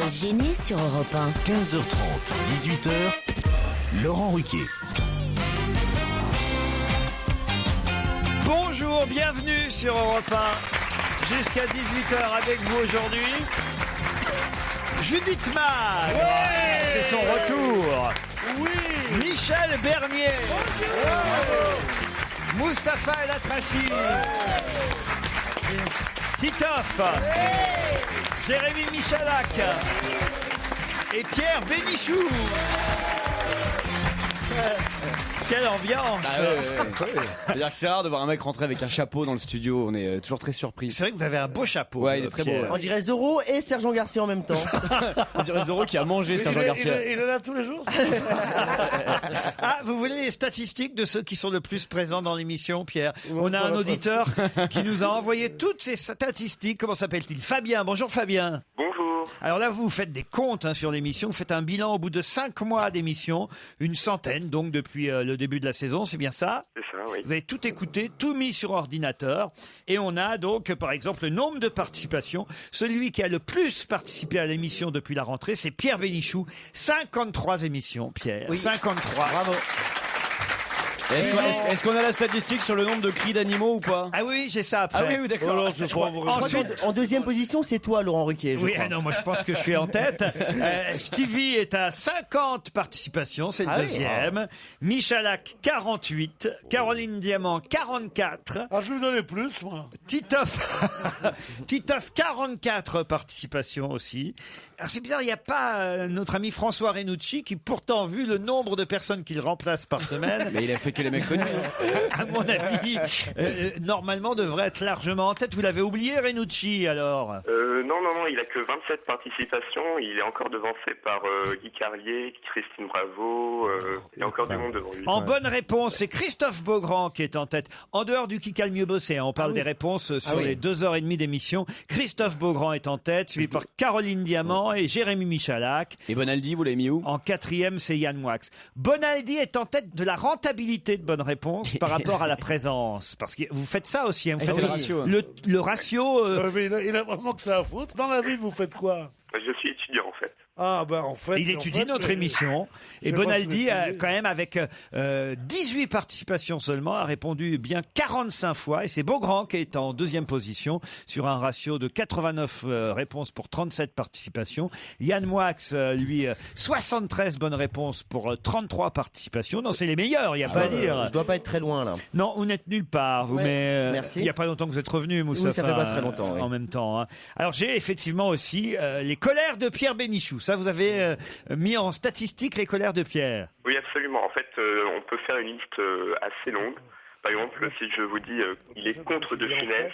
Sans se gêner sur Europe 1. 15h30, 18h, Laurent Ruquier. Bonjour, bienvenue sur Europe 1. Jusqu'à 18h avec vous aujourd'hui. Judith Mag, c'est son retour. Oui. Michel Bernier. Mustapha El Atrassi. Titoff. Jérémy Michalak. Et Pierre Bénichou. Quelle ambiance! C'est-à-dire que c'est rare de voir un mec rentrer avec un chapeau dans le studio, on est toujours très surpris. C'est vrai que vous avez un beau chapeau. Ouais, il est très beau. On dirait Zorro et Sergent Garcia en même temps. On dirait Zorro qui a mangé Sergent Garcia. Il est là tous les jours. Ah, vous voulez les statistiques de ceux qui sont le plus présents dans l'émission, Pierre? On a un auditeur qui nous a envoyé toutes ces statistiques. Comment s'appelle-t-il? Fabien. Bonjour Fabien. Bonjour. Alors là, vous faites des comptes sur l'émission. Vous faites un bilan au bout de 5 mois d'émission. Une centaine, donc, depuis le début de la saison. C'est bien ça? C'est ça, oui. Vous avez tout écouté, tout mis sur ordinateur. Et on a donc, par exemple, le nombre de participations. Celui qui a le plus participé à l'émission depuis la rentrée, c'est Pierre Bénichou. 53 émissions, Pierre. Oui. 53. Bravo. Est-ce qu'on a la statistique sur le nombre de cris d'animaux ou pas? Ah oui, j'ai ça après. Ah oui, d'accord. Ensuite, En deuxième position, c'est toi, Laurent Ruquier. oui, non, moi je pense que je suis en tête. Stevie est à 50 participations, c'est le deuxième. Michalak 48, Caroline Diamant 44, Ah, je lui donnais plus, moi. Titoff 44 participations aussi. Alors c'est bizarre, il n'y a pas notre ami François Renucci qui pourtant, vu le nombre de personnes qu'il remplace par semaine, Mais il a fait que les mecs connus. à mon avis, normalement devrait être largement en tête. Vous l'avez oublié, Renucci, alors? Non, il a que 27 participations. Il est encore devancé par Guy Carlier, Christine Bravo. Il y a encore du monde devant lui. En bonne réponse, c'est Christophe Beaugrand qui est en tête. En dehors du qui a le mieux bossé, on parle des réponses sur les 2h30 d'émission. Christophe Beaugrand est en tête, suivi par Caroline Diamant et Jérémy Michalak. Et Bonaldi, vous l'avez mis où? En quatrième, c'est Yann Moix. Bonaldi est en tête de la rentabilité de bonnes réponses par rapport à la présence. Parce que vous faites ça aussi, hein. Vous faites le ratio. le ratio. Mais il a vraiment que ça à foutre. Dans la vie, vous faites quoi? Je suis étudiant, en fait. Ah, ben, en fait. Il étudie notre émission. Et je sais pas Bonaldi, si vous étudiez. quand même, avec 18 participations seulement, a répondu bien 45 fois. Et c'est Beaugrand qui est en deuxième position sur un ratio de 89 réponses pour 37 participations. Yann Moix, lui, 73 bonnes réponses pour 33 participations. Non, c'est les meilleurs, il n'y a pas à dire. Je dois pas être très loin, là. Non, vous n'êtes nulle part, vous, Ouais, mais merci. il n'y a pas longtemps que vous êtes revenu, Moustapha. Oui, ça fait pas très longtemps, oui. En même temps. Hein. Alors, j'ai effectivement aussi les colères de Pierre Bénichou. Ça, vous avez mis en statistique les colères de Pierre. Oui, absolument. En fait, on peut faire une liste assez longue. Par exemple, si je vous dis il est contre De Funès,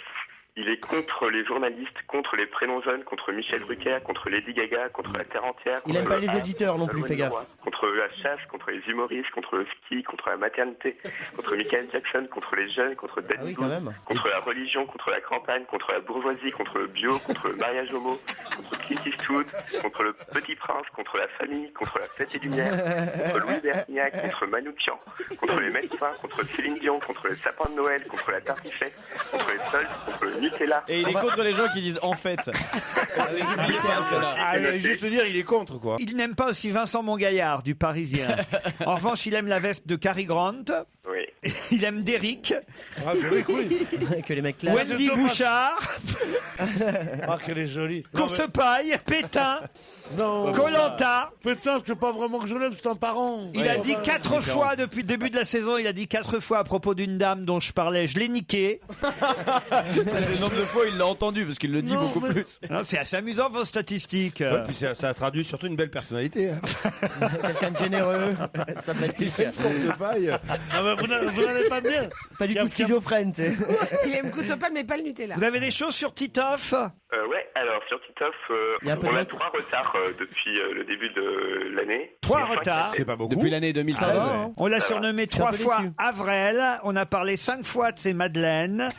il est contre les journalistes, contre les prénoms jeunes, contre Michel Drucker, contre Lady Gaga, contre la Terre entière. Il aime pas les auditeurs non plus, fais gaffe. Contre la chasse, contre les humoristes, contre le ski, contre la maternité, contre Michael Jackson, contre les jeunes, contre Danny oui, Boone, quand même. contre la religion, contre la campagne, contre la bourgeoisie, contre le bio, contre le mariage homo, contre Clint Eastwood, contre le Petit Prince, contre la famille, contre la fête des Lumières, contre Louis Bertignac, contre Manoukian, contre les médecins, contre Céline Dion, contre le sapin de Noël, contre la tartiflette, contre les soldes, contre le Nutella. Et il est contre les gens qui disent en fait. Les oubliés pas, ceux-là. Allez, juste dire, il est contre, quoi. Il n'aime pas aussi Vincent Mongaillard, du Parisien. En revanche, il aime la veste de Cary Grant. Oui. Il aime Derrick. Ah, Derrick, oui. Que les mecs là. Wendy c'est Bouchard. Ah, qu'elle est jolie. Courte paille. Pétain. Non. Koh-Lanta. Putain, c'est pas vraiment que je l'aime, c'est un parent. Il a dit 4 fois depuis le début de la saison, il a dit 4 fois à propos d'une dame dont je parlais, je l'ai niqué. C'est le nombre de fois il l'a entendu parce qu'il le dit Non, beaucoup mais- plus. Non, c'est assez amusant vos statistiques. Ouais, puis ça traduit surtout une belle personnalité. Hein. Quelqu'un de généreux, sympathique. De paille. Ah, ben, vous n'allez pas bien. Pas du tout schizophrène, tu sais. Il aime Coutopal, mais pas le Nutella. Vous avez des choses sur Titoff? Ouais, alors sur Titoff, Il y a un peu on de a retard. 3 retards depuis le début de l'année. 3 Et enfin, retards. C'est pas beaucoup. Depuis l'année 2013. Ah, On l'a surnommé suis 3 un peu fois déçu. Avrel. On a parlé 5 fois de ses madeleines.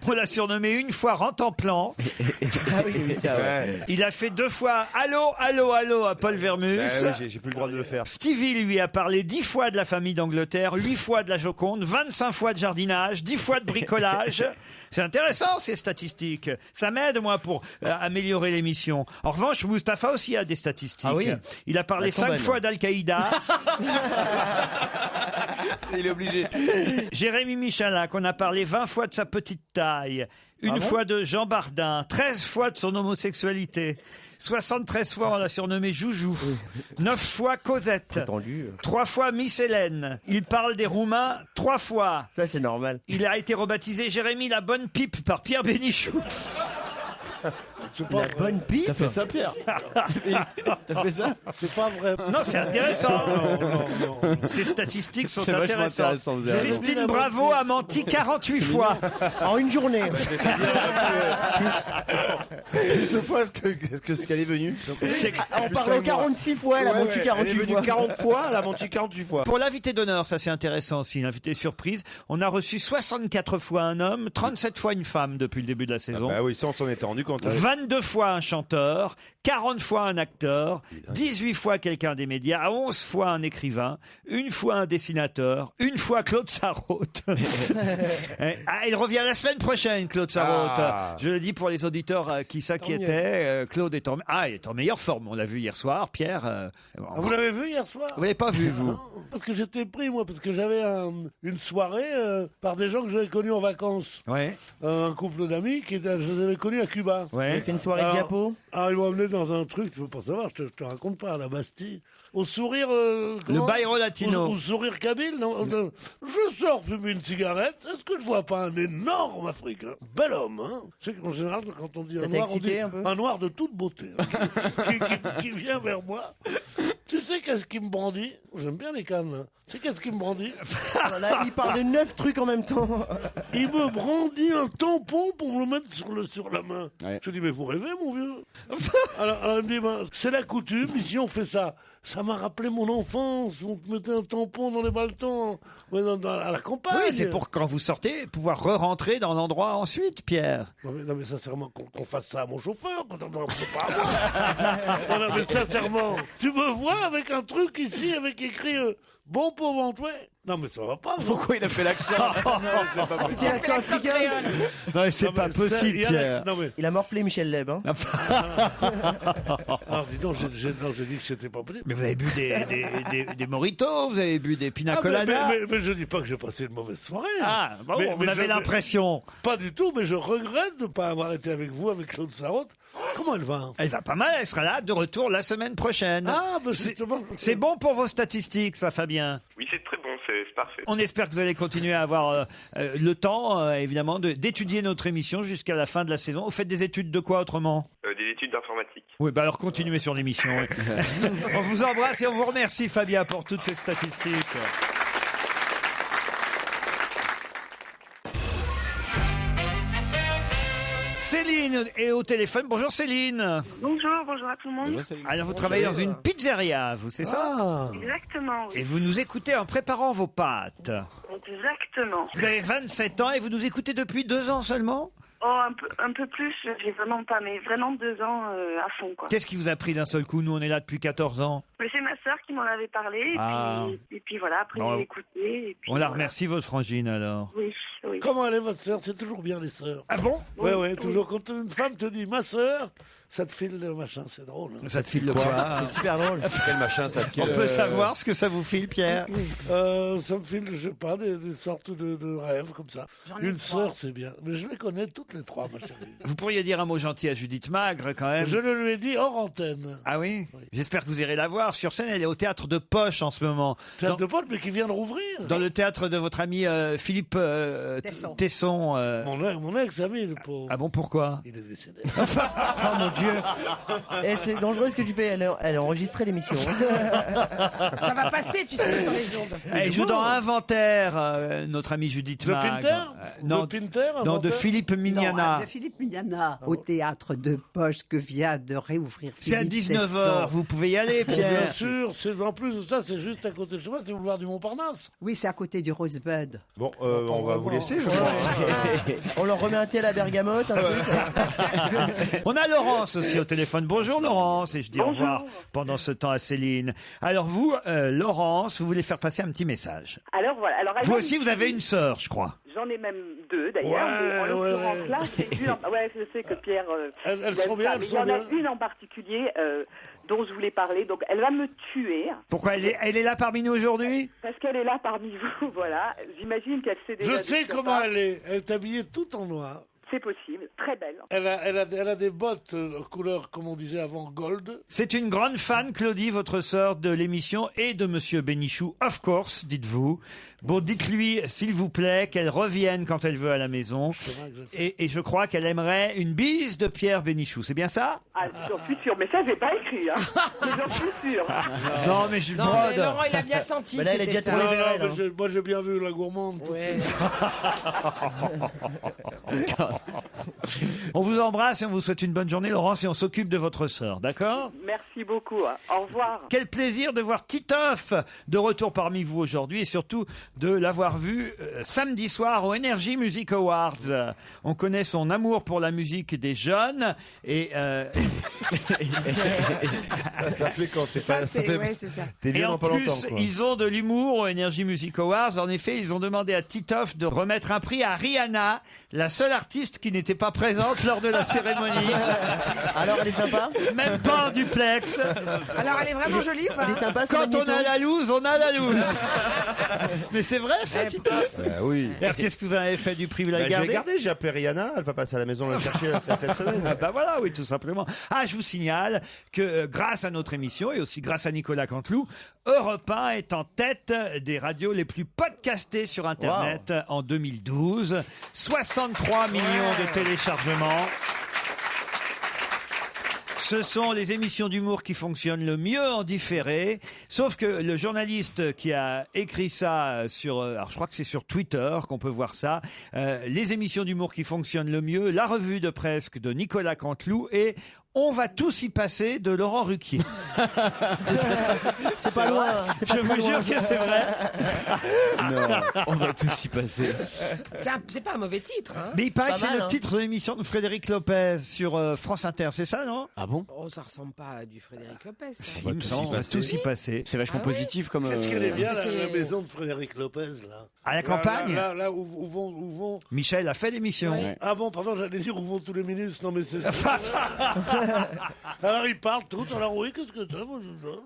On l'a surnommé une fois Rantanplan. Ah oui, c'est vrai. Il a fait 2 fois allô, allô, allô à Paul Vermus. Oui, j'ai plus le droit de le faire. Stevie lui a parlé 10 fois de la famille d'Angleterre, 8 fois de la Joconde, 25 fois de jardinage, 10 fois de bricolage. C'est intéressant ces statistiques. Ça m'aide moi pour améliorer l'émission. En revanche, Mustapha aussi a des statistiques. Ah oui. Il a parlé Elles sont 5 belles. fois d'Al-Qaïda. Il est obligé. Jérémy Michalak, on a parlé 20 fois de sa petite taille, une fois de Jean Bardin, 13 fois de son homosexualité, 73 fois on l'a surnommé Joujou, 9 fois Cosette, Attendu. 3 fois Miss Hélène. Il parle des Roumains 3 fois. Ça, c'est normal. Il a été rebaptisé Jérémy la bonne pipe par Pierre Bénichou. C'est pas La vrai. bonne pipe. T'as fait ça, Pierre? T'as fait ça? C'est pas vrai. Non, c'est intéressant. Non. Ces statistiques sont C'est vachement intéressantes. intéressant, vous avez raison. Christine Bravo a menti 48 fois. En une journée. Plus de fois ce qu'elle est venue. On parle 46 fois, elle a menti Elle est 48 venue fois. 40 fois, elle a menti 48 fois. Pour l'invité d'honneur, ça c'est intéressant aussi, l'invité surprise, on a reçu 64 fois un homme, 37 fois une femme depuis le début de la saison. Bah oui, ça on s'en était rendu compte. 22 fois un chanteur, 40 fois un acteur, 18 fois quelqu'un des médias, 11 fois un écrivain, une fois un dessinateur, une fois Claude Sarraute. Il revient la semaine prochaine, Claude Sarraute. Ah. Je le dis pour les auditeurs qui s'inquiétaient. Claude est il est en meilleure forme. On l'a vu hier soir, Pierre. Vous l'avez vu hier soir? Vous l'avez pas vu, vous? Parce que j'étais pris, moi, parce que j'avais une soirée par des gens que j'avais connus en vacances. Ouais. Un couple d'amis je les avais connus à Cuba. J'ai Ouais. fait une soirée de Alors, diapo. Ils m'ont amené dans un truc, tu peux pas savoir, je te raconte pas, à la Bastille. Au sourire... Le Bairro Latino. Au sourire kabyle, non, je sors fumer une cigarette, est-ce que je vois pas un énorme Africain? Bel homme, hein? C'est qu'en général, quand on dit Ça un t'a noir, on dit excité un peu un noir de toute beauté, hein, qui vient vers moi. Tu sais qu'est-ce qui me brandit? J'aime bien les cannes, hein. Tu sais qu'est-ce qui me brandit? Là, il parle de 9 trucs en même temps. Il me brandit un tampon pour me le mettre sur la main. Ouais. Je dis, mais vous rêvez, mon vieux? alors il me dit, c'est la coutume, ici on fait ça. Ça m'a rappelé mon enfance, on te mettait un tampon dans les baltons, à la campagne. Oui, c'est pour quand vous sortez, pouvoir re-rentrer dans l'endroit ensuite, Pierre. Non mais sincèrement, qu'on fasse ça à mon chauffeur, quand on c'est pas à moi. non mais sincèrement, tu me vois avec un truc ici, avec écrit bon pour Antoué. Non mais ça va pas. Non. Pourquoi il a fait l'accent? Non, c'est pas possible. C'est l'accent africain. Non, mais c'est Non, pas mais possible, il y a Pierre. non mais Il a morflé Michel Leb. Hein. alors dis donc, j'ai dit que c'était pas possible. Mais vous avez bu des mojitos, vous avez bu des pina Ah, coladas. mais je dis pas que j'ai passé une mauvaise soirée. Ah, bon, Mais- on mais avait je- l'impression. Pas du tout, mais je regrette de ne pas avoir été avec vous, avec Claude Sarraute. Comment elle va? Elle va pas mal, elle sera là de retour la semaine prochaine. Ah, bah C'est- justement. C'est bon pour vos statistiques, ça, Fabien. Oui, c'est très bon, c'est parfait. On espère que vous allez continuer à avoir le temps, évidemment, d'étudier notre émission jusqu'à la fin de la saison. Vous faites des études de quoi autrement? Des études d'informatique. Oui, bah alors continuez sur l'émission. oui. On vous embrasse et on vous remercie, Fabien, pour toutes ces statistiques. Céline est au téléphone. Bonjour Céline. Bonjour à tout le monde. Alors vous travaillez dans une pizzeria, vous, c'est ça? Ah, Exactement, Et oui. vous nous écoutez en préparant vos pâtes. Exactement. Vous avez 27 ans et vous nous écoutez depuis 2 ans seulement? Oh, un peu plus, j'ai vraiment pas, mais vraiment 2 ans à fond, quoi. Qu'est-ce qui vous a pris d'un seul coup? Nous, on est là depuis 14 ans. Mais c'est ma sœur qui m'en avait parlé, et, Ah. et puis voilà, après Bon, j'ai écouté. Et puis, On la voilà. remercie, votre frangine, alors. Oui, oui. comment elle est votre sœur? C'est toujours bien les sœurs. Ah bon? Ouais, Oui, ouais, oui. toujours. Quand une femme te dit ma sœur, ça te file le machin, c'est drôle. Hein. Ça te file le quoi? C'est super drôle. Quel machin ça On peut savoir ce que ça vous file, Pierre? Ça me file, je sais pas, des sortes de rêves comme ça. Une sœur, c'est bien. Mais je les connais toutes les trois, ma chérie. Vous pourriez dire un mot gentil à Judith Magre, quand même. Je le lui ai dit hors antenne. Ah oui? J'espère que vous irez la voir. Sur scène, elle est au théâtre de Poche en ce moment. C'est un Dans, de pote, mais qui vient de rouvrir. dans le théâtre de votre ami Philippe Tesson. Mon ex-ami, le pauvre. Ah bon, pourquoi? Il est décédé. Oh mon Dieu. Dieu. Et c'est dangereux ce que tu fais. Elle a enregistré l'émission. Ça va passer, tu sais, sur les ondes. Elle joue dans Inventaire, notre amie Judith Le Mag. Pinter Non, Le Pinter, non, de Inventaire Philippe Mignana. Non, de Philippe Mignana, au théâtre de Poche que vient de réouvrir C'est à Philippe 19h, vous pouvez y aller, Bien Pierre. sûr, en plus de ça, c'est juste à côté de chez moi, c'est le boulevard du Montparnasse. Oui, c'est à côté du Rosebud. Bon, on va vous laisser, je pense. On leur remet un thé à la bergamote, un truc. On a Laurence aussi au téléphone. Bonjour Laurence, et je dis au revoir pendant ce temps à Céline. Alors vous, Laurence, vous voulez faire passer un petit message. Alors voilà. Alors, Vous aussi, vous avez une sœur, je crois. J'en ai même deux d'ailleurs. Ouais, mais en ouais, l'occurrence ouais. là, c'est une. Ouais, je sais que Pierre. Elles il aime sont bien, ça, elles mais sont il y en a bien. une en particulier dont je voulais parler. Donc elle va me tuer Pourquoi elle est là parmi nous aujourd'hui? parce qu'elle est là parmi vous. Voilà. J'imagine qu'elle sait déjà. Je de sais qui on comment parle. elle est. Elle est habillée tout en noir. C'est possible. Très belle. Elle a des bottes couleur, comme on disait avant, gold. C'est une grande fan, Claudie, votre sœur, de l'émission et de Monsieur Bénichou, of course, dites-vous. Bon, dites-lui, s'il vous plaît, qu'elle revienne quand elle veut à la maison. Et je crois qu'elle aimerait une bise de Pierre Bénichou. C'est bien ça? Ah, j'en suis sûre. Mais ça, j'ai pas écrit. Hein. Mais j'en suis sûre. Non, mais je Non, mais brode. Laurent, il a bien senti Mais que là, elle est c'était déjà ça. tombée. Non, Vénérel, mais hein. moi j'ai bien vu la gourmande. tout de Ouais. suite. On vous embrasse et on vous souhaite une bonne journée, Laurence, et on s'occupe de votre sœur, d'accord? Merci beaucoup. Hein. Au revoir. Quel plaisir de voir Titoff de retour parmi vous aujourd'hui et surtout de l'avoir vu samedi soir au Energy Music Awards. On connaît son amour pour la musique des jeunes et Ça fait quand t'es Ça, pas... c'est ouais, c'est ça. T'es et vieux en dans pas plus, longtemps, quoi. ils ont de l'humour au Energy Music Awards. En effet, ils ont demandé à Titoff de remettre un prix à Rihanna, la seule artiste qui n'était pas présente lors de la cérémonie. Alors, elle est sympa? Même pas en duplex. Alors, elle est vraiment jolie ou pas? Elle est sympa, ce Quand on magnéto? a la loose, on a la loose. Mais c'est vrai ça, Eh, Titoff? Oui. Alors, qu'est-ce que vous avez fait du prix? Vous Bah, l'avez je l'ai gardé? gardé, j'ai appelé Rihanna, elle va passer à la maison la chercher cette semaine. Ah bah voilà, oui, tout simplement. Ah, je vous signale que grâce à notre émission et aussi grâce à Nicolas Canteloup, Europe 1 est en tête des radios les plus podcastées sur Internet en 2012. 63 millions de téléchargements. Ce sont les émissions d'humour qui fonctionnent le mieux en différé. Sauf que le journaliste qui a écrit ça sur, alors je crois que c'est sur Twitter qu'on peut voir ça, les émissions d'humour qui fonctionnent le mieux, la revue de presse de Nicolas Canteloup et On va tous y passer de Laurent Ruquier. C'est pas loin. C'est pas Je très vous loin. jure que c'est vrai. Non, on va tous y passer. C'est pas un mauvais titre. Hein. Mais il paraît Pas que c'est mal, le hein. titre de l'émission de Frédéric Lopez sur France Inter, c'est ça, non? Ah bon? Oh, ça ressemble pas à du Frédéric Lopez. ça. Si, va il me tous y semble, on va passer. tous y passer. C'est vachement Ah ouais positif comme. Qu'est-ce qu'elle est bien, Parce que la c'est- maison de Frédéric Lopez, là. À la campagne? Là où vont... Michel a fait l'émission. Ouais. Ah bon, pardon, j'allais dire où vont tous les ministres. Non, mais c'est... Alors, ils parlent tous. Alors, oui, qu'est-ce que c'est?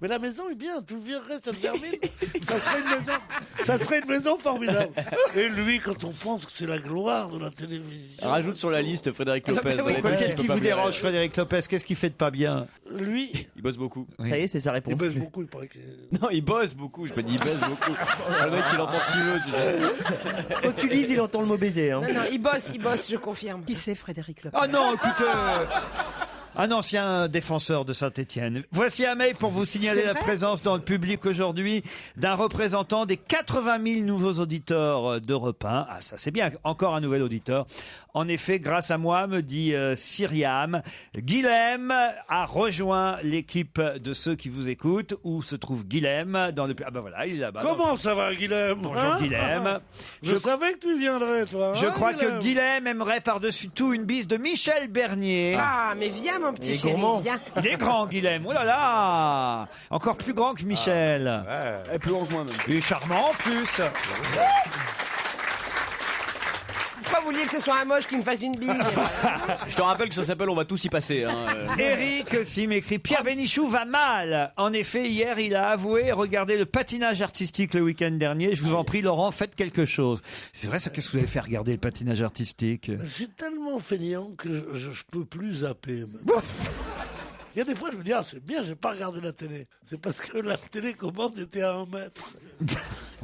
Mais la maison est bien. Tout viendrait, ça se termine. Ça serait une maison formidable. Et lui, quand on pense que c'est la gloire de la télévision... Rajoute sur la liste Frédéric Lopez. oui. Dans les trucs Qu'est-ce qu'on qui peut vous pas dérange, virer. Frédéric Lopez? Qu'est-ce qu'il fait de pas bien? Lui, Il bosse beaucoup. Ça y est, c'est sa réponse. il baisse beaucoup, il paraît que... Non, il bosse beaucoup. Je peux dire, il baisse beaucoup. Le mec, il entend ce qu'il veut, tu sais. Quand tu lises, il entend le mot baiser. Hein. Non, il bosse, je confirme. Qui c'est Frédéric Lopez? Oh non, écoute, un ancien défenseur de Saint-Étienne. Voici un mail pour vous signaler C'est la vrai présence dans le public aujourd'hui d'un représentant des 80 000 nouveaux auditeurs d'Europe 1. Ah, ça c'est bien, encore un nouvel auditeur. En effet, grâce à moi, me dit Syriam, Guilhem a rejoint l'équipe de ceux qui vous écoutent. Où se trouve Guilhem dans le... Ah ben voilà, il est là-bas. Comment ça va, Guilhem? Bonjour Hein? Guilhem. Je savais que tu viendrais, toi. Je hein, crois que Guilhem Guilhem aimerait par-dessus tout une bise de Michel Bernier. Ah, mais viens, mon petit Il est chéri, gourmand. viens. Il est grand, Guilhem. Oh là là! Encore plus grand que Michel. Et plus long que moi, même. Il est charmant en plus. Pourquoi vous vouliez que ce soit un moche qui me fasse une bise? Je te rappelle que ça s'appelle On va tous y passer. Hein. Eric aussi m'écrit Pierre Bénichou va mal. En effet, hier, il a avoué regarder le patinage artistique le week-end dernier. Je vous en prie, Laurent, faites quelque chose. C'est vrai, ça, qu'est-ce que vous avez fait regarder le patinage artistique? Je suis tellement feignant que je peux plus zapper. Il y a des fois, je me dis, ah, c'est bien, j'ai pas regardé la télé. C'est parce que la télécommande était à 1 mètre.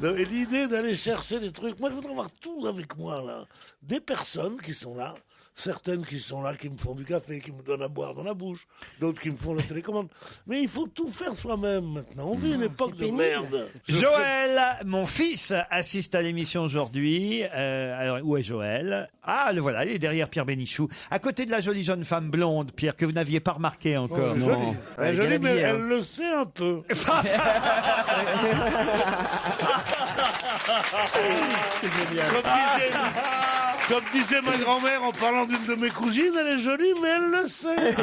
Et l'idée d'aller chercher des trucs, moi, je voudrais avoir tout avec moi, là. Des personnes qui sont là, certaines qui sont là, qui me font du café, qui me donnent à boire dans la bouche, d'autres qui me font la télécommande. Mais il faut tout faire soi-même maintenant. On vit une époque de merde. Joël, mon fils, assiste à l'émission aujourd'hui. Alors, où est Joël? Ah, le voilà, il est derrière Pierre Bénichou, à côté de la jolie jeune femme blonde, Pierre, que vous n'aviez pas remarqué encore. Oh, jolie. Elle est jolie, mais elle le sait un peu. Comme disait ma grand-mère en parlant d'une de mes cousines, elle est jolie, mais elle le sait.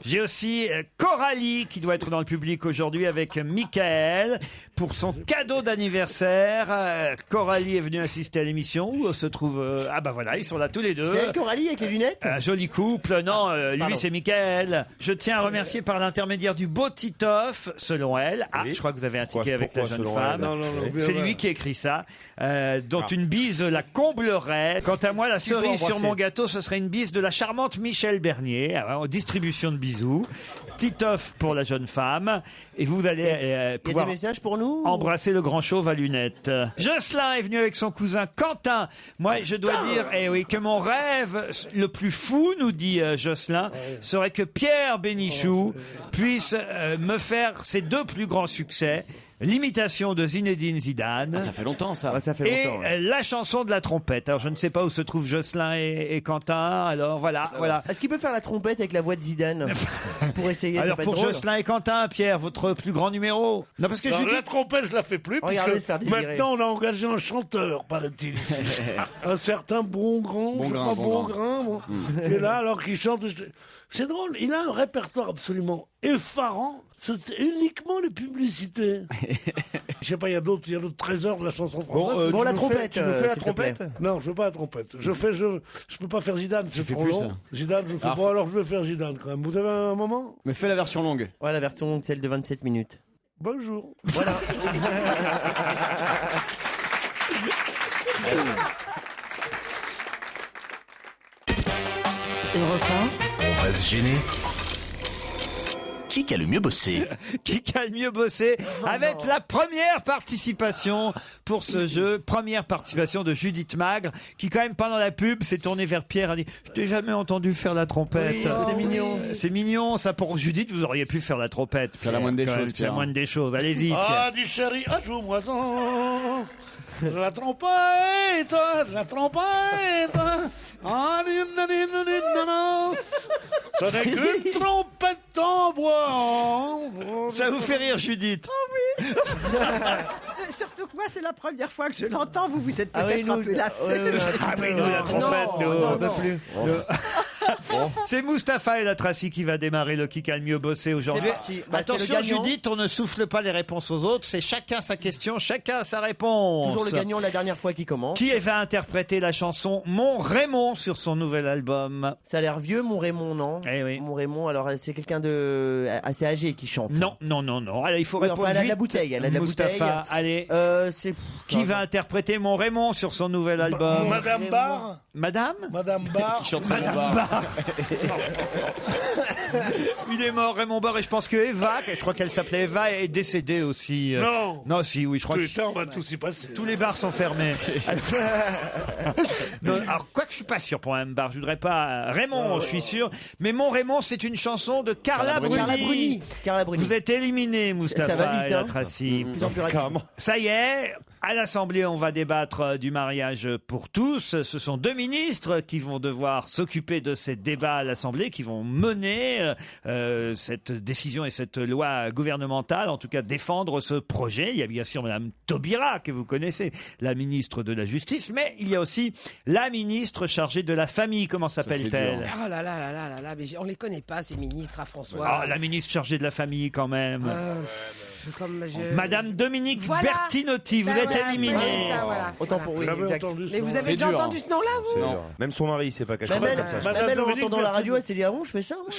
J'ai aussi Coralie qui doit être dans le public aujourd'hui avec Michael pour son cadeau d'anniversaire. Coralie est venue assister à l'émission où se trouve... Ah bah voilà, ils sont là tous les deux. C'est elle, Coralie, avec les lunettes? Un joli couple. Non, lui c'est Michael. Je tiens à remercier par l'intermédiaire du beau Titoff, selon elle. Ah, je crois que vous avez un ticket avec la jeune femme. Non, c'est lui qui écrit ça. Dont une bise la comblerait. Quant à moi, la cerise sur mon gâteau, ce serait une bise de la charmante Michel Bernier, en distribution de bisous. Titoff pour la jeune femme. Et vous allez pouvoir des messages pour nous embrasser le grand chauve à lunettes. Jocelyn est venu avec son cousin Quentin. Moi, je dois dire que mon rêve le plus fou, nous dit Jocelyn, serait que Pierre Bénichou puisse me faire ses 2 plus grands succès. L'imitation de Zinedine Zidane. Ça fait longtemps, ça. Ça fait longtemps. Et la chanson de la trompette. Alors, je ne sais pas où se trouvent Jocelyn et Quentin. Alors, voilà. Est-ce qu'il peut faire la trompette avec la voix de Zidane pour essayer? Alors, pour Jocelyn et Quentin, Pierre, votre plus grand numéro? Non, parce que la trompette, je la fais plus. Regardez se faire désirer. Maintenant, on a engagé un chanteur, paraît-il. Un certain Bongrain, qui est là, alors qu'il chante. C'est drôle, il a un répertoire absolument effarant. C'est uniquement les publicités. Je sais pas, il y a d'autres trésors de la chanson française. Bon, la trompette. Tu nous fais la trompette? Non, je veux pas la trompette. Je peux pas faire Zidane, c'est trop plus, long. ça. Zidane, je le fais pas, alors je vais faire Zidane quand même. Vous avez un moment? Mais fais la version longue. Ouais, la version longue, celle de 27 minutes. Bonjour. Voilà. Europe 1, on va se gêner. Qui a le mieux bossé? Qui a le mieux bossé avec la première participation pour ce jeu. Première participation de Judith Magre, qui quand même pendant la pub s'est tournée vers Pierre et a dit « Je t'ai jamais entendu faire la trompette. C'est mignon. C'est mignon, ça pour Judith, vous auriez pu faire la trompette. C'est la moindre des choses, C'est la Pierre. moindre des choses. Allez-y, Pierre. Ah, dis chéri, joue-moi-en. La trompette, la trompette. Ah, ça n'est qu'une trompette en bois. Ça vous fait rire, Judith? Surtout que moi, c'est la première fois que je l'entends. Vous vous êtes Ah oui, peut-être un peu lassé. Ah oui, nous, la trompette, nous. On peut plus. C'est Mustapha et la Tracy qui va démarrer le qui a le mieux bossé aujourd'hui. C'est parti. Bah, Attention, c'est le gagnant. Judith, on ne souffle pas les réponses aux autres. C'est chacun sa question, chacun sa réponse. Toujours le gagnant la dernière fois qui commence. Qui va interpréter la chanson Mon Raymond sur son nouvel album? Ça a l'air vieux, mon Raymond, non? Eh oui. Mon Raymond, alors c'est quelqu'un de assez âgé qui chante. Non. Alors, il faut Oui, répondre enfin, elle a de vite. la bouteille, elle a de la Mustapha, bouteille. allez. Qui va interpréter Mon Raymond sur son nouvel album? Madame Barre. Madame Barre. Qui chante Raymond Barre. Il est mort, Raymond Barre, et je pense que Eva, je crois qu'elle s'appelait Eva, est décédée aussi. Non. Non, si, oui, je crois Putain, on va tous y passer. tous les bars sont fermés. Non, alors, quoi que je suis pas sûr pour un bar, je voudrais pas. Raymond, je suis sûr. Mais Mon Raymond, c'est une chanson de Carla Bruni. Carla Bruni. Vous êtes éliminé, Mustapha Ça va vite, et la hein. Tracy. Plus en plus rapide. Ça y est, à l'Assemblée, on va débattre du mariage pour tous. Ce sont 2 ministres qui vont devoir s'occuper de ces débats à l'Assemblée, qui vont mener cette décision et cette loi gouvernementale, en tout cas défendre ce projet. Il y a bien sûr Madame Taubira, que vous connaissez, la ministre de la Justice, mais il y a aussi la ministre chargée de la famille. Comment s'appelle-t-elle? Oh là là là là là là, mais on les connaît pas ces ministres à François. Ah, la ministre chargée de la famille quand même. Madame Dominique Bertinotti, vous êtes éliminée. C'est ça, voilà. Autant pour oui, exact. Mais vous avez déjà entendu ce nom-là, vous? Non. Même son mari, c'est pas caché. Même elle, comme ça. même elle, en Dominique entendant la radio, elle s'est dit ah bon, je fais ça. Moi.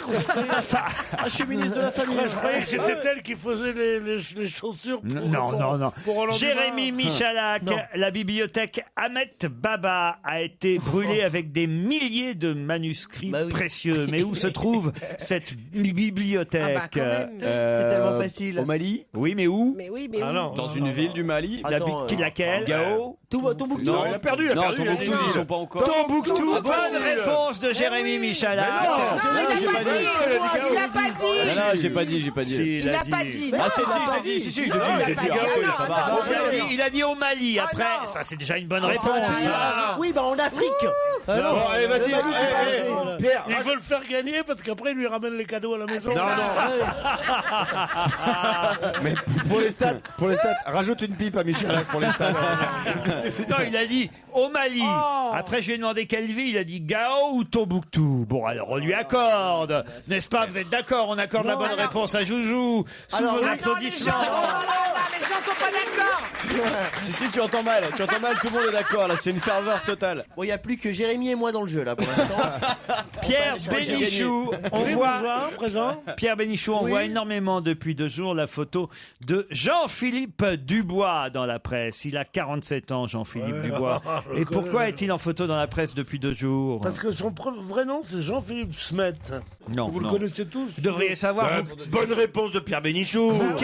Je suis ministre de la famille. Je croyais que c'était elle qui faisait les chaussures pour Non. pour Roland Jérémy Dumas. Michalak, la bibliothèque Ahmet Baba a été brûlée avec des milliers de manuscrits précieux. Mais où se trouve cette bibliothèque? Quand même. C'est tellement facile. Au Mali? Oui, mais où? Mais oui, mais Ah oui. non. Dans une ville du Mali? Attends, Laquelle? Gao? Tombouctou. Non, il a perdu. Non, Tombouctou, ils sont pas encore. Tombouctou, Ah bon, bonne oui. réponse de Jérémy Michalak. Mais non, j'ai pas dit. Il a pas dit. Non, j'ai pas dit. Si, Il a pas dit. Ah, si, je l'ai dit. Si, je l'ai dit. ça va. Il a dit au Mali. Après, non. ça c'est déjà une bonne réponse. Oui, bah en Afrique. Bon, allez, vas-y. Pierre, Il veut le faire gagner parce qu'après, il lui ramène les cadeaux à la maison. mais pour les stats, rajoute une pipe à Michel pour les stats. Non, il a dit au Mali. Après, je lui ai demandé quelle ville. Il a dit Gao ou Tombouctou. Bon, alors on lui accorde. N'est-ce pas? Vous êtes d'accord? On accorde la bonne réponse à Joujou. Sous vos applaudissements. Les gens sont pas d'accord. Si, tu entends mal. Tout le monde est d'accord. Là, c'est une ferveur totale. Bon, il n'y a plus que Jérémy et moi dans le jeu, là, pour l'instant. Pierre Bénichou, on voit. Présent. Pierre Bénichou, on voit énormément depuis 2 jours la photo de Jean-Philippe Dubois dans la presse. Il a 47 ans, Jean-Philippe Dubois. Et pourquoi est-il en photo dans la presse depuis 2 jours? Parce que son vrai nom, c'est Jean-Philippe Smet. Non, Vous le non. connaissez tous. Vous devriez savoir, Bonne réponse de Pierre Bénichou. vous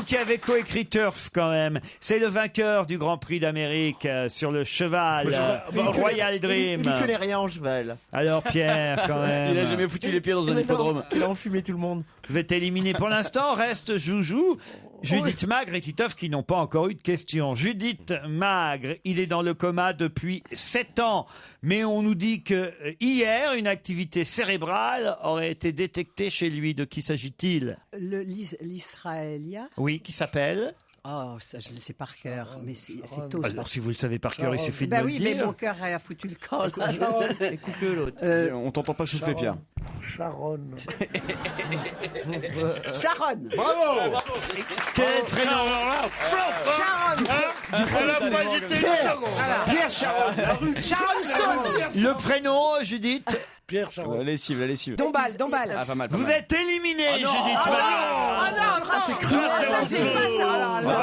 qui avez coécrit Turf quand même. C'est le vainqueur du Grand Prix d'Amérique sur le cheval Royal Dream. Il connaît rien en cheval. Alors Pierre, quand même. Il a jamais foutu les pieds dans un hippodrome. Il a enfumé tout le monde. Vous êtes éliminé pour l'instant. Reste Joujou, Judith Magre et Titoff qui n'ont pas encore eu de questions. Judith Magre, il est dans le coma depuis 7 ans. Mais on nous dit que hier, une activité cérébrale aurait été détectée chez lui. De qui s'agit-il? L'Israélien. Oui, qui s'appelle? Oh, ça, je le sais par cœur, mais c'est tôt. Alors, si vous le savez par cœur, il suffit de Ben me oui, le mais dire. mon cœur a foutu le camp. Écoute-le, l'autre. On t'entend pas souffler, Pierre. Sharon. Sharon. Bravo. Quel est le prénom? Elle a pas hésité une seconde. Pierre Charon. Sharon Stone. Le prénom, Judith? Pierre Charon. La lessive. Dombal. Ah, pas mal. Vous êtes éliminé, Judith Magre. Ah non, c'est cru. Ça se fait pas,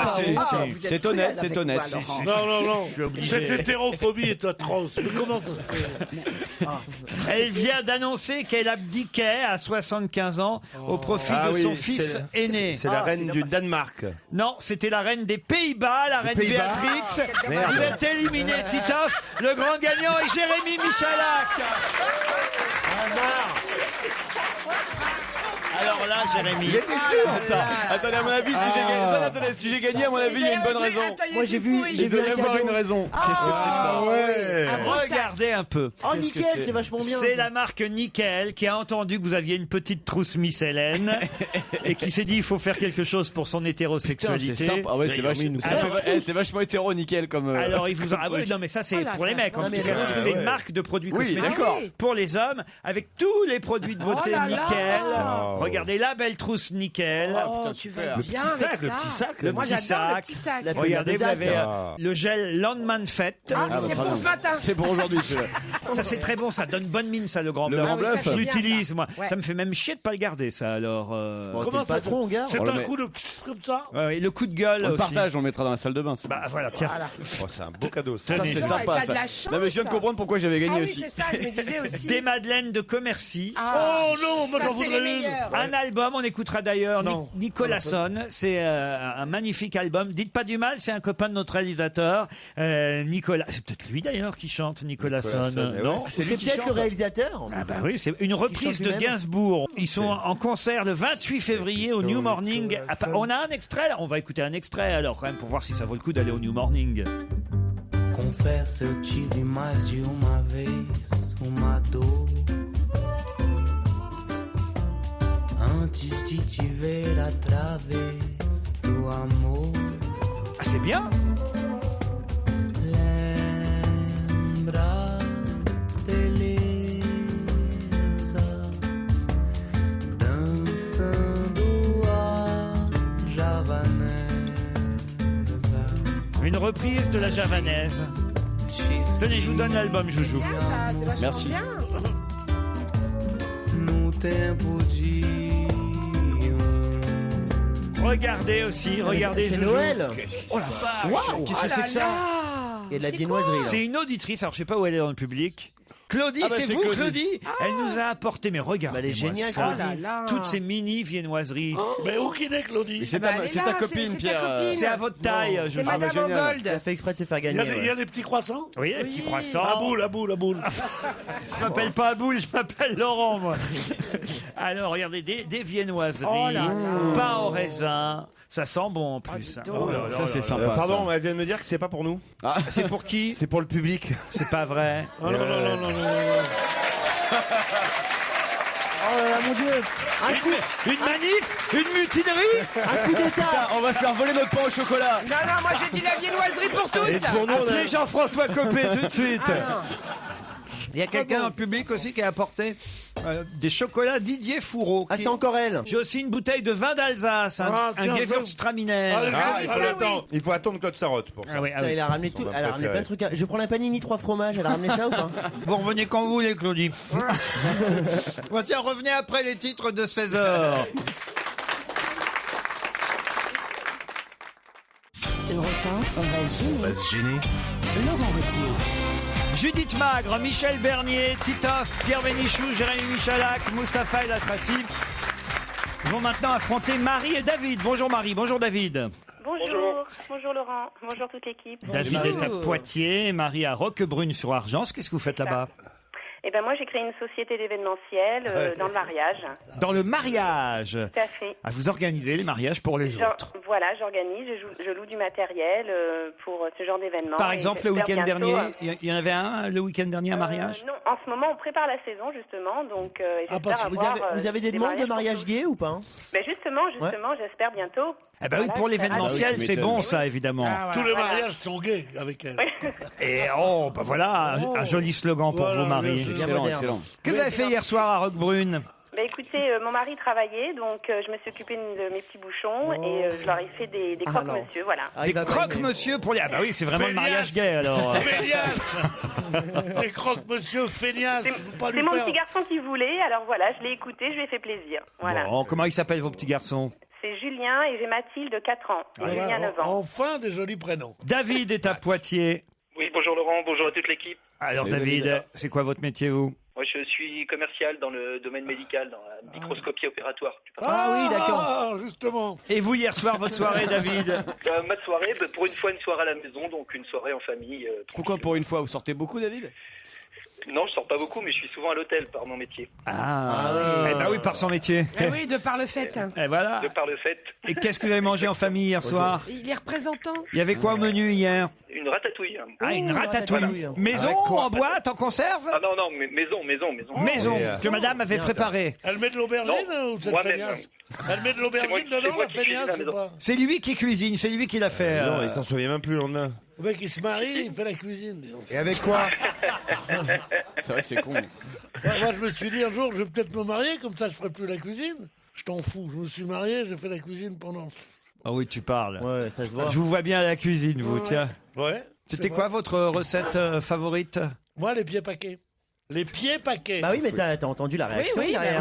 ça. C'est honnête. Non. Cette hétérophobie est atroce. Mais comment ça se fait? Elle vient d'annoncer qu'elle abdiquait à 75 ans au profit de son fils aîné. C'est la reine du Danemark. Non, c'était la reine des Pays-Bas, la reine Pays-Bas. Béatrix. Merde. Vous êtes éliminé, Titoff. Le grand gagnant est Jérémy Michalak. Alors là, Jérémy. Attendez, à mon avis, si j'ai gagné, à mon avis, il y a une bonne raison. Moi, j'ai vu Il doit y avoir une raison. Qu'est-ce que c'est que ça? Ouais. Regardez un peu. Oh, nickel, c'est vachement bien. C'est la marque Nickel qui a entendu que vous aviez une petite trousse Miss Hélène et qui s'est dit il faut faire quelque chose pour son hétérosexualité. C'est sympa. Ah ouais, c'est vachement hétéro, nickel comme. Alors, ils vous ont... Ah oui, non, mais ça, c'est pour les mecs. En tout cas, c'est une marque de produits cosmétiques d'accord. pour les hommes avec tous les produits de beauté Nickel. Regardez la belle trousse Nickel. Oh, tu vas bien avec ça. Le petit sac. Le Moi, petit j'adore le sac. petit sac. Regardez, vous avez ça. le gel Landman Fête. C'est pour ce matin. C'est pour aujourd'hui, celui-là. Ça, c'est très bon. Ça donne bonne mine, ça, le grand bluff. Grand Bluff. Je bien, l'utilise, moi. Ouais. Ça me fait même chier de pas le garder, ça. Alors, Bon, t'es Comment le patron, gars. C'est On le un met. coup de comme ça. ouais, le coup de gueule On le aussi. partage, on le mettra dans la salle de bain. Bah voilà, tiens. Oh, c'est un beau cadeau. Ça. Tenez. C'est Non, sympa, t'as ça. de la chance. Non, mais je viens de comprendre pourquoi j'avais Ah gagné oui, aussi. c'est ça, je me disais aussi. Des madeleines de Commercy. Oh non, moi Ça, j'en c'est les voudrais une. meilleurs. Un album, on écoutera d'ailleurs Non. Nicolasson. C'est un magnifique album. Dites pas du mal, c'est un copain de notre réalisateur. Nicolas, c'est peut-être lui d'ailleurs qui chante Nicolasson. Nicolasson, eh Non ouais. C'est peut-être le réalisateur. Ah bah oui, c'est une reprise chante de lui-même. Gainsbourg. Ils sont en concert le 28 février au New Morning. On a un extrait là. On va écouter un extrait alors quand même pour voir si ça vaut le coup d'aller au New Morning. Confesso, eu tive mais de uma vez uma dor. Antes de te ver através do amor. Ah, c'est bien. Lembra, beleza, dançando a javanesa. Une reprise de la javanaise. Tenez, je vous donne l'album, Joujou. Bien, ça, c'est vachement Merci. bien. No tempo de Regardez aussi, regardez C'est Joujou. Noël. Oh la vache. Waouh. Qu'est-ce que c'est que ça? Il y a de la viennoiserie, là. C'est une auditrice, alors je sais pas où elle est dans le public. Claudie, Ah bah, c'est c'est vous, Claudie. Claudie. Elle nous a apporté, mais regardez, Elle est géniale, ça, Claudie. Oh là là. toutes ces mini viennoiseries. Mais où qu'il est, Claudie? Mais c'est bah, ta, elle est c'est là, ta c'est copine, ta Pierre. copine. C'est à votre taille. C'est je- Madame génial. Il a Angold. fait exprès de te faire Il y, gagner. a, il y a des petits croissants? Oui, les petits croissants. La boule. Je m'appelle pas Aboul, je m'appelle Laurent, moi. Alors, regardez, des viennoiseries, Oh là là. pain au raisin. Ça sent bon en plus. Oh là là Ça, c'est là sympa. Pardon, elle vient de me dire que c'est pas pour nous. là. C'est pour qui? C'est pour le public. C'est pas vrai. Oh non. Oh là là, mon Dieu. Une manif? Une mutinerie? Un coup d'état. Putain, on va se faire voler notre pain au chocolat. Non, moi j'ai dit la viennoiserie pour Et tous. pour nous, on a- Appelez Jean-François Copé tout de suite. Ah, Il y a quelqu'un dans le public aussi qui a apporté des chocolats Didier Fourreau. Ah, c'est encore elle. J'ai aussi une bouteille de vin d'Alsace, Ah, un tiens, Gewürztraminer. Ah, il faut ça, attendre. Il faut attendre Claude Sarraute pour ça. Ah oui, ah Putain, oui. il a ramené tout. Son Elle a ramené préféré. plein de trucs. Je prends la panini 3 fromages. Elle a ramené ça ou pas? Vous revenez quand vous voulez, Claudie. Bon, tiens, revenez après les titres de 16h. Europe 1, on va se On gêner. va se gêner. Laurent Ruquier. Judith Magre, Michel Bernier, Titoff, Pierre Bénichou, Jérémy Michalak, Mustapha El Atrassi vont maintenant affronter Marie et David. Bonjour Marie, bonjour David. Bonjour Laurent, bonjour toute l'équipe. David est à Poitiers, Marie à Roquebrune-sur-Argence. Qu'est-ce que vous faites là-bas? Eh ben moi j'ai créé une société d'événementiel dans le mariage. Dans le mariage. Tout à fait. Ah, vous organisez les mariages pour les autres. Voilà, j'organise, je loue du matériel pour ce genre d'événement. Par Et exemple, le j'espère week-end bientôt, dernier, il y en avait un le week-end dernier, un mariage? Non, en ce moment on prépare la saison justement, donc j'espère Vous avoir, avez, vous avez des demandes de mariage gay ou pas? Ben justement, j'espère bientôt. Eh ben oui, Voilà, pour c'est l'événementiel, Ah oui, tu c'est m'étonnes. bon ça, évidemment. Ah, Tous voilà. les Voilà. mariages sont gays avec elle. Et oh, bah voilà, un joli slogan pour Voilà, vous, Marie. bien sûr. Excellent, moderne. excellent. Que vous avez fait hier soir à Roquebrune? Ben écoutez, mon mari travaillait, donc je me suis occupée de mes petits bouchons et je leur ai fait des Ah, croque-monsieur, voilà. Ah, Des il va pas aimer. croque-monsieur pour les... Ah bah oui, c'est vraiment le Feignasse. mariage gay, alors. Feignasse. Des croque-monsieur feignasse. C'est Faut pas lui c'est mon faire. petit garçon qui voulait, alors voilà, je l'ai écouté, je lui ai fait plaisir. Voilà. Bon, comment ils s'appellent vos petits garçons? C'est Julien et j'ai Mathilde, 4 ans. Et Voilà, Julien, 9 ans. Enfin, des jolis prénoms. David est à Poitiers. Oui, bonjour Laurent, bonjour à toute l'équipe. Alors Salut, David, David. c'est quoi votre métier, vous? Moi, je suis commercial dans le domaine médical, dans la microscopie opératoire. Ah oui, d'accord. Ah, justement. Et vous, hier soir, votre soirée, David? Ma soirée, pour une fois, une soirée à la maison, donc une soirée en famille. Pourquoi pour une fois vous sortez beaucoup, David? Non, je sors pas beaucoup, mais je suis souvent à l'hôtel par mon métier. Ah, eh ben oui, par son métier. Eh oui, de par le fait. Et voilà. De par le fait, Et qu'est-ce que vous avez mangé en famille hier soir? Il est représentant. Il y avait quoi au menu hier? une ratatouille. Ah, une ratatouille. ratatouille. Maison, Avec quoi? en boîte, en conserve? Ah non, non, mais maison. Maison, Et, que madame avait préparée. Elle met de l'aubergine Non, ou cette moi-même. feignasse? Elle met de C'est l'aubergine moi dedans, la qui cuisine à feignasse la ou maison. pas? C'est lui qui cuisine, c'est lui qui l'a fait. Non, il s'en souvient même plus le lendemain. Le mec, il se marie, il fait la cuisine. dis donc. Et avec quoi? C'est vrai que c'est con. Moi, je me suis dit un jour, je vais peut-être me marier, comme ça je ferai plus la cuisine. Je t'en fous, je me suis marié, j'ai fait la cuisine pendant... Ah oui, tu parles. Ouais, ça se voit. Je vous vois bien à la cuisine, vous, tiens. Ouais. C'était quoi votre recette favorite? Moi, les pieds paquets. Les pieds paquets. Bah oui, mais t'as entendu la réaction oui, derrière.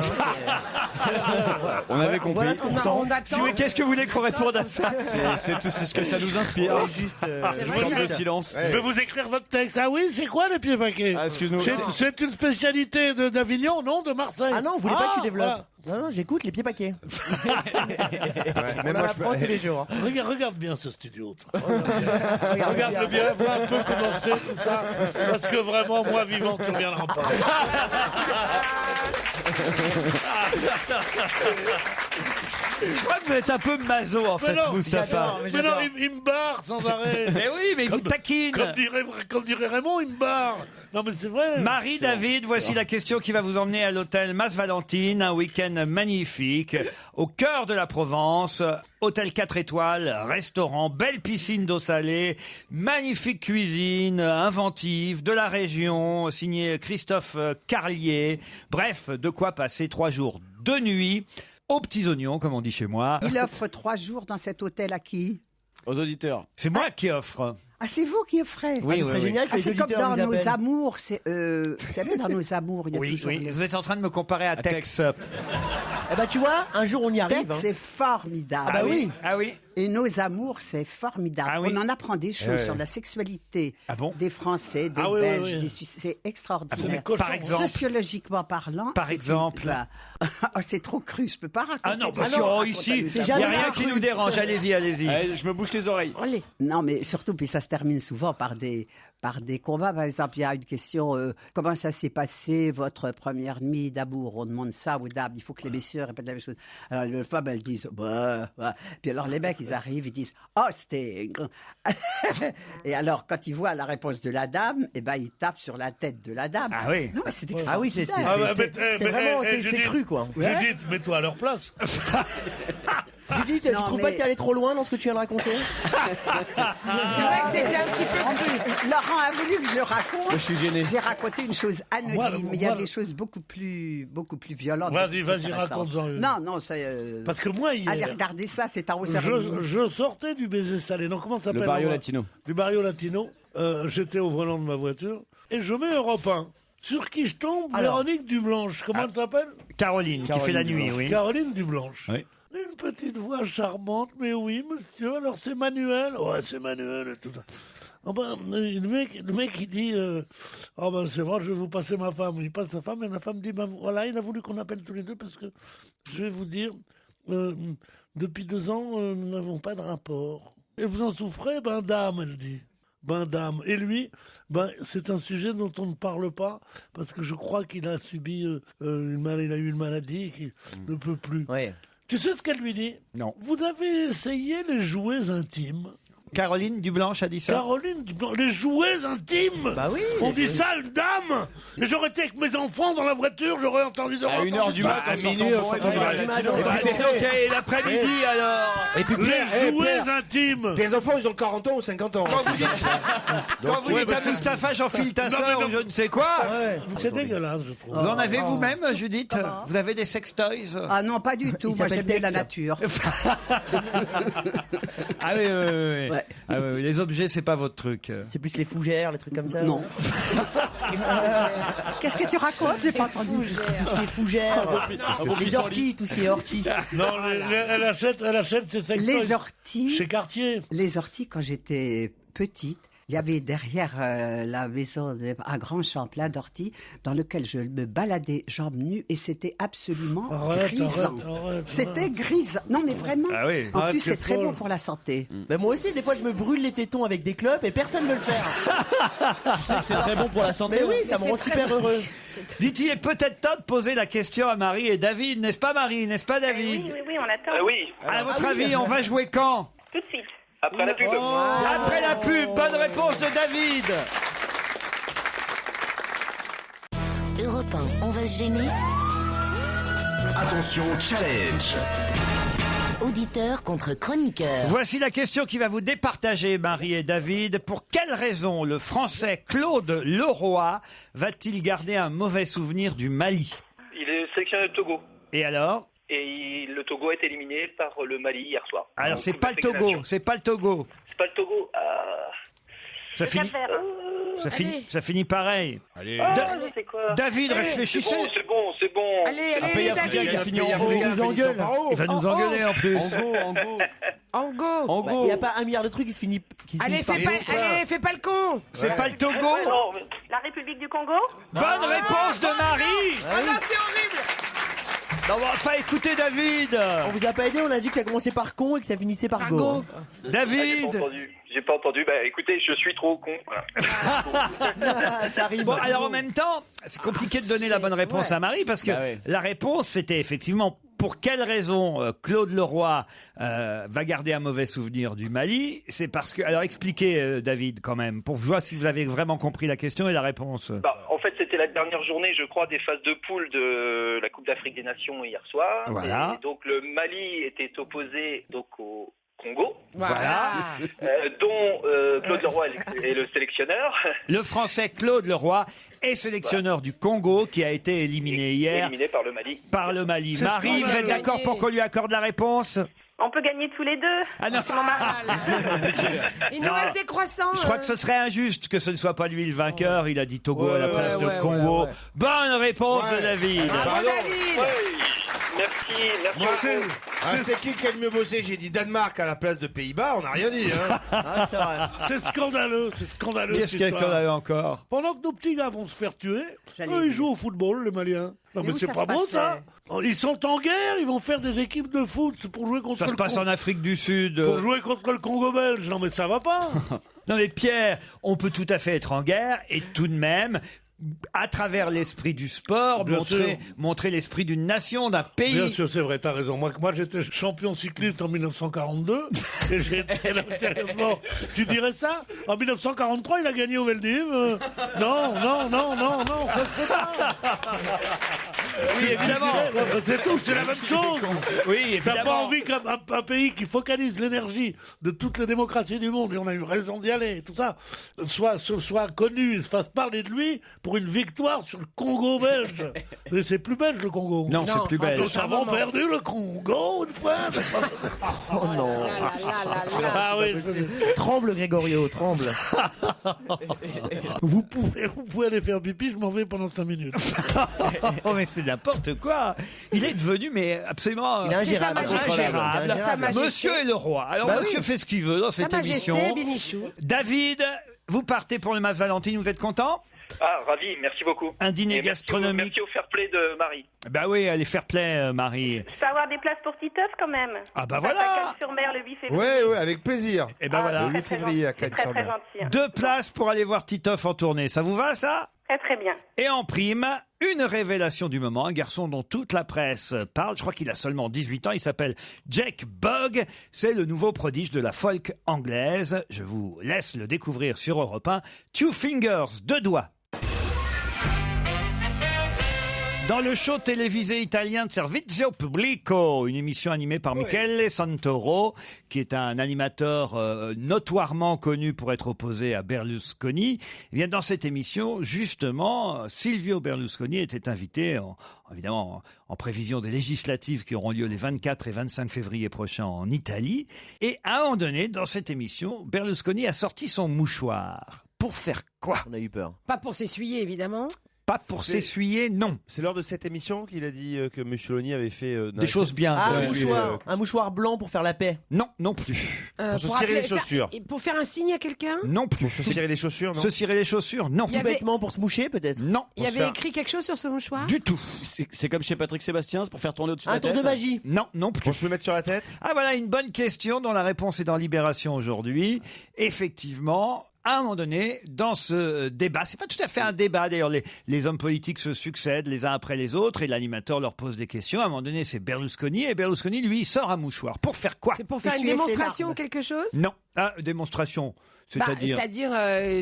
On avait compris. Voilà ce qu'on sent. On Si attend. vous- Qu'est-ce que vous voulez qu'on réponde à ça? C'est ce que ça nous inspire. C'est Une vrai, sorte de ça. silence. Je vais vous écrire votre texte. Ah oui, c'est quoi les pieds paquets? Ah, excuse-nous. C'est une spécialité d'Avignon, non? De Marseille? Ah non, vous voulez pas que tu développes. voilà. Non, non, j'écoute les pieds paquets. Ouais, On même en moi, je peux- apprend tous les jours. hein. Regarde bien ce studio. toi. Regarde bien, vois un peu comment c'est tout ça. Parce que vraiment, moi vivant, tu ne reviendras pas. Je crois que vous êtes un peu maso, en fait, non, Mustapha. j'adore, Mais j'adore. non, il me barre sans arrêt. Mais oui, mais il vous taquine. Comme dirait Raymond, il me barre. Non, mais c'est vrai. Marie, David, voici la question qui va vous emmener à l'hôtel Mas-Valentine, un week-end magnifique, au cœur de la Provence, hôtel 4 étoiles, restaurant, belle piscine d'eau salée, magnifique cuisine, inventive, de la région, signé Christophe Carlier. Bref, de quoi passer 3 jours, 2 nuits, aux petits oignons, comme on dit chez moi. Il offre 3 jours dans cet hôtel à qui? Aux auditeurs. C'est moi qui offre. Ah, c'est vous qui offrez? Oui, Ce serait génial que Ah, les c'est comme auditeurs dans nous Nos appellent. Amours. Vous savez, dans Nos Amours, il y a Oui, toujours oui. le- Vous êtes en train de me comparer à Tex. Eh ben tu vois, un jour on y arrive. C'est formidable. Ah bah oui. Ah oui. Et nos amours, c'est formidable. Ah oui. On en apprend des choses sur la sexualité des Français, des Belges, des Suisses. C'est extraordinaire. Par exemple. Sociologiquement parlant. Par exemple. Oh, c'est trop cru, je peux pas raconter. Ah non, parce que ici, il n'y a rien qui nous dérange. Allez-y. Allez, je me bouche les oreilles. Non, mais surtout, puis ça se termine souvent par des combats. Par exemple, il y a une question, comment ça s'est passé, votre première nuit d'amour? On demande ça aux dames, il faut que les messieurs répètent la même chose. Alors les femmes, elles disent, bah. Puis alors les mecs, ils arrivent, ils disent, oh, c'était... Et alors, quand ils voient la réponse de la dame, eh ben, ils tapent sur la tête de la dame. Ah oui. Non, mais c'est Ah oui, c'est vraiment, c'est cru, quoi. Judith, mets-toi à leur place. Judith, tu trouves pas que t'es allé trop loin dans ce que tu viens de raconter? C'est vrai que c'était un petit peu cru. Laurent a voulu que je le raconte. Je suis gêné. J'ai raconté une chose anonyme, mais il y a des choses beaucoup plus violentes. Vas-y, raconte-en une. Non, c'est... Parce que moi, hier... Allez, regardez ça, c'est un Je sortais du baiser salé. Donc, comment ça s'appelle? Le Barrio Latino. Du Barrio Latino. J'étais au volant de ma voiture. Et je mets Europe 1. Sur qui je tombe? Véronique Dublanche. Comment elle s'appelle? Caroline, qui fait la nuit, oui. Caroline Dublanche. Oui. Une petite voix charmante, mais oui, monsieur, alors c'est Manuel. Ouais, c'est Manuel et tout ça. Oh ben, le mec, il dit, oh ben c'est vrai, je vais vous passer ma femme. Il passe sa femme et la femme dit, ben voilà, il a voulu qu'on appelle tous les deux parce que, je vais vous dire, depuis 2 ans, nous n'avons pas de rapport. Et vous en souffrez? Ben dame, elle dit. Ben dame. Et lui, ben c'est un sujet dont on ne parle pas parce que je crois qu'il a subi il a eu une maladie qui ne peut plus. Ouais. Tu sais ce qu'elle lui dit? Non. Vous avez essayé les jouets intimes? Caroline Dublanche a dit ça. Caroline Dublanche, les jouets intimes? Bah oui. On dit ça à une dame? Et j'aurais été avec mes enfants dans la voiture, j'aurais entendu... À 1h du matin, à minuit, Et l'après-midi, alors. Et puis Les jouets intimes! tes enfants, ils ont 40 ans ou 50 ans. Quand vous dites à Mustapha, j'enfile ta sœur ou je ne sais quoi. C'est dégueulasse, je trouve. Vous en avez vous-même, Judith? Vous avez des sextoys? Ah non, pas du tout. Moi, j'aime bien la nature. Ah oui. Ouais. Ah oui, les objets, c'est pas votre truc. C'est plus les fougères, les trucs comme ça? Non. Qu'est-ce que tu racontes? J'ai pas entendu. Tout ce qui est fougères, les orties, tout ce qui est orties. Non, elle achète ses sextoys. Les orties. Chez Cartier. Les orties, quand j'étais petite, il y avait derrière la maison un grand champ plein d'orties dans lequel je me baladais jambes nues et c'était absolument grisant. C'était grisant. Non mais vraiment. Ah oui. En plus c'est très bon pour la santé. Mais moi aussi, des fois, je me brûle les tétons avec des clopes et personne ne veut le faire. Tu sais que c'est très bon pour la santé. Mais oui, ça me rend super heureux. Dites, il est peut-être temps de poser la question à Marie et David, n'est-ce pas Marie, n'est-ce pas David? Oui, on attend. Oui, À votre avis, on va jouer quand? Tout de suite. après la pub. Après la pub, bonne réponse de David. Europe 1, on va se gêner. Attention, challenge. Auditeur contre chroniqueur. Voici la question qui va vous départager, Marie et David. Pour quelle raison le Français Claude Leroy va-t-il garder un mauvais souvenir du Mali? Il est sélectionné de Togo. Et alors? Et le Togo a été éliminé par le Mali hier soir. Alors c'est pas le Togo, c'est pas le Togo. C'est pas le Togo. Ça finit pareil. Allez. Je sais quoi. David, réfléchissez. C'est bon. Allez, David. Il va nous engueuler en plus. En go. Il n'y a pas 1 milliard de trucs qui se finissent Allez, fais pas le con. C'est pas le Togo. Non, mais... La République du Congo? Bonne réponse de Marie. Oh non, c'est horrible. Non, mais enfin, écoutez, David. On vous a pas aidé, on a dit que ça commençait par con et que ça finissait par go. David. J'ai pas entendu. Bah écoutez, je suis trop con. Voilà. Ça arrive. Bon, alors en même temps, c'est compliqué de donner la bonne réponse à Marie parce que la réponse c'était effectivement pour quelle raison Claude Leroy va garder un mauvais souvenir du Mali. C'est parce que, alors expliquez David quand même, pour voir si vous avez vraiment compris la question et la réponse. En fait, c'était la dernière journée, je crois, des phases de poule de la Coupe d'Afrique des Nations hier soir. Voilà. Et donc le Mali était opposé donc au Congo, Voilà. dont Claude Leroy est le sélectionneur. Le Français Claude Leroy est sélectionneur du Congo qui a été éliminé hier. Éliminé par le Mali. Par le Mali. Marie, vous êtes d'accord pour qu'on lui accorde la réponse? On peut gagner tous les deux. Ah non. Il nous reste des croissants. Je crois que ce serait injuste que ce ne soit pas lui le vainqueur. Il a dit Togo à la place de Congo. Bonne réponse de David. Bravo, David. Merci. merci Moi, beaucoup. C'est qui a le mieux bossé? J'ai dit Danemark à la place de Pays-Bas, on n'a rien dit. Hein. Ah, c'est vrai. C'est scandaleux, c'est scandaleux. Qu'est-ce qu'il y a scandaleux encore? Pendant que nos petits gars vont se faire tuer, J'allais eux, ils dire. jouent au football, les Maliens. Non, mais où c'est ça pas se beau, passait ça. Ils sont en guerre, ils vont faire des équipes de foot pour jouer contre Ça se le passe en Afrique du Sud. Pour jouer contre le Congo belge. Non, mais ça va pas. Non mais Pierre, on peut tout à fait être en guerre et tout de même, à travers l'esprit du sport, Bien sûr. montrer l'esprit d'une nation, d'un pays. Bien sûr, c'est vrai, t'as raison. Moi j'étais champion cycliste en 1942 et j'ai été là, sérieusement. Tu dirais ça? En 1943, il a gagné au Veldiv. Non, ça se fait pas. Oui, évidemment. C'est tout, c'est la même chose. Oui, évidemment. T'as pas envie qu'un pays qui focalise l'énergie de toutes les démocraties du monde, et on a eu raison d'y aller, tout ça, soit connu, se fasse parler de lui pour une victoire sur le Congo belge. Mais c'est plus belge, le Congo. Non, c'est plus belge. Nous avons perdu le Congo une fois. Oh non. Ah oui, Tremble, Grégorio, tremble. vous pouvez aller faire pipi, je m'en vais pendant 5 minutes. Oh mais c'est n'importe quoi. Il est devenu mais absolument Il est ingérable. ingérable. Sa Majesté. Monsieur est le roi. Alors Bah monsieur oui. fait ce qu'il veut dans cette Sa Majesté, émission. Bénichou. David, vous partez pour le match Valentine, vous êtes content? Ah, ravi, merci beaucoup. Un dîner Et gastronomique. Merci au fair play de Marie. Bah oui, allez fair play Marie. Je peux avoir des places pour Titeuf quand même. Ah bah À voilà. Cannes-sur-Mer le 8 février. Ouais, avec plaisir. Et ben voilà. Le 8 très février à gentil, très, très Cannes-sur-Mer. gentil. 2 places pour aller voir Titoff en tournée. Ça vous va ça? Très très bien. Et en prime, une révélation du moment, un garçon dont toute la presse parle, je crois qu'il a seulement 18 ans, il s'appelle Jake Bugg, c'est le nouveau prodige de la folk anglaise. Je vous laisse le découvrir sur Europe 1. Two Fingers, 2 doigts. Dans le show télévisé italien de Servizio Pubblico, une émission animée par Michele Santoro, qui est un animateur notoirement connu pour être opposé à Berlusconi, eh bien dans cette émission, justement, Silvio Berlusconi était invité, évidemment en prévision des législatives qui auront lieu les 24 et 25 février prochains en Italie. Et à un moment donné, dans cette émission, Berlusconi a sorti son mouchoir. Pour faire quoi? On a eu peur. Pas pour s'essuyer, évidemment. Pas pour s'essuyer, non. C'est lors de cette émission qu'il a dit que Mussolini avait fait Des choses bien. Ah, Ouais. un mouchoir blanc pour faire la paix. Non, non plus. Pour se cirer les chaussures. Pour faire un signe à quelqu'un. Non plus. Pour se cirer les chaussures, non? Se cirer les chaussures, non. Il y Tout avait- bêtement pour se moucher, peut-être. Non. Il y avait écrit quelque chose sur ce mouchoir. Du tout. C'est comme chez Patrick Sébastien, c'est pour faire tourner au-dessus de Un la tour tête. de magie. Non, non plus. Pour se le mettre sur la tête? Ah voilà, une bonne question dont la réponse est dans Libération aujourd'hui. Effectivement, à un moment donné, dans ce débat, c'est pas tout à fait un débat d'ailleurs, les hommes politiques se succèdent les uns après les autres et l'animateur leur pose des questions. À un moment donné, c'est Berlusconi et Berlusconi, lui, il sort un mouchoir. Pour faire quoi? C'est pour faire une Essuyer ses démonstration larmes. de quelque chose. Non, démonstration. C'est-à-dire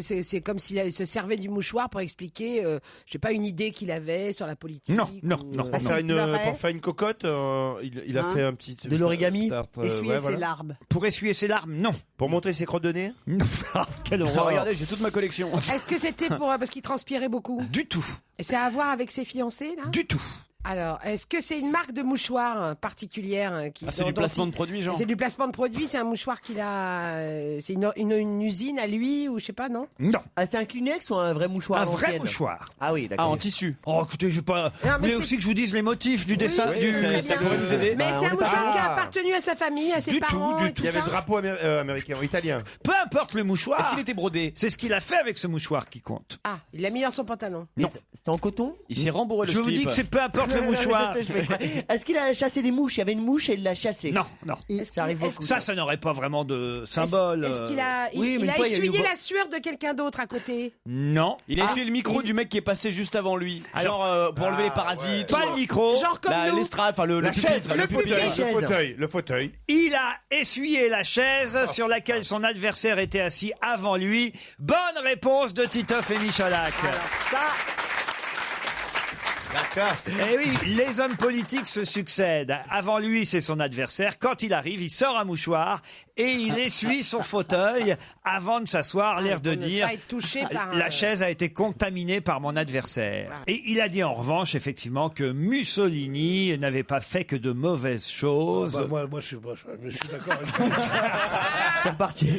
c'est comme s'il se servait du mouchoir pour expliquer, je sais pas, une idée qu'il avait sur la politique. Non. Pour faire une cocotte, il a Hein? fait un petit... De l'origami. Essuyer ses larmes. Pour essuyer ses larmes, non. Pour montrer ses crottes de nez? Non. Quelle Oh, horreur. regardez, j'ai toute ma collection. Est-ce que c'était pour parce qu'il transpirait beaucoup? Du tout. Et c'est à voir avec ses fiancés là? Du tout. Alors, est-ce que c'est une marque de mouchoir particulière qui C'est du placement de produit, genre. C'est du placement de produit, c'est un mouchoir qu'il a. C'est une usine à lui ou je sais pas, non? Non. Ah, c'est un Kleenex ou un vrai mouchoir Un à vrai l'ancienne? mouchoir. Ah oui, Ah, d'accord. en tissu. Oh, écoutez, je pas. Non, Vous mais voulez c'est- aussi que je vous dise les motifs du dessin Oui, du. ce serait ça bien. pourrait nous aider. Mais Bah, c'est on un est mouchoir pas- qui a Ah. appartenu à sa famille, à ses Du tout, parents. du et tout. tout Il y avait ça. le drapeau américain, italien. Peu importe le mouchoir. Est-ce qu'il était brodé? C'est ce qu'il a fait avec ce mouchoir qui compte. Ah, il l'a mis dans son pantalon. Non. C'était en coton? Il s'est rembourré le Je vous slip. dis que c'est peu importe le mouchoir. Est-ce qu'il a chassé des mouches? Il y avait une mouche et il l'a chassée. Non, non. Ça arrive beaucoup. Ça n'aurait pas vraiment de symbole. Est-ce qu'il a, oui, mais il une a fois, il y a eu essuyé le- la sueur de quelqu'un d'autre à côté? Non. Il a essuyé le micro du mec qui est passé juste avant lui. Alors- Genre pour enlever les parasites. Pas le micro. Genre comme nous. L'estrade, enfin le La chaise, pupitre, le pupitre. fauteuil, le fauteuil. Il a essuyé la chaise sur laquelle son adversaire était assis avant lui. Bonne réponse de Titoff et Michalak. La casse. Eh oui, les hommes politiques se succèdent. Avant lui, c'est son adversaire. Quand il arrive, il sort un mouchoir et il essuie son fauteuil avant de s'asseoir, l'air de pour ne dire pas être touché par la chaise a été contaminée par mon adversaire. Et il a dit en revanche, effectivement, que Mussolini n'avait pas fait que de mauvaises choses. Bah, moi, je suis d'accord avec toi. C'est reparti.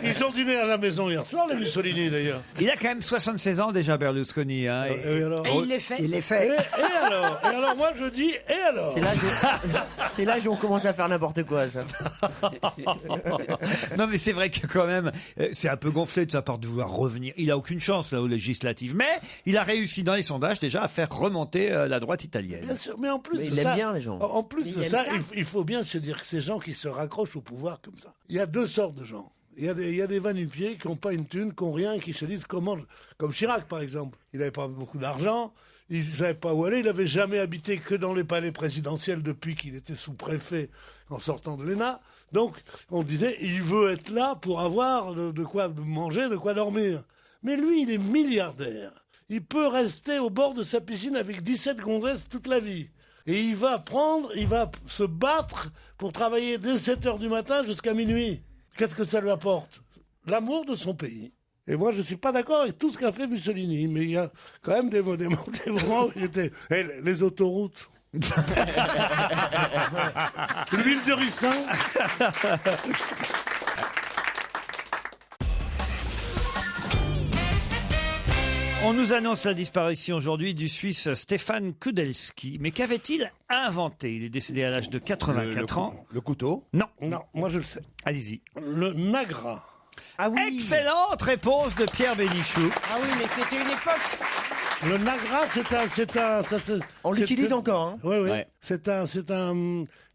Ils ont dîné à la maison hier soir, les Mussolini d'ailleurs. Il a quand même 76 ans déjà, Berlusconi. Hein, Et alors Et il les fait. Il est fait. Et alors, moi je dis, et alors C'est l'âge où on commence à faire n'importe quoi, ça. Non, mais c'est vrai que quand même, c'est un peu gonflé de sa part de vouloir revenir. Il a aucune chance là aux législatives, mais il a réussi dans les sondages déjà à faire remonter la droite italienne. Bien sûr, mais en plus Mais de il ça, aime bien les gens. En plus Mais de il aime ça, ça. il faut bien se dire que ces gens qui se raccrochent au pouvoir comme ça, il y a deux sortes de gens. Il y a des va-nu-pieds qui n'ont pas une thune, qui n'ont rien, qui se disent comment... Comme Chirac, par exemple. Il n'avait pas beaucoup d'argent, il ne savait pas où aller, il n'avait jamais habité que dans les palais présidentiels depuis qu'il était sous-préfet en sortant de l'ENA. Donc, on disait, il veut être là pour avoir de quoi manger, de quoi dormir. Mais lui, il est milliardaire. Il peut rester au bord de sa piscine avec 17 gonzesses toute la vie. Et il va se battre pour travailler dès 7h du matin jusqu'à minuit. Qu'est-ce que ça lui apporte? L'amour de son pays. Et moi, je ne suis pas d'accord avec tout ce qu'a fait Mussolini, mais il y a quand même des moments où j'étais... les autoroutes. L'huile de ricin. On nous annonce la disparition aujourd'hui du Suisse Stefan Kudelski. Mais qu'avait-il inventé? Il est décédé à l'âge de 84 ans. Le couteau? Non. Non, moi je le sais. Allez-y. Le Nagra. Ah oui. Excellente réponse de Pierre Bénichou. Ah oui, mais c'était une époque. Le Nagra, On l'utilise encore, hein. Oui, oui. Ouais. C'est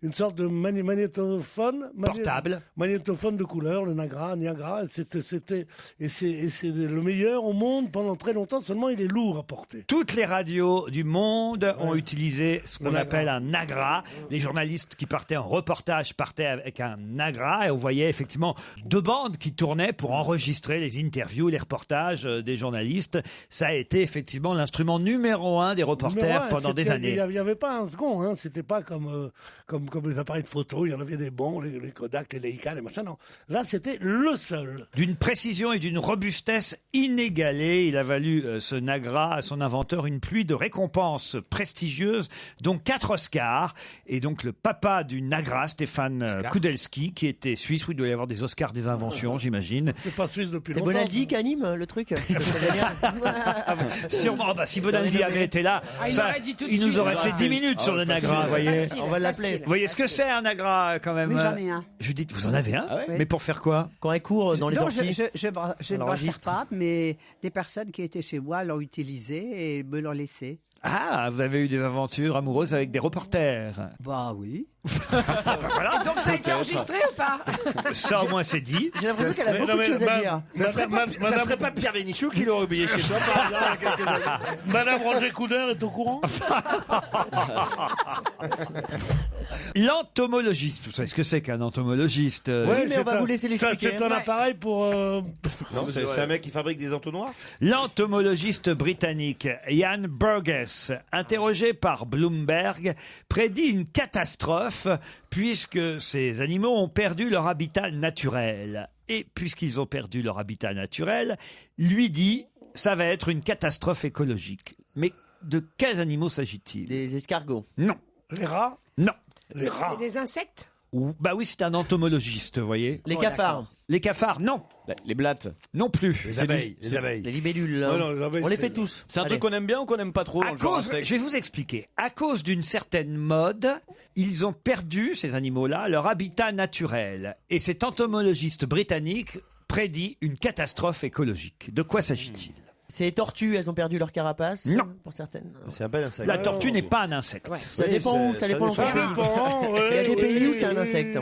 une sorte de magnétophone. Portable. Magnétophone de couleur, le Nagra, Niagara. Et c'est le meilleur au monde pendant très longtemps, seulement il est lourd à porter. Toutes les radios du monde ont utilisé ce qu'on Le Nagra. appelle un Nagra. Les journalistes qui partaient en reportage partaient avec un Nagra et on voyait effectivement deux bandes qui tournaient pour enregistrer les interviews, les reportages des journalistes. Ça a été effectivement l'instrument numéro 1 des reporters pendant des années. Il n'y avait pas un second, hein. C'était pas comme les appareils de photo, il y en avait des bons, les Kodak, les Leica, les machins, non. Là, c'était le seul. D'une précision et d'une robustesse inégalée, il a valu ce Nagra à son inventeur une pluie de récompenses prestigieuses, dont 4 Oscars. Et donc le papa du Nagra, Stefan Kudelski, qui était suisse, où il doit y avoir des Oscars des inventions, j'imagine. C'est pas suisse depuis C'est longtemps. Bonaldi qui anime le truc. Sûrement, si Bonaldi avait été là, il nous aurait fait 10 minutes sur le Nagra, vous voyez. On va l'appeler. Vous voyez ce que c'est un Nagra quand même? Oui, j'en ai un. Judith, vous en avez un? Oui. Mais pour faire quoi? Quand elle court dans les Non, orties. je ne m'en enregistre. sers pas, mais des personnes qui étaient chez moi l'ont utilisé et me l'ont laissé. Ah, vous avez eu des aventures amoureuses avec des reporters. Bah oui. Voilà. Donc ça a été enregistré ou pas? Ça au moins c'est dit. J'ai l'impression qu'elle a beaucoup de choses à dire. Ça serait pas Pierre Bénichou qui l'aurait oublié chez toi, par exemple, il y a quelques années. Madame Roger Coudert est au courant? L'entomologiste, vous savez ce que c'est qu'un entomologiste? Ouais, mais on va vous laisser l'expliquer. C'est un appareil pour... Non, c'est un mec qui fabrique des entonnoirs. L'entomologiste britannique Ian Burgess, interrogé par Bloomberg, prédit une catastrophe puisque ces animaux ont perdu leur habitat naturel. Et puisqu'ils ont perdu leur habitat naturel, lui dit ça va être une catastrophe écologique. Mais de quels animaux s'agit-il? Des escargots. Non. Les rats? Non. Les rats. C'est des insectes? Bah oui, c'est un entomologiste, vous voyez. Les cafards. Les cafards, non. Les blattes. Non plus. Les abeilles. Les abeilles. Les libellules. Non, non, les abeilles, On les c'est- fait tous. C'est un Allez. truc qu'on aime bien ou qu'on aime pas trop dans le genre insecte? Je vais vous expliquer. À cause d'une certaine mode, ils ont perdu, ces animaux-là, leur habitat naturel. Et cet entomologiste britannique prédit une catastrophe écologique. De quoi s'agit-il? C'est les tortues, elles ont perdu leur carapace. Non. Pour certaines. C'est un bel insecte. La tortue n'est pas un insecte. Ça dépend où, ça dépend dans Ça quel pays. dépend. Il y a des pays où c'est un oui. insecte.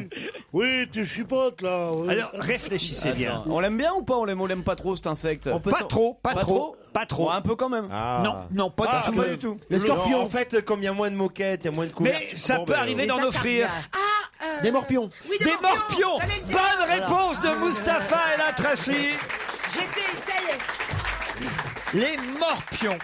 Oui, tu chipotes là. oui. Alors, réfléchissez bien. On l'aime bien ou pas? On l'aime pas trop cet insecte? On peut Pas s'en- trop, pas Pas trop, trop pas trop. Bon, un peu quand même. Ah. Non, non, pas Ah, du tout. Pas du tout. Le scorpion. En fait, comme il y a moins de moquettes, il y a moins de couverts. Mais ça peut arriver d'en offrir. Des morpions. Oui, Des morpions. J'allais le dire. Bonne réponse de Mustapha El Atrassi. J'étais, ça y est. Les morpions.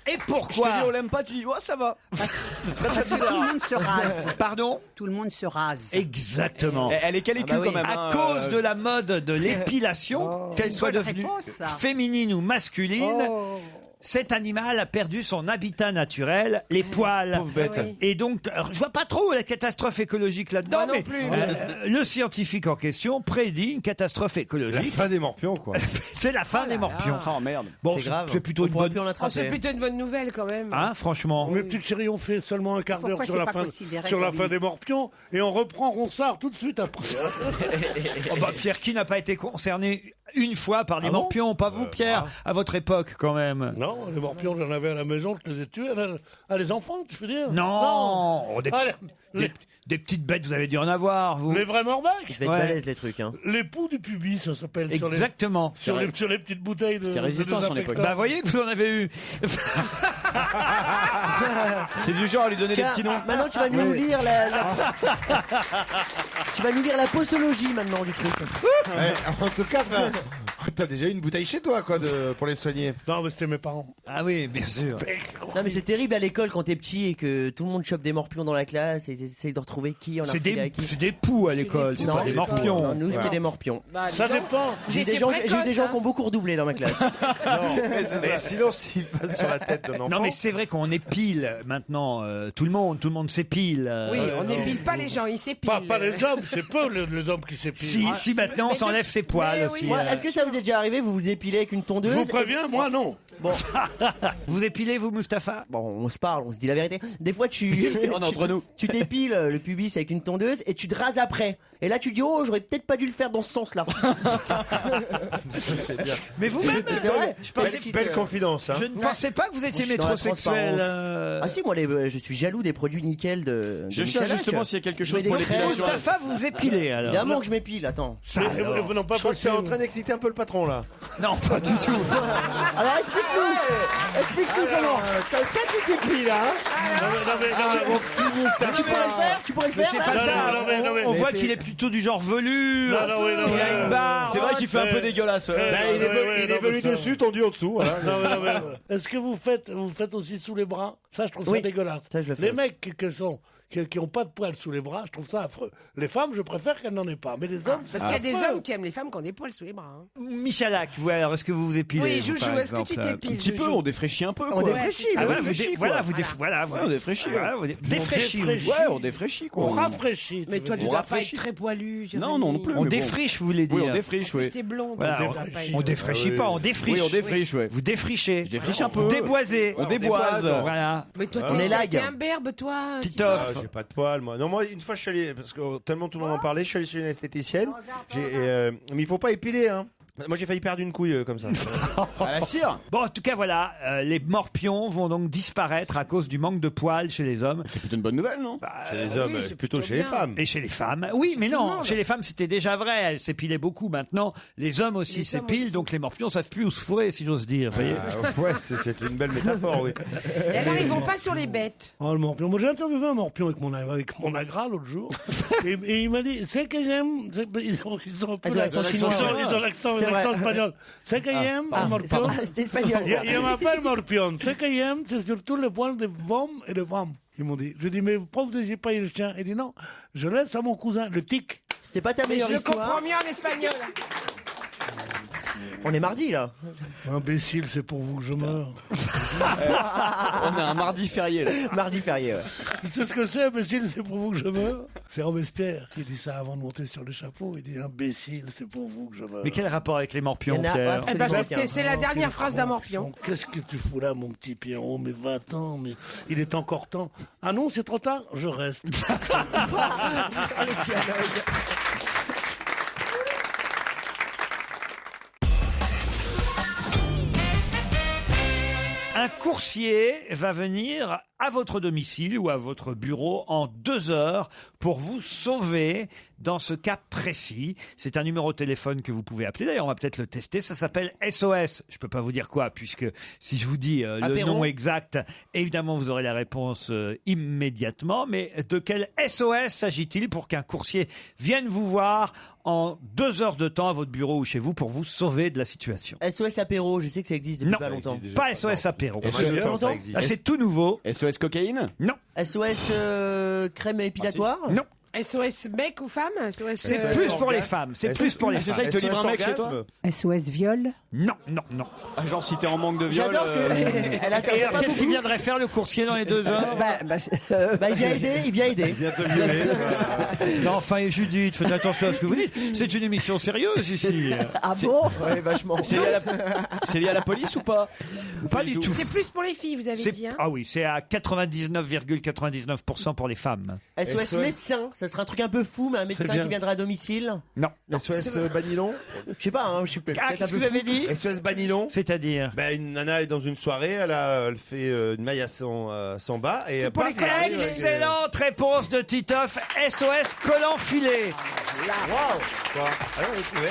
Et Je te dis, pourquoi? on l'aime pas, tu dis, ouais, ça va. C'est très Parce que tout le bizarre. monde se rase. Pardon? Tout le monde se rase. Exactement. Elle est calicule Ah bah oui. quand même. À hein, cause de la mode de l'épilation, qu'elle soit bonne devenue réponse, ça. féminine ou masculine, Oh. cet animal a perdu son habitat naturel, les poils. Pauvre bête. Ah oui. Et donc, alors, je vois pas trop la catastrophe écologique là-dedans, Moi non mais plus. le scientifique en question prédit une catastrophe La écologique. fin des morpions, quoi. C'est la fin des morpions. Oh merde. Bon, C'est grave. c'est plutôt On une pourra bonne. plus en Oh, c'est attraper. plutôt une bonne nouvelle quand même. Hein, franchement. Mes petites chéries, on fait seulement un quart d'heure Pourquoi sur c'est la pas fin, considéré sur la comme fin une- des morpions et on reprend Ronsard tout de suite après. Oh bah, Pierre, qui n'a pas été concerné une fois par les Ah bon morpions? Pas vous, Pierre, à votre époque, quand même. Non, les morpions, j'en avais à la maison, je les ai tués. Ah, les enfants, tu veux dire Non, Oh, des, Ah, des petites bêtes, vous avez dû en avoir, vous. les vrais morbacs. Je vais être Ouais. balèze les trucs. Hein. L'époux du pubis, ça s'appelle. Exactement. Sur les petites bouteilles de. C'est résistant à son époque. Bah, voyez que vous en avez eu. C'est du genre à lui donner des Tiens, petits noms. maintenant tu vas nous lire tu vas nous lire la posologie maintenant du truc. En tout cas, t'as déjà eu une bouteille chez toi, quoi, pour les soigner. Non, mais c'était mes parents. Ah oui, bien sûr. Non mais c'est terrible à l'école quand t'es petit et que tout le monde chope des morpions dans la classe et essayent de retrouver qui en a C'est refilé à des, qui. c'est des poux à l'école, c'est Non, pas des morpions. Non, nous c'était des morpions. Bah, Ça dis donc. dépend. Vous J'ai eu étiez des gens précoce, hein. qui ont beaucoup redoublé dans ma classe. Mais sinon, s'il passe sur la tête d'un enfant. Non mais c'est vrai qu'on épile maintenant tout le monde s'épile. Oui, on n'épile pas les gens, ils s'épilent. Pas les hommes, c'est peu les hommes qui s'épilent. Si maintenant on mais s'enlève ses poils mais aussi. oui. Moi, Est-ce que ça vous est déjà arrivé, vous vous épilez avec une Je tondeuse vous préviens, moi non. Bon, Vous épilez vous, Mustapha? bon, on se parle, on se dit la vérité. Des fois, tu On est entre nous. tu t'épiles le pubis avec une tondeuse et tu te rases après. Et là, tu dis oh, j'aurais peut-être pas dû le faire dans ce sens-là. Mais vous-même, C'est vrai. je pensais, Belle confidence, hein. je ne pensais pas que vous étiez Je suis dans la métrosexuel. transparence. Ah si, moi, je suis jaloux des produits nickel de. Je Michel cherche justement Hack. s'il y a quelque Je chose mets pour des crèmes. l'épilation. Mustapha, vous vous épilez alors? Évidemment que je m'épile, attends. Ça, Mais, alors. non, pas Je crois que t'es en possible. train d'exciter un peu le patron, là. Non, pas du tout. Alors explique-nous. Explique-nous comment. Comme ça, tu t'épiles, hein. Non, mais- Tu pourrais le faire. Tu pourrais le Mais faire. c'est là pas ça. non, mais- On voit qu'il est plutôt du genre velu. Non, oui, Il a une barre. C'est vrai qu'il fait un peu dégueulasse. ouais. Bah, Il est venu dessus, tendu en dessous, voilà. Non, mais est-ce que vous faites aussi sous les bras? Ça, je trouve Oui. ça dégueulasse. Ça, je le fais Les aussi. mecs qui ont pas de poils sous les bras, je trouve ça affreux. Les femmes, je préfère qu'elles n'en aient pas. Mais les hommes, c'est Parce qu'il y a des affreux. hommes qui aiment les femmes qui ont des poils sous les bras. hein. Michalak, vous alors, est-ce que vous vous épilez? Oui, vous, Joujou, par est-ce que tu exemple t'épiles? Un petit peu, on défraîchit un peu. On quoi. défraîchit. Ah, on voilà, vous défraîchit, dé- quoi. voilà, voilà, Ouais, on défraîchit. voilà, vous défraîchis. vous dites. Ouais, on défraîchit quoi. On rafraîchit. Mais toi, tu On dois pas rafraîchit. être très poilu. Non, non, non plus. On mais bon. défriche, vous voulez dire. Oui, on défriche, oui. T'es blond. Voilà, donc on- ça va pas défriche. être- On défraîchit pas, on défriche. Oui, on défriche, ouais. Vous défrichez. Je défriche un Vous peu. déboisez. On déboise. Voilà. Mais toi, On est t'es lag. un berbe, toi. Titoff. Ah, j'ai pas de poils, moi. Non, moi, une fois, je suis allé, parce que tellement tout le monde en parlait, je suis allé chez une esthéticienne. Mais il faut pas épiler, hein. Moi, j'ai failli perdre une couille comme ça. À la cire. Bon, en tout cas, voilà, les morpions vont donc disparaître à cause du manque de poils chez les hommes. C'est plutôt une bonne nouvelle, non? Chez les hommes, c'est plutôt plutôt chez les bien. femmes. Et chez les femmes, oui, mais tout le non, monde. chez les femmes c'était déjà vrai, elles s'épilaient beaucoup. Maintenant, les hommes aussi Les hommes s'épilent, aussi. donc les morpions savent plus où se fourrer, si j'ose dire. Vous voyez. Ouais, c'est une belle métaphore, oui. Et alors, ils vont pas sur les bêtes. Oh, le morpion. Moi, j'ai interviewé un morpion avec mon agra l'autre jour. et il m'a dit, c'est que j'aime. Ils ont un peu Ah, l'accent ils chinois. ont l'accent C'est vrai. espagnol. C'est que j'aime, le morpion. pardon, c'était espagnol. Il m'appelle morpion. Ce que j'aime, c'est surtout le poil de vom et de femme. Ils m'ont dit. Je dis, mais pourquoi vous n'avez pas eu le chien? Il dit, non, je laisse à mon cousin, le tic. C'était pas ta Mais meilleure je le histoire. comprends mieux en espagnol. On est mardi là. Imbécile, c'est pour vous que je meurs. On a un mardi férié là. Mardi férié. Ouais. Tu sais ce que c'est, imbécile, c'est pour vous que je meurs? C'est Robespierre qui dit ça avant de monter sur le chapeau. Il dit, imbécile, c'est pour vous que je meurs. Mais quel rapport avec les morpions, Il y en a Pierre? pas. Eh ben, Absolument. c'est la dernière phrase d'un morpion. Qu'est-ce que tu fous là, mon petit Pierrot? Mais 20 ans, mais il est encore temps. Ah non, c'est trop tard? Je reste. Un coursier va venir à votre domicile ou à votre bureau en 2 heures pour vous sauver dans ce cas précis. C'est un numéro de téléphone que vous pouvez appeler. D'ailleurs, on va peut-être le tester. Ça s'appelle SOS. Je peux pas vous dire quoi, puisque si je vous dis le Apéro. nom exact, évidemment, vous aurez la réponse immédiatement. Mais de quel SOS s'agit-il pour qu'un coursier vienne vous voir en 2 heures de temps à votre bureau ou chez vous pour vous sauver de la situation? SOS apéro, je sais que ça existe depuis Non, pas longtemps. pas SOS apéro. Ça existe. Ah, c'est tout nouveau. SOS cocaïne? Non, SOS crème épilatoire. non. SOS mec ou femme? C'est plus pour les femmes. C'est plus pour les femmes. C'est ça, il te livre un mec chez toi? SOS viol? Non, non, non. Ah, genre si t'es en manque de viol. J'adore Et alors, qu'est-ce qu'il viendrait faire le coursier dans les 2 heures? Il vient aider, il vient aider. Non, enfin, Judith, faites attention à ce que vous dites. C'est une émission sérieuse ici. Ah bon? Ouais, vachement. C'est lié à la police ou pas? Pas du tout. C'est plus pour les filles, vous avez dit. Hein. Ah oui, c'est à 99,99% pour les femmes. SOS médecin, ça serait un truc un peu fou, mais un médecin qui viendrait à domicile. Non. SOS Banilon. Je sais pas, je suis peut-être un Qu'est-ce peu que vous fou. avez dit? SOS Banilon. C'est-à-dire? Une nana est dans une soirée, elle fait une maille à son bas et pour les collègues. Excellente réponse de Titoff. SOS collant filet. Quoi alors, vous trouvez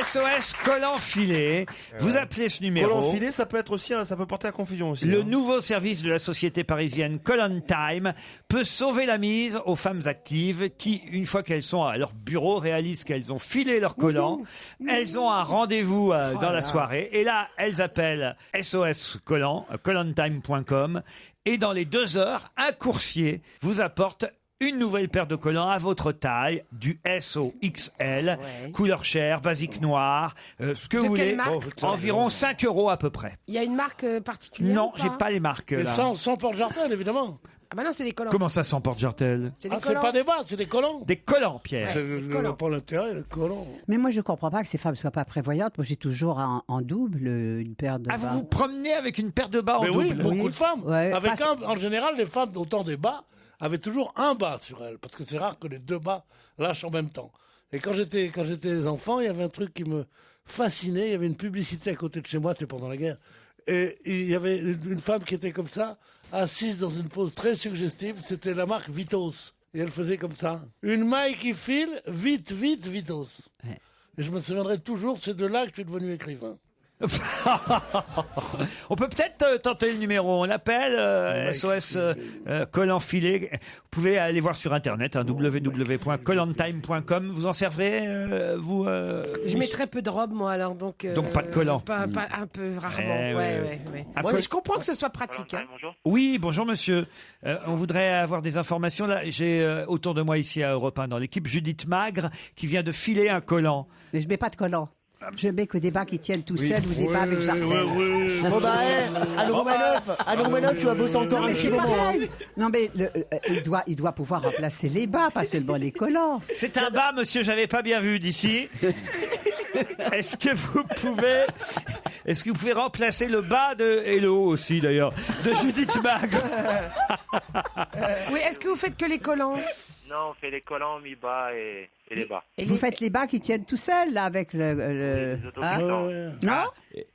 SOS collant filet. Vous appelez ce numéro. Collant filet, ça peut être aussi, ça peut porter à confusion aussi. Le nouveau service de la société parisienne Colon Time peut sauver la mise aux femmes actives qui, une fois qu'elles sont à leur bureau, réalisent qu'elles ont filé leur collant. Elles ont un rendez-vous dans la soirée. Et là, elles appellent SOS Collant, colontime.com. Et dans les 2 heures, un coursier vous apporte une nouvelle paire de collants à votre taille, du SOXL, couleur chair, basique noire, ce que vous voulez, environ 5 € à peu près. Il y a une marque particulière? Non, j'ai pas les marques Mais là. sans porte-jartel, évidemment. Ah bah non, c'est des collants. Comment ça sans porte-jartel? C'est des C'est collants. pas des bas, c'est des collants. Des collants, Pierre. C'est pas l'intérêt, le collant. Mais moi, je comprends pas que ces femmes soient pas prévoyantes. Moi, j'ai toujours en double une paire de bas. Vous vous promenez avec une paire de bas en Mais double? oui, beaucoup de femmes. Ouais, Avec en général, les femmes au temps des bas avaient toujours un bas sur elles, parce que c'est rare que les 2 bas lâchent en même temps. Et quand j'étais enfant, il y avait un truc qui me fascinait. Il y avait une publicité à côté de chez moi, c'était pendant la guerre. Et il y avait une femme qui était comme ça, assise dans une pose très suggestive. C'était la marque Vitos. Et elle faisait comme ça. Une maille qui file, vite, vite, Vitos. Ouais. Et je me souviendrai toujours, c'est de là que je suis devenu écrivain. On peut peut-être tenter le numéro. On appelle SOS collant filet. Vous pouvez aller voir sur internet www.collantime.com. Vous en servez vous Je mets très peu de robe moi alors donc pas de collant. Pas un peu rarement. Ouais. Ouais, je comprends que ce soit pratique. Hein. Oui, bonjour monsieur. On voudrait avoir des informations. Là, j'ai autour de moi ici à Europe 1 dans l'équipe Judith Magre qui vient de filer un collant. Mais je mets pas de collant. Je mets que des bas qui tiennent tout seuls ou des bas avec jartel. Bon bah, Anne Romanoff, tu vas bosser encore un petit moment. Non mais il doit pouvoir remplacer les bas, pas seulement les collants. C'est un bas, monsieur, j'avais pas bien vu d'ici. Est-ce que vous pouvez remplacer le bas et le haut aussi d'ailleurs de Judith Magre? Oui, est-ce que vous faites que les collants? Non, on fait les collants, mi-bas et les bas. Vous faites les bas qui tiennent tout seuls là avec le... Non.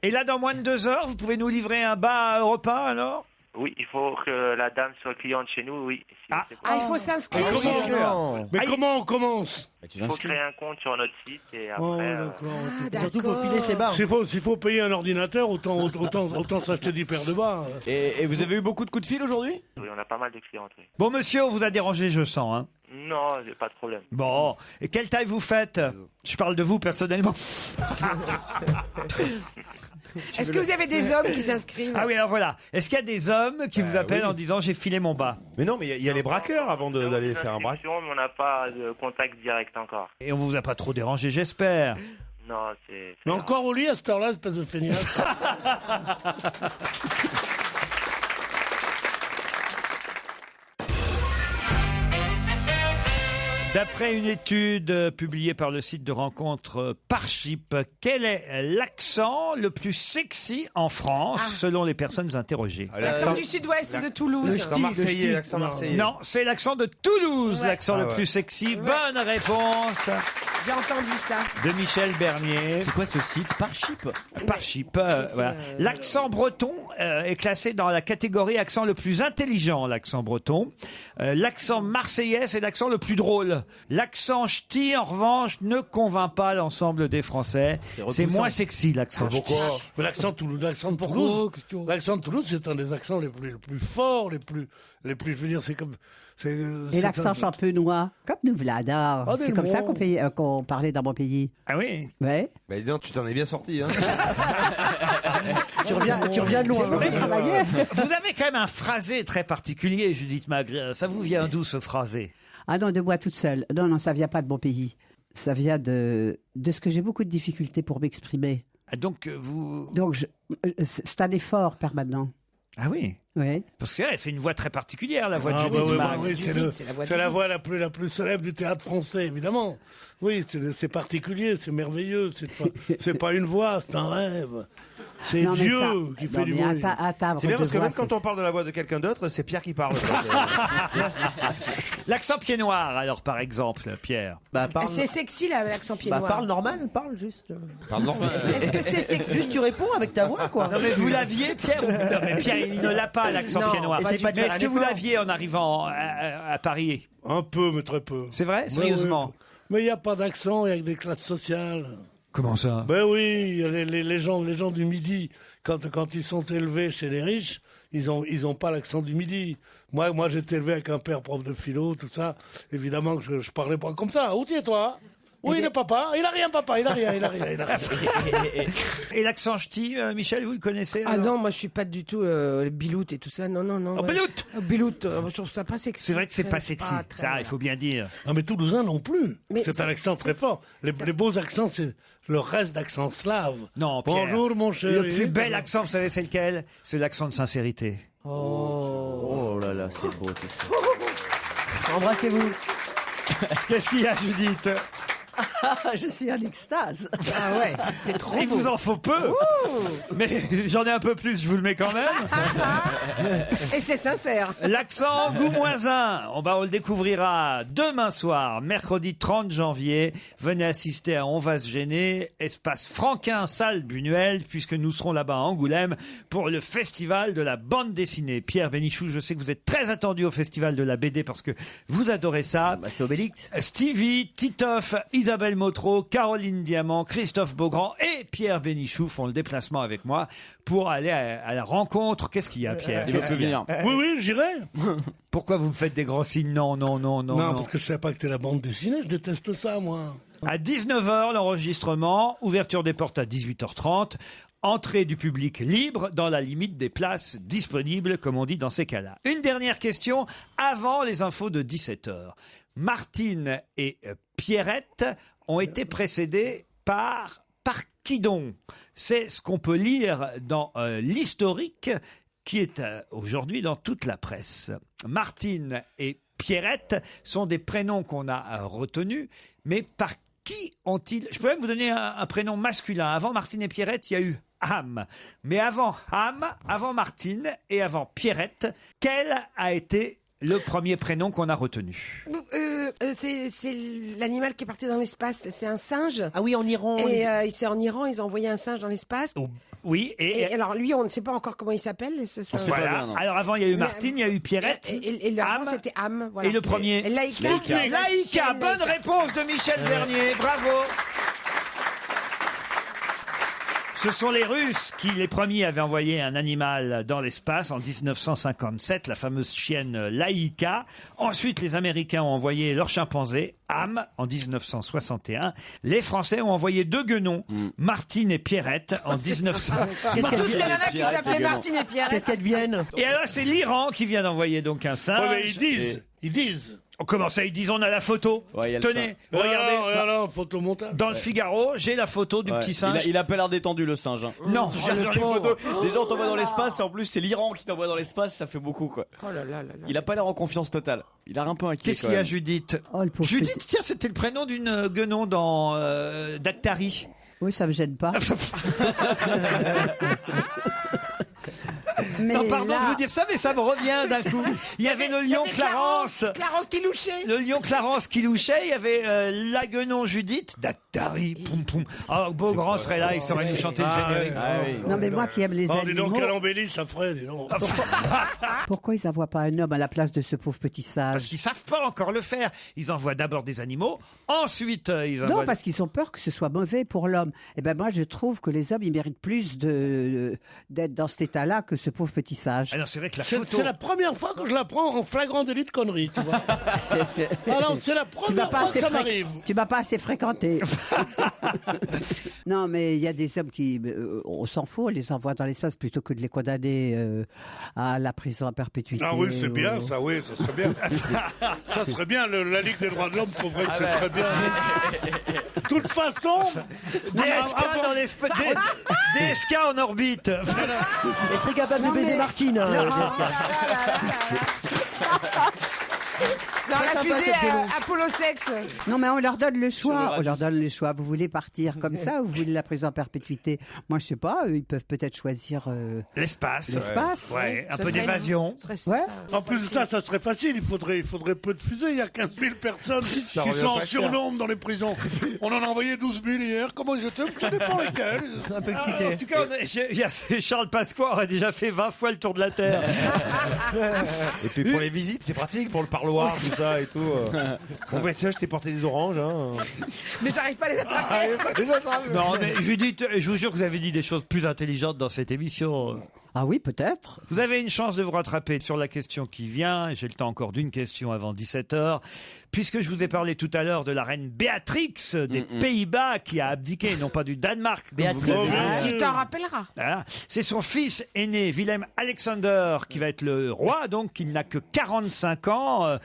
Et là, dans moins de 2 heures, vous pouvez nous livrer un bas à Europe 1 alors? Oui, il faut que la dame soit cliente chez nous, oui. Il faut s'inscrire. Mais comment on commence? Il faut créer un compte sur notre site et après... Surtout, faut filer ses bas. S'il faut payer un ordinateur, autant s'acheter 10 paires de bas. Et vous avez eu beaucoup de coups de fil aujourd'hui? Oui, on a pas mal de clientes, oui. Bon, monsieur, on vous a dérangé, je sens. Hein. Non, j'ai pas de problème. Bon, et quelle taille vous faites? Je parle de vous personnellement. Est-ce que vous avez des hommes qui s'inscrivent? Ah oui, alors voilà. Est-ce qu'il y a des hommes qui vous appellent en disant j'ai filé mon bas? Mais non, mais il y a les braqueurs avant d'aller faire un braque. Mais on n'a pas de contact direct encore. Et on vous a pas trop dérangé, j'espère. Non, c'est... Mais encore au lit à cette heure-là, espèce de feignasse. D'après une étude publiée par le site de rencontre Parship, quel est l'accent le plus sexy en France selon les personnes interrogées? L'accent du sud-ouest de Toulouse. L'accent marseillais, l'accent marseillais. Non, c'est l'accent de Toulouse, l'accent le plus sexy. Bonne réponse. J'ai entendu ça. De Michel Bernier. C'est quoi ce site? Parship? Parship. Voilà. L'accent breton est classé dans la catégorie accent le plus intelligent, l'accent breton. L'accent marseillais, c'est l'accent le plus drôle. L'accent ch'ti, en revanche, ne convainc pas l'ensemble des Français. C'est moins sexy, l'accent ch'ti. Mais l'accent de Toulouse, l'accent de Toulouse, c'est un des accents les plus forts, les plus, je veux dire, c'est comme... Et l'accent champenois, comme nous Vladar. C'est comme ça qu'on parlait dans mon pays. Ah oui? Ouais. Bah dis donc, tu t'en es bien sorti. Hein. Tu reviens de loin. Vous avez quand même un phrasé très particulier, Judith Magre. Ça vous vient d'où, ce phrasé? Ah non, de moi toute seule. Non, ça vient pas de mon pays. Ça vient de ce que j'ai beaucoup de difficultés pour m'exprimer. Ah, donc, vous... Donc, c'est un effort permanent. Ah oui. Oui. Parce que c'est une voix très particulière, la voix de Ah, Judith bah, Mag. oui, c'est la voix la plus célèbre du théâtre français, évidemment. Oui, c'est particulier, c'est merveilleux. C'est pas une voix, c'est un rêve. C'est Non, mais Dieu ça- qui fait non, du mais bruit. C'est bien parce que même quand on parle de la voix de quelqu'un d'autre, c'est Pierre qui parle. L'accent pied noir, alors, par exemple, Pierre. C'est sexy l'accent pied noir. Parle normal, parle juste. Parle normal. Est-ce que c'est sexy? Juste tu réponds avec ta voix, quoi. Non, mais vous l'aviez, Pierre? Non, mais Pierre, il ne l'a pas, l'accent Non, pied noir. essaye pas de Mais faire est-ce un que vous effort. l'aviez en arrivant à Paris? Un peu, mais très peu. C'est vrai? Ouais, Sérieusement? ouais. Mais il n'y a pas d'accent, il y a que des classes sociales. Comment ça? Ben oui, il y a les gens du Midi, quand ils sont élevés chez les riches, ils ont pas l'accent du Midi. Moi, j'étais élevé avec un père prof de philo, tout ça. Évidemment que je parlais pas comme ça. Où tu es, toi? Oui, le papa. Il a rien, papa. Il a rien. Et l'accent ch'ti, Michel, vous le connaissez? Ah alors non, moi je suis pas du tout Bilout et tout ça. Non. Oh, ouais. Bilout Bilout, je trouve ça pas sexy. C'est vrai que c'est pas sexy. très Ça, il faut bien dire. Non, mais Toulousain non plus. Mais C'est un accent très fort. Les beaux accents, c'est le reste d'accent slave. Non, Pierre. Bonjour, mon chéri. Le plus bel accent, vous savez, c'est lequel? C'est l'accent de sincérité. Oh là là, c'est beau tout ça. Embrassez-vous. Qu'est-ce qu'il y a, Judith? Je suis en extase. Ah ouais, c'est trop Il beau. vous en faut peu. Mais j'en ai un peu plus, je vous le mets quand même. Et c'est sincère. L'accent goumoisin, on le découvrira demain soir, mercredi 30 janvier. Venez assister à On va se gêner, espace Franquin, salle Buñuel, puisque nous serons là-bas à Angoulême pour le festival de la bande dessinée. Pierre Bénichou, je sais que vous êtes très attendu au festival de la BD parce que vous adorez ça. C'est Obélix. Stevie, Titoff, Isabelle Motro, Caroline Diamant, Christophe Beaugrand et Pierre Bénichou font le déplacement avec moi pour aller à la rencontre. Qu'est-ce qu'il y a, Pierre? Des beaux souvenirs. Oui, j'irai. Pourquoi vous me faites des grands signes? Non. Non, parce que je savais pas que t'es la bande dessinée. Je déteste ça, moi. À 19h, l'enregistrement, ouverture des portes à 18h30, entrée du public libre dans la limite des places disponibles, comme on dit dans ces cas-là. Une dernière question avant les infos de 17h. Martine et Pierrette ont été précédées par qui donc? C'est ce qu'on peut lire dans l'historique qui est aujourd'hui dans toute la presse. Martine et Pierrette sont des prénoms qu'on a retenus, mais par qui ont-ils... Je peux même vous donner un prénom masculin. Avant Martine et Pierrette, il y a eu Ham. Mais avant Ham, avant Martine et avant Pierrette, quel a été le premier prénom qu'on a retenu? C'est l'animal qui est parti dans l'espace. C'est un singe. Ah oui, en Iran. Et c'est en Iran, ils ont envoyé un singe dans l'espace. Oui, Et alors lui, on ne sait pas encore comment il s'appelle, ce singe. Voilà. Alors avant, il y a eu Martine, il y a eu Pierrette. Et le avant, c'était Ham. Voilà. Et le premier? Laïka. Laïka. Bonne réponse de Michel Bernier. Bravo. Ce sont les Russes qui, les premiers, avaient envoyé un animal dans l'espace en 1957, la fameuse chienne Laïka. Ensuite, les Américains ont envoyé leur chimpanzé, Ham, en 1961. Les Français ont envoyé deux guenons, Martine et Pierrette, en 1900. Toutes les nanas qui s'appelaient Martine et Pierrette. Qu'est-ce qu'elles deviennent? Et alors, c'est l'Iran qui vient d'envoyer donc un singe. Ouais, mais ils disent. Comment ça, ils disent on a la photo? Ouais, il y a le Tenez, singe. regardez. Photomontage. Dans le Figaro, j'ai la photo du petit singe. Il a pas l'air détendu, le singe. Hein. Non. Tu regardes les photos, déjà on t'envoie dans l'espace, et en plus c'est l'Iran qui t'envoie dans l'espace, ça fait beaucoup quoi. Oh là là là là. Il a pas l'air en confiance totale. Il a l'air un peu inquiet. Qu'est-ce qu'il y a, Judith? Judith, tiens, c'était le prénom d'une guenon dans Dactari. Oui, ça me gêne pas. Mais non, pardon là- de vous dire ça, mais ça me revient d'un coup. Il y avait le lion Clarence. Clarence qui louchait. Le lion Clarence qui louchait. Il y avait la guenon Judith. Dactari, poum poum. Oh, Beaugrand serait là, il saurait nous chanter le générique. Non, mais moi qui aime les Oh, dis donc, animaux, quelle embellie ça ferait, dis donc. pourquoi ils n'envoient pas un homme à la place de ce pauvre petit sage? Parce qu'ils savent pas encore le faire. Ils envoient d'abord des animaux, ensuite ils envoient... Non, parce qu'ils ont peur que ce soit mauvais pour l'homme. Eh ben moi, je trouve que les hommes, ils méritent plus d'être dans cet état-là que ce pauvre petit sage. Ah non, c'est vrai que la C'est photo... c'est la première fois que je la prends en flagrant délit de connerie, tu vois. Ah non, c'est la première fois que ça m'arrive. Tu m'as pas assez fréquenté. Non, mais il y a des hommes qui, on s'en fout, on les envoie dans l'espace plutôt que de les condamner à la prison à perpétuité. Ah oui, c'est bien, ça, oui, ça serait bien. Ça serait bien, la Ligue des droits de l'homme trouverait que c'est très bien. De toute façon... DSK en orbite. Elle serait capable de baiser Martine. Dans la fusée Apollo Sex. Non, mais on leur donne le choix. On leur donne le choix. Vous voulez partir comme ça ou vous voulez la prison à perpétuité? Moi, je sais pas. Ils peuvent peut-être choisir l'espace. L'espace. Ouais, un peu d'évasion. Ouais. En plus de ça serait facile. Il faudrait peu de fusées. Il y a 15 000 personnes qui sont en surnombre dans les prisons. On en a envoyé 12 000 hier. Comment ils étaient? Ça dépend lesquels. Un peu excité. En tout cas, Charles Pasqua aurait déjà fait 20 fois le tour de la Terre. Et puis pour les visites, c'est pratique pour le parloir, tout ça et tout. Bon, bah, tiens, je t'ai porté des oranges. Hein. Mais j'arrive pas à les attraper. Non, mais Judith, je vous jure que vous avez dit des choses plus intelligentes dans cette émission. Ah oui, peut-être. Vous avez une chance de vous rattraper sur la question qui vient. J'ai le temps encore d'une question avant 17h. Puisque je vous ai parlé tout à l'heure de la reine Béatrix des Pays-Bas qui a abdiqué, non pas du Danemark. Tu t'en rappelleras. Voilà. C'est son fils aîné, Willem-Alexander, qui va être le roi, donc il n'a que 45 ans.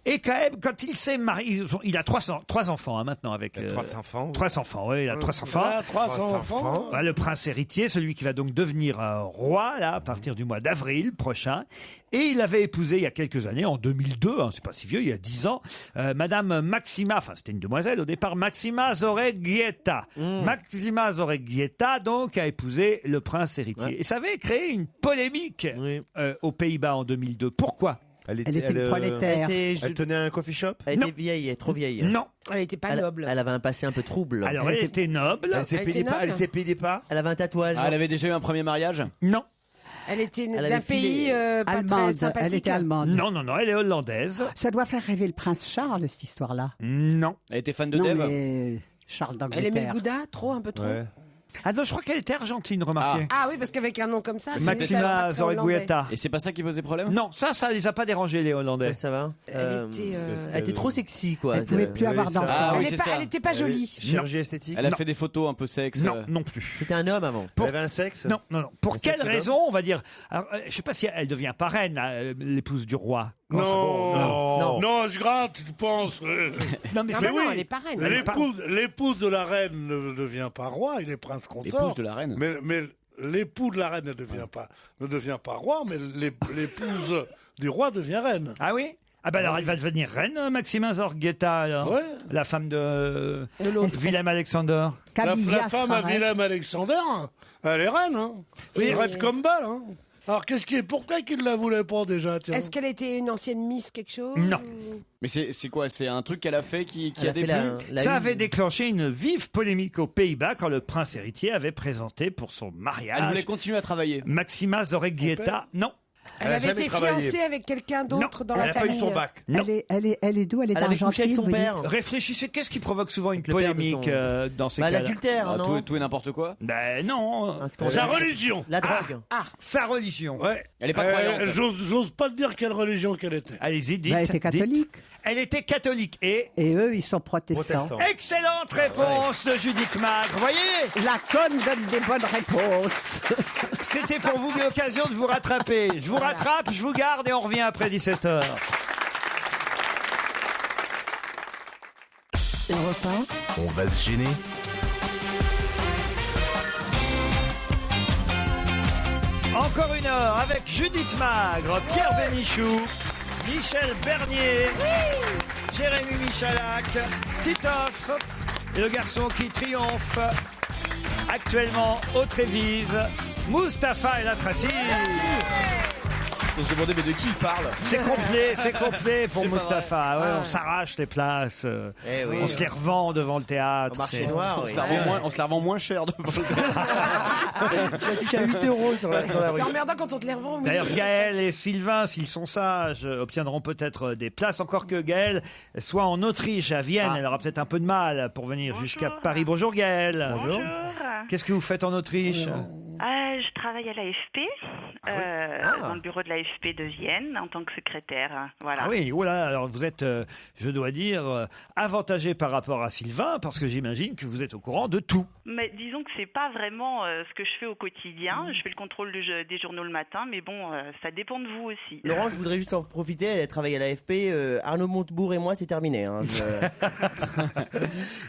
Et quand même, quand il s'est marié, il a trois enfants maintenant avec. 3 enfants. 3 enfants, oui, il a 3 enfants. Voilà, 300 enfants. Voilà, le prince héritier, celui qui va donc devenir roi là à partir du mois d'avril prochain. Et il avait épousé il y a quelques années, en 2002, c'est pas si vieux, il y a 10 ans, Madame Maxima, enfin c'était une demoiselle au départ, Maxima Zorreguieta. Maxima Zorreguieta donc a épousé le prince héritier. Ouais. Et ça avait créé une polémique aux Pays-Bas en 2002. Pourquoi? Elle était une prolétaire. Elle tenait un coffee shop? Elle était vieille, trop vieille. Non. Elle était pas noble. Elle avait un passé un peu trouble. Alors elle était noble. Elle s'est payée des pas? Elle avait un tatouage. Elle avait déjà eu un premier mariage? Non. Elle était d'un pays pas allemande. très sympathique. Elle était allemande. Non, elle est hollandaise. Ça doit faire rêver le prince Charles, cette histoire-là. Non. Elle était fan de Non, Dave? mais Charles d'Angleterre. Elle aimait le gouda? Un peu trop? Ouais. Ah non, je crois qu'elle était argentine, remarquez. Ah oui, parce qu'avec un nom comme ça, Maxima Zorreguieta. Et c'est pas ça qui posait problème? Non, ça les a pas dérangés, les Hollandais. Ouais, ça va. Elle était trop sexy, quoi. Elle pouvait plus avoir d'enfants. Ah, oui, elle était pas jolie. Chirurgie esthétique? Elle a fait des photos un peu sexe. Non plus. C'était un homme avant. Elle avait un sexe? Non. Pour quelle raison, on va dire... Alors, je sais pas si elle devient parraine, l'épouse du roi. Non, je gratte, tu penses. Non, mais non, elle est parraine. L'épouse de la reine ne devient pas roi, il est prince consort. L'épouse de la reine. Mais l'époux de la reine ne devient pas roi, mais l'épouse du roi devient reine. Ah oui? Ah ben alors elle va devenir reine, Maxima Zorreguieta, alors. Ouais. La femme de Willem-Alexander. La femme à Willem-Alexander, elle est reine, hein. Oui, reine comme balle, hein. Alors pourquoi qu'il ne la voulait pas déjà, tiens? Est-ce qu'elle était une ancienne Miss quelque chose? Non. Mais c'est quoi? C'est un truc qu'elle a fait qui a déplu? Ça avait déclenché une vive polémique aux Pays-Bas quand le prince héritier avait présenté pour son mariage. Elle voulait continuer à travailler. Maxima Zorreguieta, non. Elle avait été fiancée avec quelqu'un d'autre dans la famille. Elle n'a pas eu son bac. Non. Elle est d'où? Elle est avait couché avec argentine, son vous dites? père. Réfléchissez, qu'est-ce qui provoque souvent une le père de polémique dans ces cas-là? L'adultère, non? Tout et n'importe quoi? Ben non. Sa religion. La drogue. Sa religion. Ouais. Elle est pas croyante. J'ose pas te dire quelle religion qu'elle était. Allez-y, dites. Elle était catholique. Elle était catholique et eux, ils sont protestants. Excellente réponse de Judith Magre. Vous voyez? La conne donne des bonnes réponses. C'était pour vous l'occasion de vous rattraper. Je vous rattrape, je vous garde et on revient après 17h. Europe 1. On va se gêner. Encore une heure avec Judith Magre, Pierre Bénichou, Michel Bernier, Jérémy Michalak, Titoff et le garçon qui triomphe actuellement au Trévise, Mustapha El Atrassi. On se demandait mais de qui il parle? C'est complet pour Mustapha. Ouais, on s'arrache les places, on se les revend devant le théâtre. Au marché noir, on se la revend moins cher. Tu touches à 8 € sur la rue. C'est emmerdant quand on te les revend. D'ailleurs, Gaël et Sylvain, s'ils sont sages, obtiendront peut-être des places. Encore que Gaël soit en Autriche, à Vienne. Elle aura peut-être un peu de mal pour venir jusqu'à Paris. Bonjour Gaël. Bonjour. Qu'est-ce que vous faites en Autriche? Je travaille à l'AFP, dans le bureau de l'AFP de Vienne, en tant que secrétaire. Voilà. Ah oui, voilà, alors vous êtes, je dois dire, avantagé par rapport à Sylvain, parce que j'imagine que vous êtes au courant de tout. Mais disons que c'est pas vraiment ce que je fais au quotidien. Je fais le contrôle des journaux le matin, mais bon, ça dépend de vous aussi. Laurent, je voudrais juste en profiter, elle travaille à l'AFP. Arnaud Montebourg et moi, c'est terminé. Hein.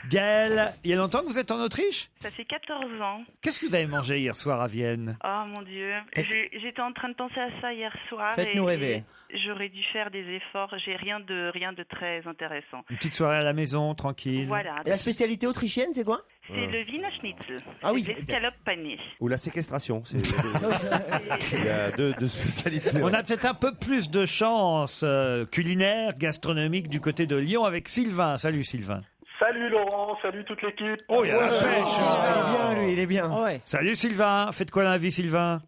Gaël, il y a longtemps que vous êtes en Autriche? Ça fait 14 ans. Qu'est-ce que vous avez mangé hier soir à Vienne? Oh mon Dieu, j'étais en train de penser à ça hier soir. Faites-nous rêver. J'aurais dû faire des efforts. J'ai rien de très intéressant. Une petite soirée à la maison, tranquille. Voilà. Et la spécialité autrichienne, c'est quoi? C'est le Wiener Schnitzel. Ah oui. L'escalope panée. Ou la séquestration. Il y a deux spécialités. On a peut-être un peu plus de chance culinaire, gastronomique du côté de Lyon avec Sylvain. Salut Sylvain. Salut Laurent, salut toute l'équipe. Oh, il y a la pêche. Il est bien, lui, il est bien. Ouais. Salut Sylvain. Faites quoi dans la vie, Sylvain?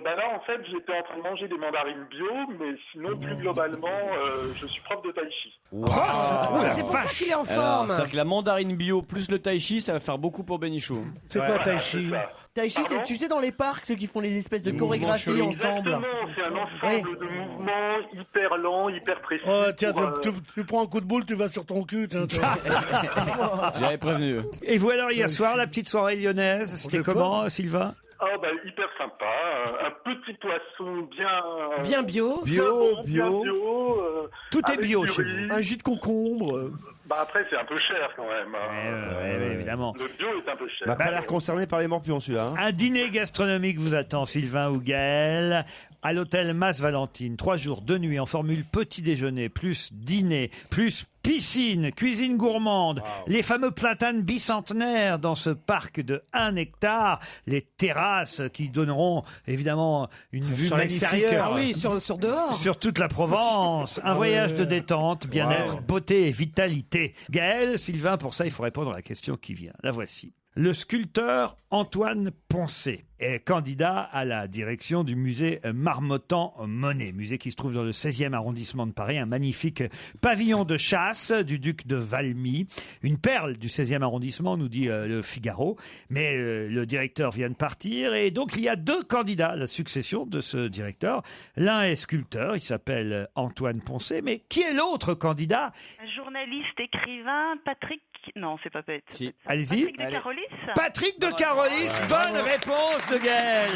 Là, en fait, j'étais en train de manger des mandarines bio, mais sinon, plus globalement, je suis prof de tai chi. C'est pour ça qu'il est en forme. C'est-à-dire que la mandarine bio plus le tai chi, ça va faire beaucoup pour Benichou. C'est quoi tai chi? Tai chi, c'est, tu sais, dans les parcs, ceux qui font les espèces de chorégraphies ensemble. Exactement, c'est un ensemble de mouvements hyper lents, hyper précis. Oh, tiens, tu prends un coup de boule, tu vas sur ton cul. J'avais prévenu. Et vous alors hier soir, la petite soirée lyonnaise, c'était comment Sylvain? Hyper sympa. Un petit poisson bien bio. Bio. Tout est bio chez vous. Un jus de concombre. Après, c'est un peu cher quand même. Évidemment. Le bio est un peu cher. On n'a pas l'air concerné par les morpions, celui-là. Un dîner gastronomique vous attend, Sylvain ou Gaël, à l'hôtel Mas-Valentine. 3 jours, 2 nuits en formule petit déjeuner, plus dîner, plus piscine, cuisine gourmande, les fameux platanes bicentenaires dans ce parc de 1 hectare, les terrasses qui donneront évidemment une vue Sur magnifique. l'extérieur. Ah oui, sur dehors. Sur toute la Provence, un voyage de détente, bien-être, beauté et vitalité. Gaël, Sylvain, pour ça, il faut répondre à la question qui vient. La voici. Le sculpteur Antoine Poncet est candidat à la direction du musée Marmottan-Monet, musée qui se trouve dans le 16e arrondissement de Paris, un magnifique pavillon de chasse du duc de Valmy, une perle du 16e arrondissement, nous dit le Figaro, mais le directeur vient de partir et donc il y a 2 candidats à la succession de ce directeur. L'un est sculpteur, il s'appelle Antoine Poncet, mais qui est l'autre candidat? Un journaliste, écrivain, Patrick... Non, c'est pas Patrick. Si. Allez-y. Patrick de Carolis. Patrick de Carolis, bonne réponse de Gaël.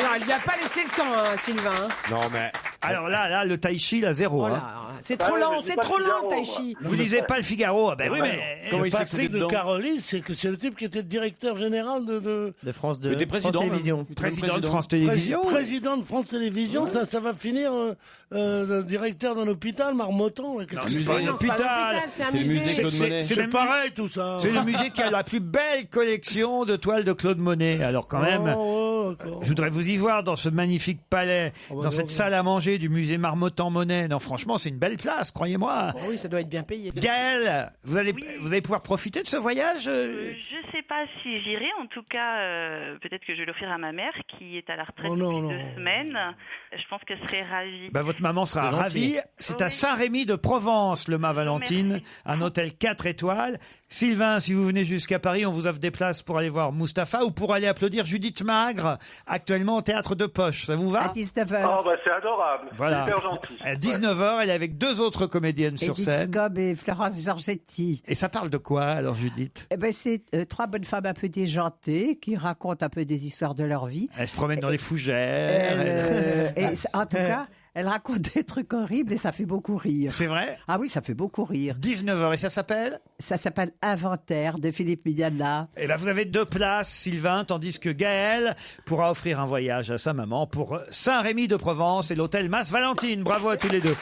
Non, il lui a pas laissé le temps, Sylvain. Non, mais. Alors là, le tai chi, la 0. C'est trop lent, c'est trop lent, tai chi. Vous lisez pas le Figaro? Ah ben oui, mais Comment Patrick de Carolis, c'est le type qui était directeur général de France 2. Il était président. France Télévisions. Président de France Télévisions. Président de France Télévisions, ça va finir directeur d'un hôpital, Marmottan. C'est pas un hôpital, c'est un musée. C'est pareil tout ça. C'est le musée qui a la plus belle collection de toiles de Claude Monet. Alors quand même, je voudrais vous y voir dans ce magnifique palais, dans cette salle à manger du musée Marmottan-Monet. Non, franchement, c'est une belle place, croyez-moi. Oh oui, ça doit être bien payé. Gaël, vous allez pouvoir profiter de ce voyage Je sais pas si j'irai. En tout cas, peut-être que je vais l'offrir à ma mère qui est à la retraite depuis 2 semaines. Je pense qu'elle serait ravie. Votre maman sera ravie. C'est à Saint-Rémy de Provence, le Mas-Valentine, un hôtel 4 étoiles. Sylvain, si vous venez jusqu'à Paris, on vous offre des places pour aller voir Mustapha ou pour aller applaudir Judith Magre, actuellement au Théâtre de Poche. Ça vous va? À 19h. C'est adorable. Voilà. Hyper gentil. À 19h, elle est avec 2 autres comédiennes sur Edith scène. Scobb et Florence Giorgetti. Et ça parle de quoi, alors, Judith? C'est 3 bonnes femmes un peu déjantées qui racontent un peu des histoires de leur vie. Elles se promènent dans les fougères. En tout cas, elles racontent des trucs horribles et ça fait beaucoup rire. C'est vrai? Ah oui, ça fait beaucoup rire. 19h, et ça s'appelle? Ça s'appelle Inventaire de Philippe Mignana. Et là, vous avez 2 places, Sylvain, tandis que Gaël pourra offrir un voyage à sa maman pour Saint-Rémy de Provence et l'hôtel Mas-Valentine. Bravo à tous les 2.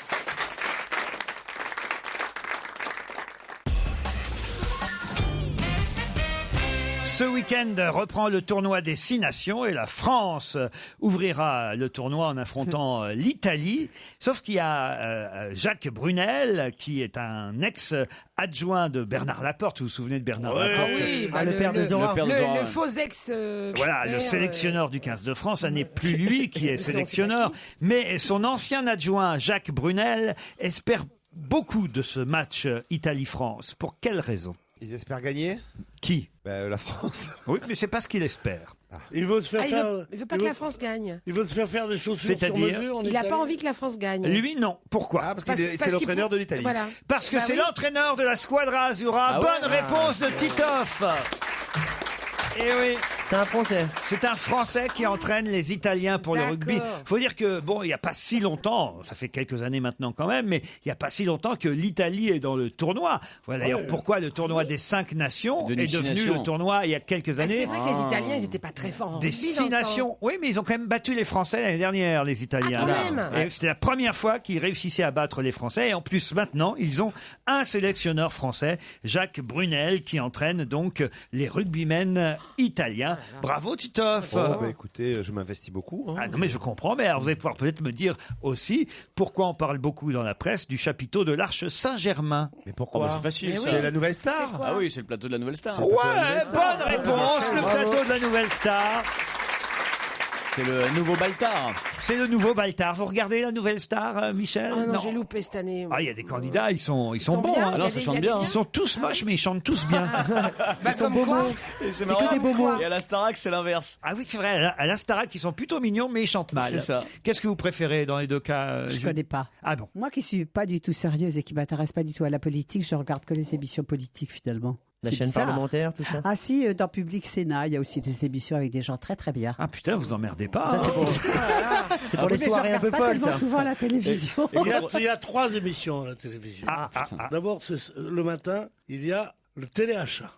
Ce week-end reprend le tournoi des 6 nations et la France ouvrira le tournoi en affrontant l'Italie. Sauf qu'il y a Jacques Brunel, qui est un ex-adjoint de Bernard Laporte. Vous vous souvenez de Bernard Laporte? Oui, le père de Zora. Le faux ex. Voilà, le sélectionneur du 15 de France. Ça n'est plus lui qui est sélectionneur, mais son ancien adjoint, Jacques Brunel, espère beaucoup de ce match Italie-France. Pour quelle raison? Ils espèrent gagner? Qui? La France. Oui, mais c'est pas ce qu'il espère. Il veut se faire faire. Il veut pas que la France gagne. Il veut se faire des chaussures sur C'est-à-dire mesure en Il n'a Italie. pas envie que la France gagne. Lui, non. Pourquoi Parce c'est l'entraîneur de l'Italie. Voilà. Parce que Bah c'est oui. l'entraîneur de la Squadra Azzurra. Bonne réponse de Titoff. Eh oui. C'est un Français. C'est un Français qui entraîne les Italiens pour le rugby. Faut dire que, bon, il n'y a pas si longtemps, ça fait quelques années maintenant quand même, mais il n'y a pas si longtemps que l'Italie est dans le tournoi. Voilà d'ailleurs pourquoi le tournoi des 5 nations est devenu le tournoi il y a quelques années. C'est vrai que les Italiens, ils n'étaient pas très forts en Des rugby 6 dans le temps. nations. Oui, mais ils ont quand même battu les Français l'année dernière, les Italiens. Ah, quand même. Et c'était la première fois qu'ils réussissaient à battre les Français. Et en plus, maintenant, ils ont un sélectionneur français, Jacques Brunel, qui entraîne donc les rugbymen italiens. Bravo, Titoff. Écoutez, je m'investis beaucoup. Ah non, mais je comprends. Mais alors, vous allez pouvoir peut-être me dire aussi pourquoi on parle beaucoup dans la presse du chapiteau de l'Arche Saint-Germain. Mais pourquoi C'est facile. ça. C'est la nouvelle star. Ah oui, c'est le plateau de la nouvelle star. Ouais, bonne réponse, le plateau de la nouvelle star. C'est le nouveau Baltar. C'est le nouveau Baltar. Vous regardez la nouvelle star, Michel? Ah non, j'ai loupé cette année. Ah, il y a des candidats, ils sont bons. bien, hein. il y a des- il y a des Ils sont tous moches, mais ils chantent tous bien. Bah, comme quoi. C'est marrant. que des bobos. Et à la Starac, c'est l'inverse. Ah oui, c'est vrai. À la Starac, ils sont plutôt mignons, mais ils chantent mal. C'est ça. Qu'est-ce que vous préférez dans les deux cas? Je connais pas. Ah bon? Moi qui suis pas du tout sérieuse et qui m'intéresse pas du tout à la politique, je regarde que les émissions politiques finalement. La C'est chaîne bizarre. parlementaire, tout ça. Ah si, dans Public Sénat, il y a aussi des émissions avec des gens très très bien. Ah putain, vous emmerdez pas. Ça, c'est pour les Mais soirées je un peu regarde pas folles, tellement ça. souvent la télévision. Il y a 3 émissions à la télévision. D'abord, le matin, il y a le téléachat.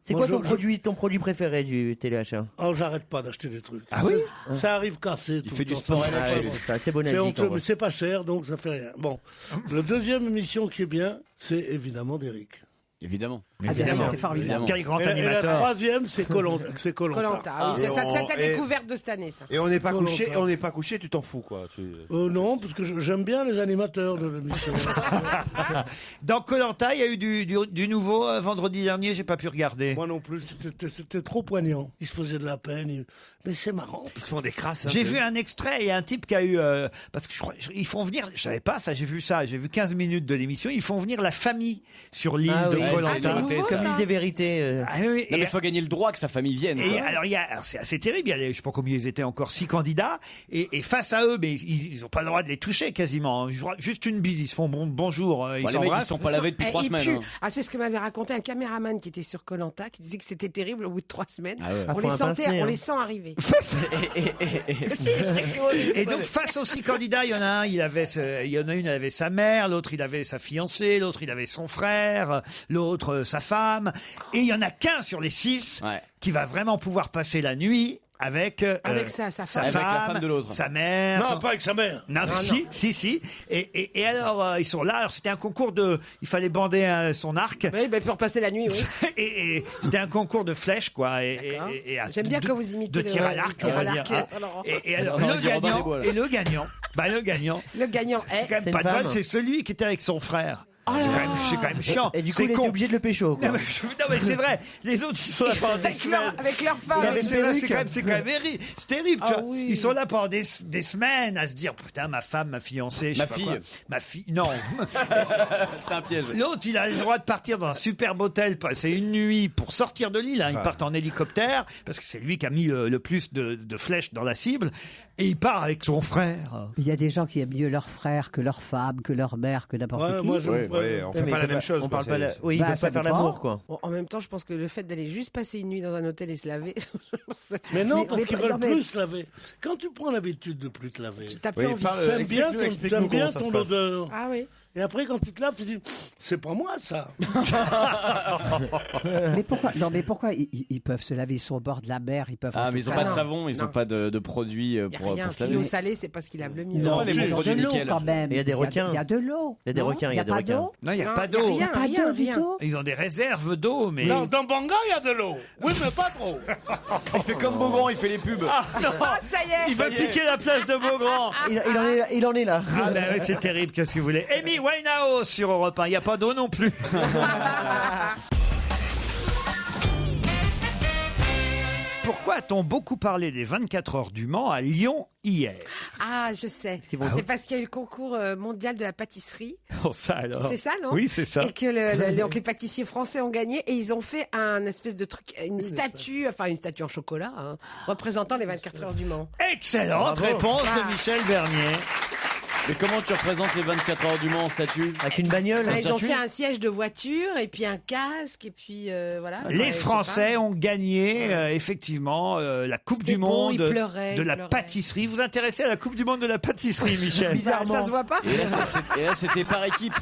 C'est Moi, quoi ton produit préféré du téléachat? Oh, j'arrête pas d'acheter des trucs. Ah oui Ça arrive cassé. Il tout fait le du temps, sport. ça me fait Ah pas oui, bon. c'est assez bonalgique, C'est en honteux, vrai. mais c'est pas cher, donc ça fait rien. Bon, la deuxième émission qui est bien, c'est évidemment d'Eric. Évidemment. Évidemment. c'est formidable. Quel grand Et la animateur. troisième, c'est Koh-Lanta. Koh-Lanta, oui, c'est ta découverte de cette année, ça. Et on n'est pas Koh-Lanta. couché, tu t'en fous quoi. Non, parce que j'aime bien les animateurs de l'émission. Dans Koh-Lanta, il y a eu du nouveau vendredi dernier, j'ai pas pu regarder. Moi non plus, c'était trop poignant. Ils se faisaient de la peine, mais c'est marrant. Ils se font des crasses. J'ai vu un extrait, il y a un type qui a eu... parce que je crois, ils font venir... Je savais pas ça, j'ai vu 15 minutes de l'émission, ils font venir la famille sur l'île Ah de oui, Koh-Lanta. comme l'île des vérités. Ah oui, Non, mais il faut gagner le droit que sa famille vienne. Et quoi. alors, c'est assez terrible. Je sais pas combien ils étaient encore, 6 candidats. Et face à eux, mais ils ont pas le droit de les toucher quasiment. Juste une bise. Ils se font bonjour. Ils les mecs, ils s'embrassent. sont pas lavés depuis 3 Il semaines. pue. hein. Ah, c'est ce que m'avait raconté un caméraman qui était sur Koh-Lanta, qui disait que c'était terrible au bout de 3 semaines. Ah ouais. On faut les un sentait, pince-nez, on hein. les sent arriver. Et donc, face aux 6 candidats, il y en a un, il y en a une, elle avait sa mère, l'autre, il avait sa fiancée, l'autre, il avait son frère, l'autre, sa femme. Et il y en a qu'un sur les 6 Ouais. qui va vraiment pouvoir passer la nuit avec sa femme. Avec la femme de l'autre. sa mère, Non, son- pas avec sa mère. Non, mais si. Et alors, ils sont là. Alors, c'était un concours de... Il fallait bander son arc. Oui, pour passer la nuit, oui. Et c'était un concours de flèches, quoi. D'accord. Et J'aime bien que vous imitez de tir à le l'arc, tir on à va dire. l'arc. Ah. Et alors, On va le dire Robin des gagnant... Bois, là. Et le gagnant... le gagnant... Le gagnant C'est est... quand même C'est pas une de bol, femme. c'est celui qui était avec son frère. Oh là C'est quand même chiant. Et du coup, C'est il était con. obligé de le pécho, quoi. Non, mais c'est vrai. Les autres, ils sont là pendant des semaines. Avec leur femme. Non, mais avec c'est vrai, perruque. c'est quand même c'est terrible. Tu Ah vois. oui. Ils sont là pendant des semaines à se dire putain, ma femme, ma fiancée, je Ma sais pas fille. quoi. Ma fille, non. C'était un piège. L'autre, il a le droit de partir dans un superbe hôtel, passer une nuit pour sortir de l'île. Hein. Ils partent en hélicoptère parce que c'est lui qui a mis le plus de flèches dans la cible. Et il part avec son frère. Il y a des gens qui aiment mieux leur frère que leur femme, que leur mère, que n'importe Ouais, qui. moi, je- on fait Mais pas la il même peut chose. On quoi, parle pas. c'est- Oui, ils Bah, peuvent ça pas faire dépend. l'amour, quoi. Bon, en même temps, je pense que le fait d'aller juste passer une nuit dans un hôtel et se laver, Mais non, Mais- parce mais- qu'ils veulent non, mais- plus se laver. Quand tu prends l'habitude de plus te laver, t'as plus Oui, envie. parle, t'aimes bien explique-nous, ton, explique-nous t'aimes bien comment ça ton se passe. odeur. Ah oui. Et après, quand tu te laves, tu dis, c'est pas moi ça. Mais pourquoi Non, mais pourquoi ils peuvent se laver, ils sont au bord de la mer, ils peuvent. Ah, en mais tout ils ont cas- pas de non. savon, ils ont Non. pas de produits Il n'y a pour rien. se Puis l'eau laver. salée, c'est pas ce qui lave le mieux. Non, les ils bons ont produits de l'eau nickel. quand même. Il y a des requins. Il y a de l'eau. Il y a des non requins, il y a des pas requins. d'eau Non, il n'y a Non, pas y a d'eau. rien. Pas d'eau du rien. tout. Ils ont des réserves d'eau, mais... Dans Banga, il y a de l'eau. Oui, mais pas trop. Il fait comme Beaugrand, il fait les pubs. Ah, non. Ah, ça y est. Il va piquer la plage de Beaugrand. Il en est là. Ah ben ouais, c'est terrible, qu'est-ce que vous voulez. Amy Winehouse sur Europe 1, il n'y a pas d'eau non plus. Pourquoi a-t-on beaucoup parlé des 24 heures du Mans à Lyon hier ? Ah, je sais. C'est parce qu'il y a eu le concours mondial de la pâtisserie. Oh, ça alors. C'est ça, non? Oui, c'est ça. Et que donc les pâtissiers français ont gagné et ils ont fait un espèce de truc, une statue en chocolat, représentant les 24 heures du Mans. Excellente réponse de Michel Bernier. Mais comment tu représentes les 24 heures du Mans en statue? Avec une bagnole. Ils ont fait un siège de voiture et puis un casque et puis voilà. Les Français ont gagné effectivement la Coupe du Monde de la pâtisserie. Vous vous intéressez à la Coupe du Monde de la pâtisserie, Michel? Bizarrement. Ça se voit pas. Et là, c'était par équipe.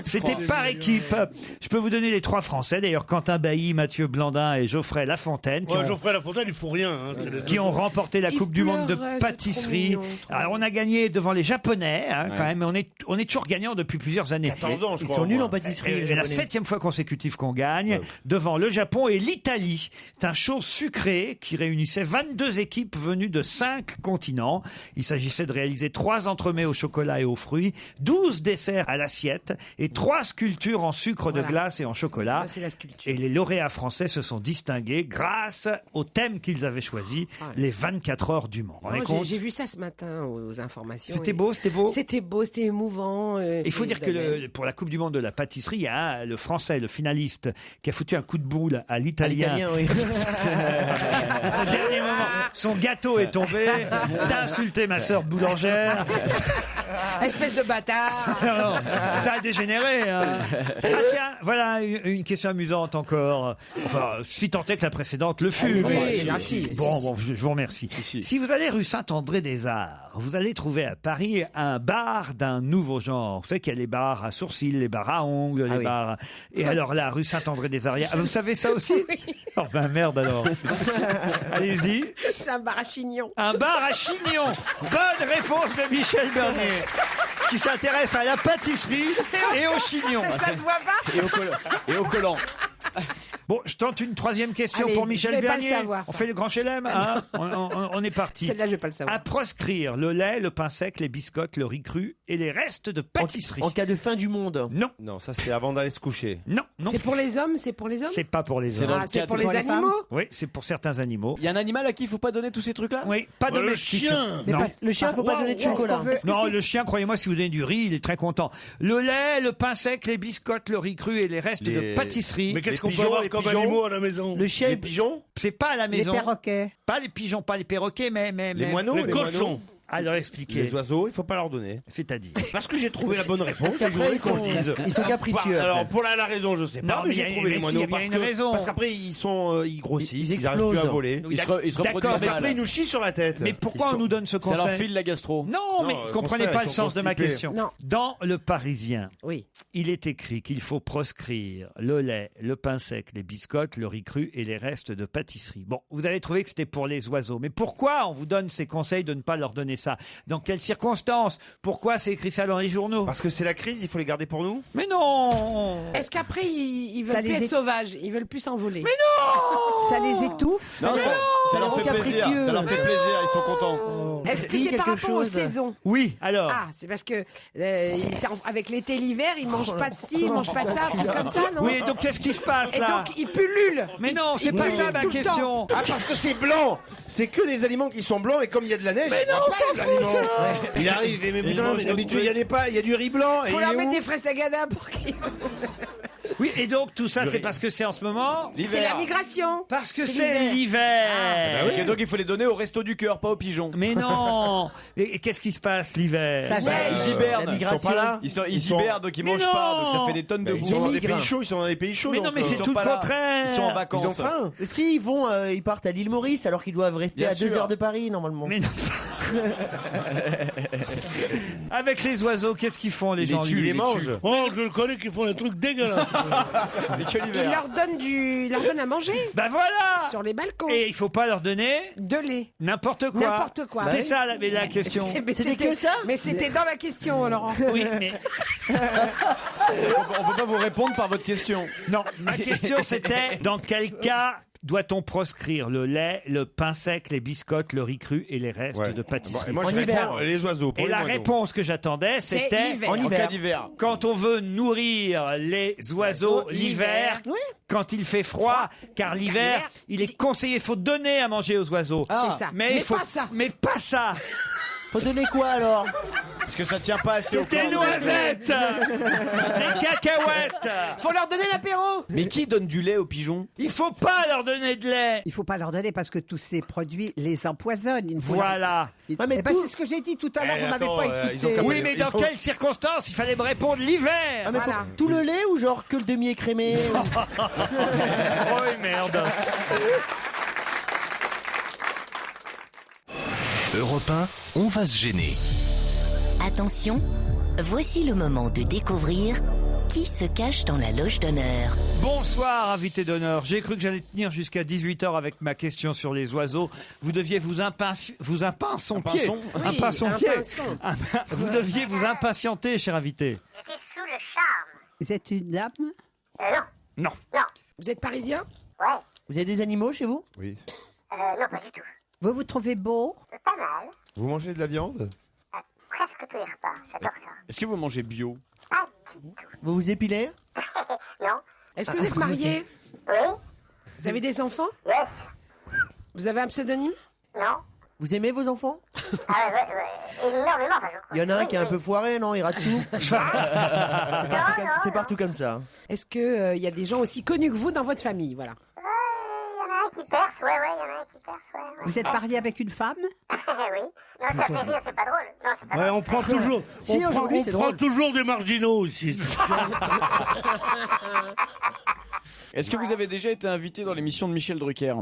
C'était par équipe. Je peux vous donner les 3 Français, d'ailleurs, Quentin Bailly, Mathieu Blandin et Geoffrey Lafontaine. Geoffrey Lafontaine, il faut rien. Qui ont remporté la Coupe du Monde de pâtisserie. Alors, on a gagné devant les Japonais. Quand même, mais on est toujours gagnant depuis plusieurs années. 14 ans, je crois. Ils sont nuls en pâtisserie. C'est la 7e fois consécutive qu'on gagne devant le Japon et l'Italie. C'est un show sucré qui réunissait 22 équipes venues de 5 continents. Il s'agissait de réaliser 3 entremets au chocolat et aux fruits, 12 desserts à l'assiette et 3 sculptures en sucre de glace et en chocolat. C'est la sculpture. Et les lauréats français se sont distingués grâce au thème qu'ils avaient choisi, les 24 heures du Mans. J'ai vu ça ce matin aux informations. C'était beau, c'était beau. C'était beau, c'était émouvant. Il faut dire que pour la Coupe du Monde de la pâtisserie, il y a le Français, le finaliste, qui a foutu un coup de boule à l'Italien. Oui. Au dernier moment, son gâteau est tombé. T'as insulté ma sœur boulangère. Espèce de bâtard. Non, ça a dégénéré. Ah tiens, voilà une question amusante encore. Enfin, si tant est que la précédente le fut. Bon, je vous remercie. Si vous allez rue Saint-André-des-Arts, vous allez trouver à Paris un bar d'un nouveau genre. Vous savez qu'il y a les bars à sourcils, les bars à ongles, les bars... Et alors là, rue Saint-André-des-Arts, vous savez ça aussi? Oh ben merde alors. Allez-y. C'est un bar à chignon. Un bar à chignon. Bonne réponse de Michel Bernier, qui s'intéresse à la pâtisserie et au chignon. Ça se voit pas? Et au collant. Bon, je tente une 3e question pour Michel Bernier. On fait le grand chelem, hein? On est parti. Celle-là, je vais pas le savoir. À proscrire le lait, le pain sec, les biscottes, le riz cru et les restes de pâtisserie. En cas de fin du monde. Non. Non, ça c'est avant d'aller se coucher. Non. C'est pour les hommes? C'est pour les hommes? C'est pas pour les hommes. C'est pour les animaux? Oui, c'est pour certains animaux. Il y a un animal à qui il faut pas donner tous ces trucs-là? Oui, pas domestique. Le chien. Non. Le chien, faut pas donner de chocolat. Non, le chien, croyez-moi, si vous donnez du riz, il est très content. Le lait, le pain sec, les biscottes, le riz cru et les restes de pâtisserie. Mais qu'est-ce qu'on peut avoir comme animaux à la maison? Le chien, Les pigeons? C'est pas à la maison. Les perroquets. Pas les pigeons, pas les perroquets, mais Les moineaux? Le cochon. Alors expliquez. Les oiseaux, il faut pas leur donner. C'est-à-dire. Parce que j'ai trouvé la bonne réponse. Parce qu'après, qu'on le dise. ils sont capricieux. Alors pour la raison, je sais pas. Non, mais j'ai trouvé les moineaux il y a une raison. parce qu'après ils grossissent, ils n'arrivent explosent. plus à voler. Ils se reproduisent D'accord, Mais après mal. ils nous chient sur la tête. Mais pourquoi on nous donne ce Ça leur conseil? file la gastro. Non, mais au comprenez contraire, pas ils le sont sens de ma constipés. question. Non. Dans Le Parisien, Oui. il est écrit qu'il faut proscrire le lait, le pain sec, les biscottes, le riz cru et les restes de pâtisserie. Bon, vous avez trouvé que c'était pour les oiseaux. Mais pourquoi on vous donne ces conseils de ne pas leur donner ça? Dans quelles circonstances? Pourquoi c'est écrit ça dans les journaux? Parce que c'est la crise, il faut les garder pour nous. Mais non! Est-ce qu'après, ils Ça veulent plus les être é- sauvages? Ils veulent plus s'envoler? Mais non! Ça les étouffe. Non, ça leur fait plaisir. capricieux. Ça leur fait plaisir, ils sont contents. Est-ce que c'est par quelque rapport aux chose. saisons? Oui, alors. Ah, c'est parce que avec l'été, l'hiver, ils mangent pas de ci, ils mangent pas de ça, un truc comme ça, non? Oui, donc qu'est-ce qui se passe Et là? donc, ils pullulent. Mais non, c'est Ils pas pullulent ça ma tout le question. Ah parce que c'est blanc. C'est que des aliments qui sont blancs et comme il y a de la neige. Mais non, on s'en fout, ça. Il arrive mais putain, mais d'habitude il y a des pas, il y a du riz blanc. Et Faut il leur est mettre où des fraises tagada pour qu'ils... Oui, et donc tout ça, c'est parce que c'est en ce moment? C'est la migration. Parce que C'est c'est l'hiver. Bah oui. Et donc il faut les donner au resto du cœur, pas aux pigeons. Mais non. Et qu'est-ce qui se passe l'hiver? Ça gèle. Ils hibernent. La Ils sont migration. pas là. Ils hibernent, donc ils Mais mangent pas, non. donc ça fait des tonnes de Ils sont dans bouffe. des pays chauds, ils sont dans des pays chauds. Mais non, mais donc, c'est ils sont tout le pas là. contraire. Ils sont en ils ont vacances. faim. Si, ils partent à l'île Maurice alors qu'ils doivent rester Bien à 2 sûr. heures de Paris normalement. Mais non. Avec les oiseaux, qu'est-ce qu'ils font les gens? tuent, ils les mangent. Oh, je le connais qui font des trucs dégueulasses. Mais que Ils l'hiver. leur donnent à manger Bah voilà. sur les balcons. Et il faut pas leur donner De lait. n'importe quoi. N'importe quoi. C'était Oui. ça la question. Mais C'était que ça Mais c'était dans la question, Laurent. Oui, mais On peut pas vous répondre par votre question. non. Ma question c'était dans quel cas doit-on proscrire le lait, le pain sec, les biscottes, le riz cru et les restes Ouais. de pâtisserie? Et moi je En hiver. réponds les oiseaux. Pour Et les la moineaux. réponse que j'attendais, C'est c'était l'hiver. En En hiver. cas d'hiver. quand on veut nourrir les oiseaux l'hiver, quand il fait froid, car l'hiver, il est conseillé, il faut donner à manger aux oiseaux. C'est ça. Mais il faut pas ça. Mais pas ça. Faut donner quoi alors? Parce que ça tient pas assez au corps. Des noisettes. Des cacahuètes. Faut leur donner l'apéro. Mais qui donne du lait aux pigeons? Il faut pas leur donner de lait. Il faut pas leur donner parce que tous ces produits les empoisonnent. Il faut Voilà. leur- mais Eh ben, tout- c'est ce que j'ai dit tout à l'heure, Eh, vous m'avez attends, pas ils écouté. ont Oui, mais dans quelles circonstances? Il fallait me répondre l'hiver. Ah, mais faut tout le lait ou genre que le demi-écrémé? Oh merde. Europe 1, on va se gêner. Attention, voici le moment de découvrir qui se cache dans la loge d'honneur. Bonsoir, invité d'honneur. J'ai cru que j'allais tenir jusqu'à 18h avec ma question sur les oiseaux. Vous deviez vous impatienter. Oui, un pinson. Vous deviez vous impatienter, cher invité. J'étais sous le charme. Vous êtes une dame? Non. Vous êtes parisien? Ouais. Vous avez des animaux chez vous? Oui. Non, pas du tout. Vous vous trouvez beau? Pas mal. Vous mangez de la viande? Presque tous les repas. J'adore ça. Est-ce que vous mangez bio? Pas du tout. Vous vous épilez? Non. Est-ce que vous êtes marié? Oui. Vous avez des enfants? Yes. Vous avez un pseudomime? Non. Vous aimez vos enfants? Ah ouais. Énormément. Enfin, je crois. Il y en a un Oui, qui est un oui. peu foiré, non? Il rate tout. C'est partout comme ça. Est-ce que il y a des gens aussi connus que vous dans votre famille? Voilà. Il y en a un qui perce, ouais, il y en a un qui perce, ouais. Vous êtes marié avec une femme? Oui. Non, ça fait rire, c'est pas drôle. Non, c'est pas Ouais, drôle. on prend toujours, Si, on aujourd'hui, c'est prend drôle. toujours des marginaux ici. Est-ce que vous avez déjà été invité dans l'émission de Michel Drucker?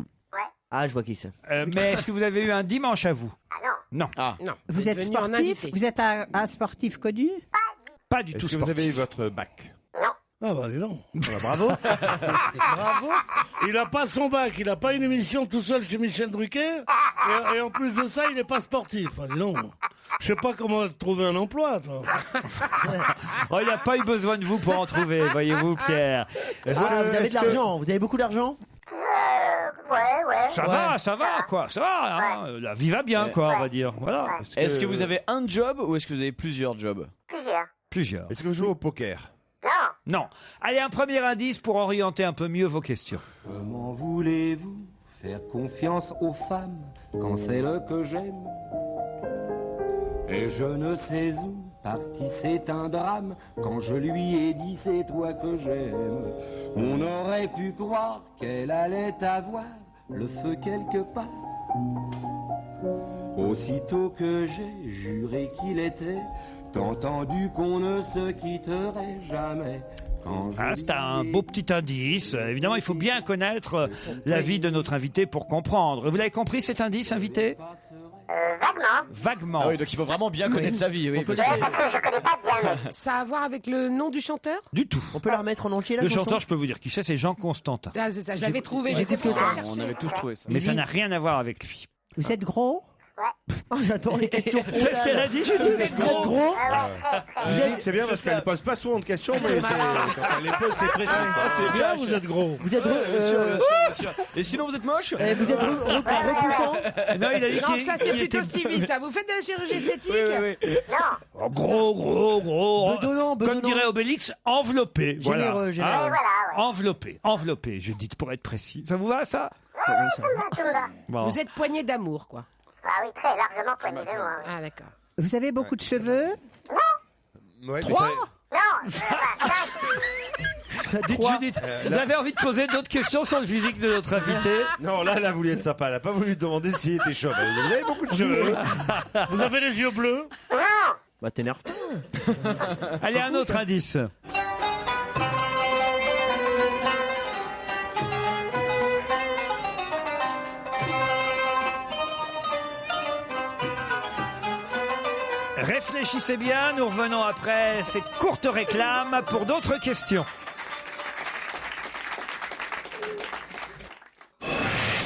Ah, je vois qui c'est. Mais est-ce que vous avez eu un dimanche à vous? Non. Ah. Non. Vous êtes venu en sportif? invité. Vous êtes un sportif connu? Pas du tout Est-ce que vous avez eu sportif. votre bac? Ah bah dis donc. Bravo. Bravo. Il a pas son bac, il a pas une émission tout seul chez Michel Drucker. Et en plus de ça, il n'est pas sportif. Ah, dis donc. Je sais pas comment trouver un emploi, toi. Oh, il n'a pas eu besoin de vous pour en trouver, voyez-vous, Pierre. Ah, vous avez de l'argent? Vous avez beaucoup d'argent? Ouais. Ça va, quoi. Ça va, hein. La vie va bien, quoi, on va dire. Voilà. Est-ce que vous avez un job ou est-ce que vous avez plusieurs jobs? Plusieurs. Est-ce que vous jouez au poker? Non. Allez, un premier indice pour orienter un peu mieux vos questions. Comment voulez-vous faire confiance aux femmes quand celle que j'aime et je ne sais où parti, c'est un drame quand je lui ai dit c'est toi que j'aime. On aurait pu croire qu'elle allait avoir le feu quelque part. Aussitôt que j'ai juré qu'il était entendu qu'on ne se quitterait jamais. Ah, c'est un beau petit indice. Évidemment, il faut bien connaître la vie de notre invité pour comprendre. Vous l'avez compris, cet indice, invité? Vaguement. Ah oui, donc il faut vraiment bien connaître sa vie. Oui, parce que je connais pas bien. Ça a à voir avec le nom du chanteur? Du tout. On peut la remettre en entier, la Le chanson? chanteur, je peux vous dire qui c'est Jean Constantin. Ah, c'est ça, je l'avais trouvé, j'ai j'étais que pour ça. chercher. On avait tous trouvé ça. Mais ça n'a rien à voir avec lui. Vous êtes gros? Oh, j'adore les questions frontales. Qu'est-ce qu'elle a dit? Vous êtes gros? C'est bien parce qu'elle pose pas souvent de questions, mais quand elle les pose, c'est précis. C'est Bien, vous êtes gros. Vous êtes Et sinon, vous êtes moche? vous êtes repoussant? Non, il a dit Non, qu'il ça c'est qu'il plutôt était- Stevie, ça. Vous faites de la chirurgie esthétique? Oh, gros. Bedonnant. Comme dirait Obélix, enveloppé. Généreux, généreux. Enveloppé, je dis pour être précis. Ça vous va, ça? Bon. Vous êtes poignée d'amour, quoi. Ah oui, très largement poignée de moi. Ah, d'accord. Vous avez beaucoup de cheveux? Ouais, Trois? Non, Dites, Judith, vous avez envie de poser d'autres questions sur le physique de notre invité? Non, là, elle a voulu être sympa. Elle a pas voulu te demander s'il était chauve. Vous avez beaucoup de cheveux. Vous avez les yeux bleus? Bah, t'énerve pas. Allez, un autre indice. Réfléchissez bien, nous revenons après ces courtes réclames pour d'autres questions.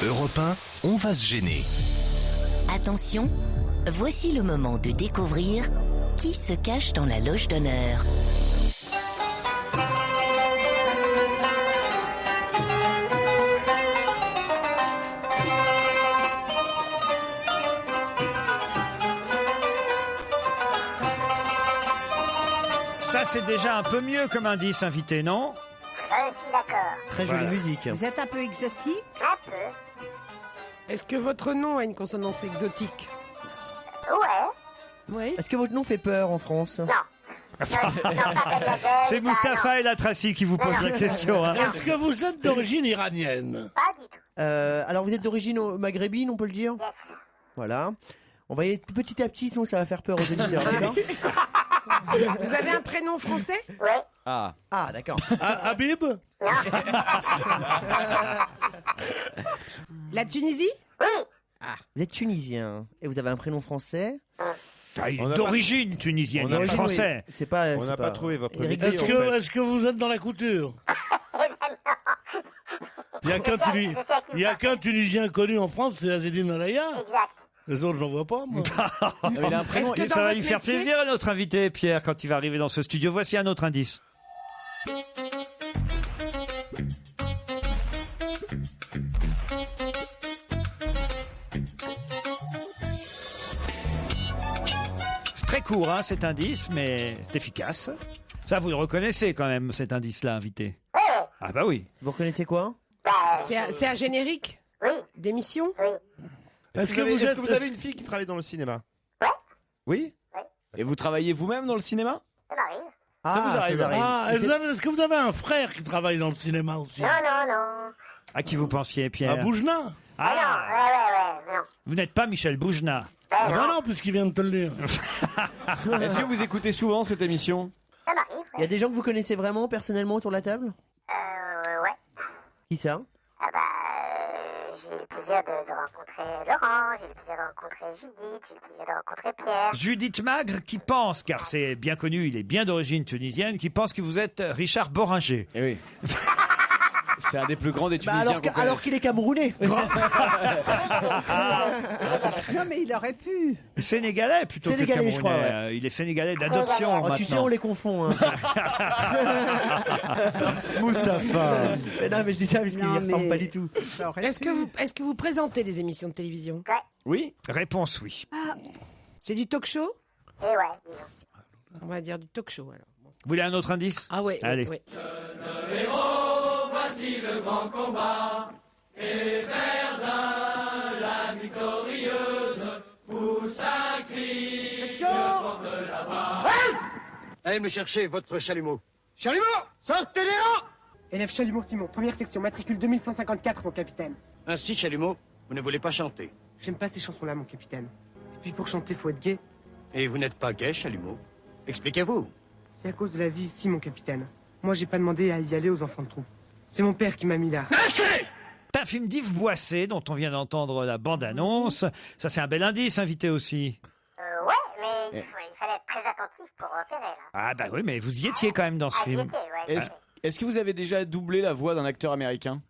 Europe 1, on va se gêner. Attention, voici le moment de découvrir qui se cache dans la loge d'honneur. Ça, c'est déjà un peu mieux comme indice, invité, non? je suis d'accord. Très jolie musique. Vous êtes un peu exotique? Un peu. Est-ce que votre nom a une consonance exotique? Ouais. Oui. Est-ce que votre nom fait peur en France? Non. C'est Mustapha El Atrassi qui vous pose la question. Hein. Est-ce que vous êtes d'origine iranienne? Pas du tout. Alors vous êtes d'origine maghrébine, on peut le dire? Yes. Voilà. On va y aller petit à petit, sinon ça va faire peur aux éditeurs, d'accord? Vous avez un prénom français? Oui. Ah, d'accord. Habib? La Tunisie? Oui. Vous êtes tunisien et vous avez un prénom français? D'origine tunisienne, il est français. C'est pas. On n'a pas trouvé votre Eric métier. Est-ce que vous êtes dans la couture? Il n'y a qu'un Tunisien connu en France, c'est Azedine Alaya. Exact. Les autres, j'en vois pas, moi. Il a un prénom. Est-ce que Ça dans va votre lui faire métier- plaisir à notre invité, Pierre, quand il va arriver dans ce studio. Voici un autre indice. C'est très court, hein, cet indice, mais c'est efficace. Ça, vous le reconnaissez quand même, cet indice-là, invité. Ah bah oui. Vous reconnaissez quoi? C'est un générique? Oui. D'émission? Oui. Est-ce que vous avez une fille qui travaille dans le cinéma? Oui. Et vous travaillez vous-même dans le cinéma? Ça m'arrive. Ça vous arrive. Est-ce que vous avez un frère qui travaille dans le cinéma aussi? Non, non, non. À qui vous pensiez, Pierre? À Boujna? Ah non, non. Vous n'êtes pas Michel Boujna. Ah bah non, puisqu'il vient de te le dire. Est-ce que vous écoutez souvent cette émission? Ça m'arrive. Il y a des gens que vous connaissez vraiment personnellement autour de la table? Ouais. Qui ça? Ah bah, j'ai eu le plaisir de rencontrer Laurent, j'ai eu le plaisir de rencontrer Judith, j'ai eu le plaisir de rencontrer Pierre. Judith Magre qui pense, car c'est bien connu, il est bien d'origine tunisienne, qui pense que vous êtes Richard Boringer. Eh oui. C'est un des plus grands des Tunisiens. Alors qu'il est camerounais. Non, mais il aurait pu. Sénégalais plutôt Sénégalais, que je crois, camerounais. Il est sénégalais d'adoption maintenant. Tu sais, on les confond. Hein. Mustapha. Mais non, mais je dis ça parce qu'il ne ressemble pas du tout. Est-ce que vous présentez des émissions de télévision? Oui. Réponse oui. C'est du talk show? Et ouais, disons. On va dire du talk show alors. Vous voulez un autre indice? Ah ouais. Allez. ouais. Voici le grand combat, et Verdun, la victorieuse, pousse un cri que porte la voix. Allez me chercher votre chalumeau. Chalumeau, sortez les rangs! Élève Chalumeau-Simon, première section, matricule 2154, mon capitaine. Ainsi, chalumeau, vous ne voulez pas chanter. J'aime pas ces chansons-là, mon capitaine. Et puis pour chanter, faut être gai. Et vous n'êtes pas gai, chalumeau. Expliquez-vous. C'est à cause de la vie ici, mon capitaine. Moi, j'ai pas demandé à y aller aux enfants de troupe. C'est mon père qui m'a mis là. C'est un film d'Yves Boisset dont on vient d'entendre la bande-annonce. Ça, c'est un bel indice, invité aussi. Ouais, mais il fallait être très attentif pour repérer, là. Ah bah oui, mais vous y étiez quand même dans ce Ah, j'y film. étais, ouais. Est-ce que vous avez déjà doublé la voix d'un acteur américain?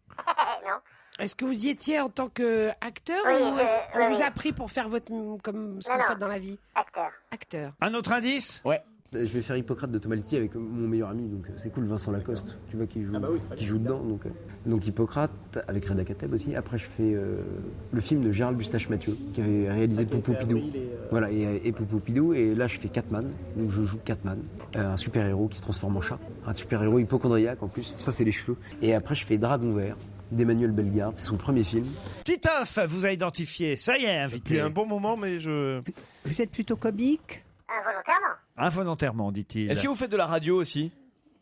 Non. Est-ce que vous y étiez en tant qu'acteur Oui, ou on oui. vous a pris pour faire comme ce que vous faites dans la vie? Acteur. Acteur. Un autre indice? Ouais. Je vais faire Hippocrate de Thomas Litti avec mon meilleur ami, donc c'est cool, Vincent Lacoste, tu vois, qui joue dedans. Donc Hippocrate avec Reda Kateb aussi. Après, je fais le film de Gérald Eustache-Mathieu, qui avait réalisé Poupou-Pidou. Voilà, et Poupou-Pidou. Et là, je fais Catman, donc je joue Catman, un super-héros qui se transforme en chat, un super-héros hypochondriaque en plus. Ça, c'est les cheveux. Et après, je fais Dragon Vert d'Emmanuel Bellegarde, c'est son premier film. Titoff vous a identifié, ça y est, invité. Depuis un bon moment, mais je... Vous êtes plutôt comique? Involontairement. Involontairement, dit-il. Est-ce que vous faites de la radio aussi?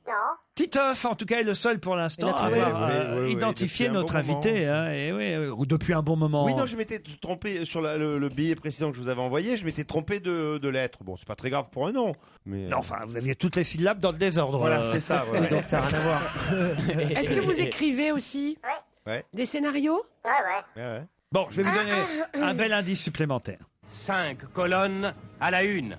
Non. Titoff, en tout cas, est le seul pour l'instant à avoir identifié depuis un notre bon invité. Hein, et ou depuis un bon moment. Oui, non, je m'étais trompé sur le billet précédent que je vous avais envoyé. Je m'étais trompé de lettre. Bon, c'est pas très grave pour un nom. Mais... Non, enfin, vous aviez toutes les syllabes dans le désordre. Voilà, c'est ça. Voilà. Donc ça n'a rien à voir. Est-ce que vous écrivez aussi? Ouais. Des scénarios? Ouais. Bon, je vais vous donner un bel indice supplémentaire. 5 colonnes à la une.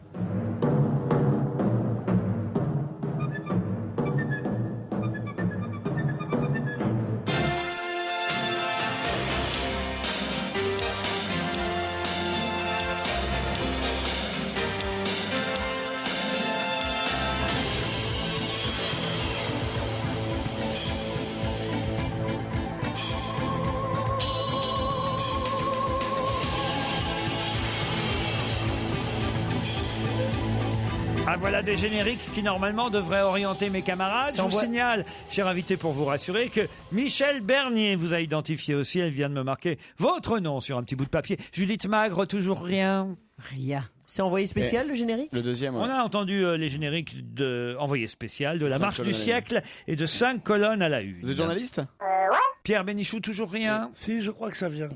Ah, voilà des génériques qui normalement devraient orienter mes camarades. Je vous signale, cher invité, pour vous rassurer, que Michel Bernier vous a identifié aussi. Elle vient de me marquer votre nom sur un petit bout de papier. Judith Magre, toujours rien? Rien. C'est envoyé spécial le générique? Le deuxième. On a entendu les génériques de Envoyé spécial, de La 5 Marche du colonnes à la siècle et de 5 colonnes à la une. Vous êtes journaliste? Ouais. Pierre Bénichou, toujours rien? Si, je crois que ça vient.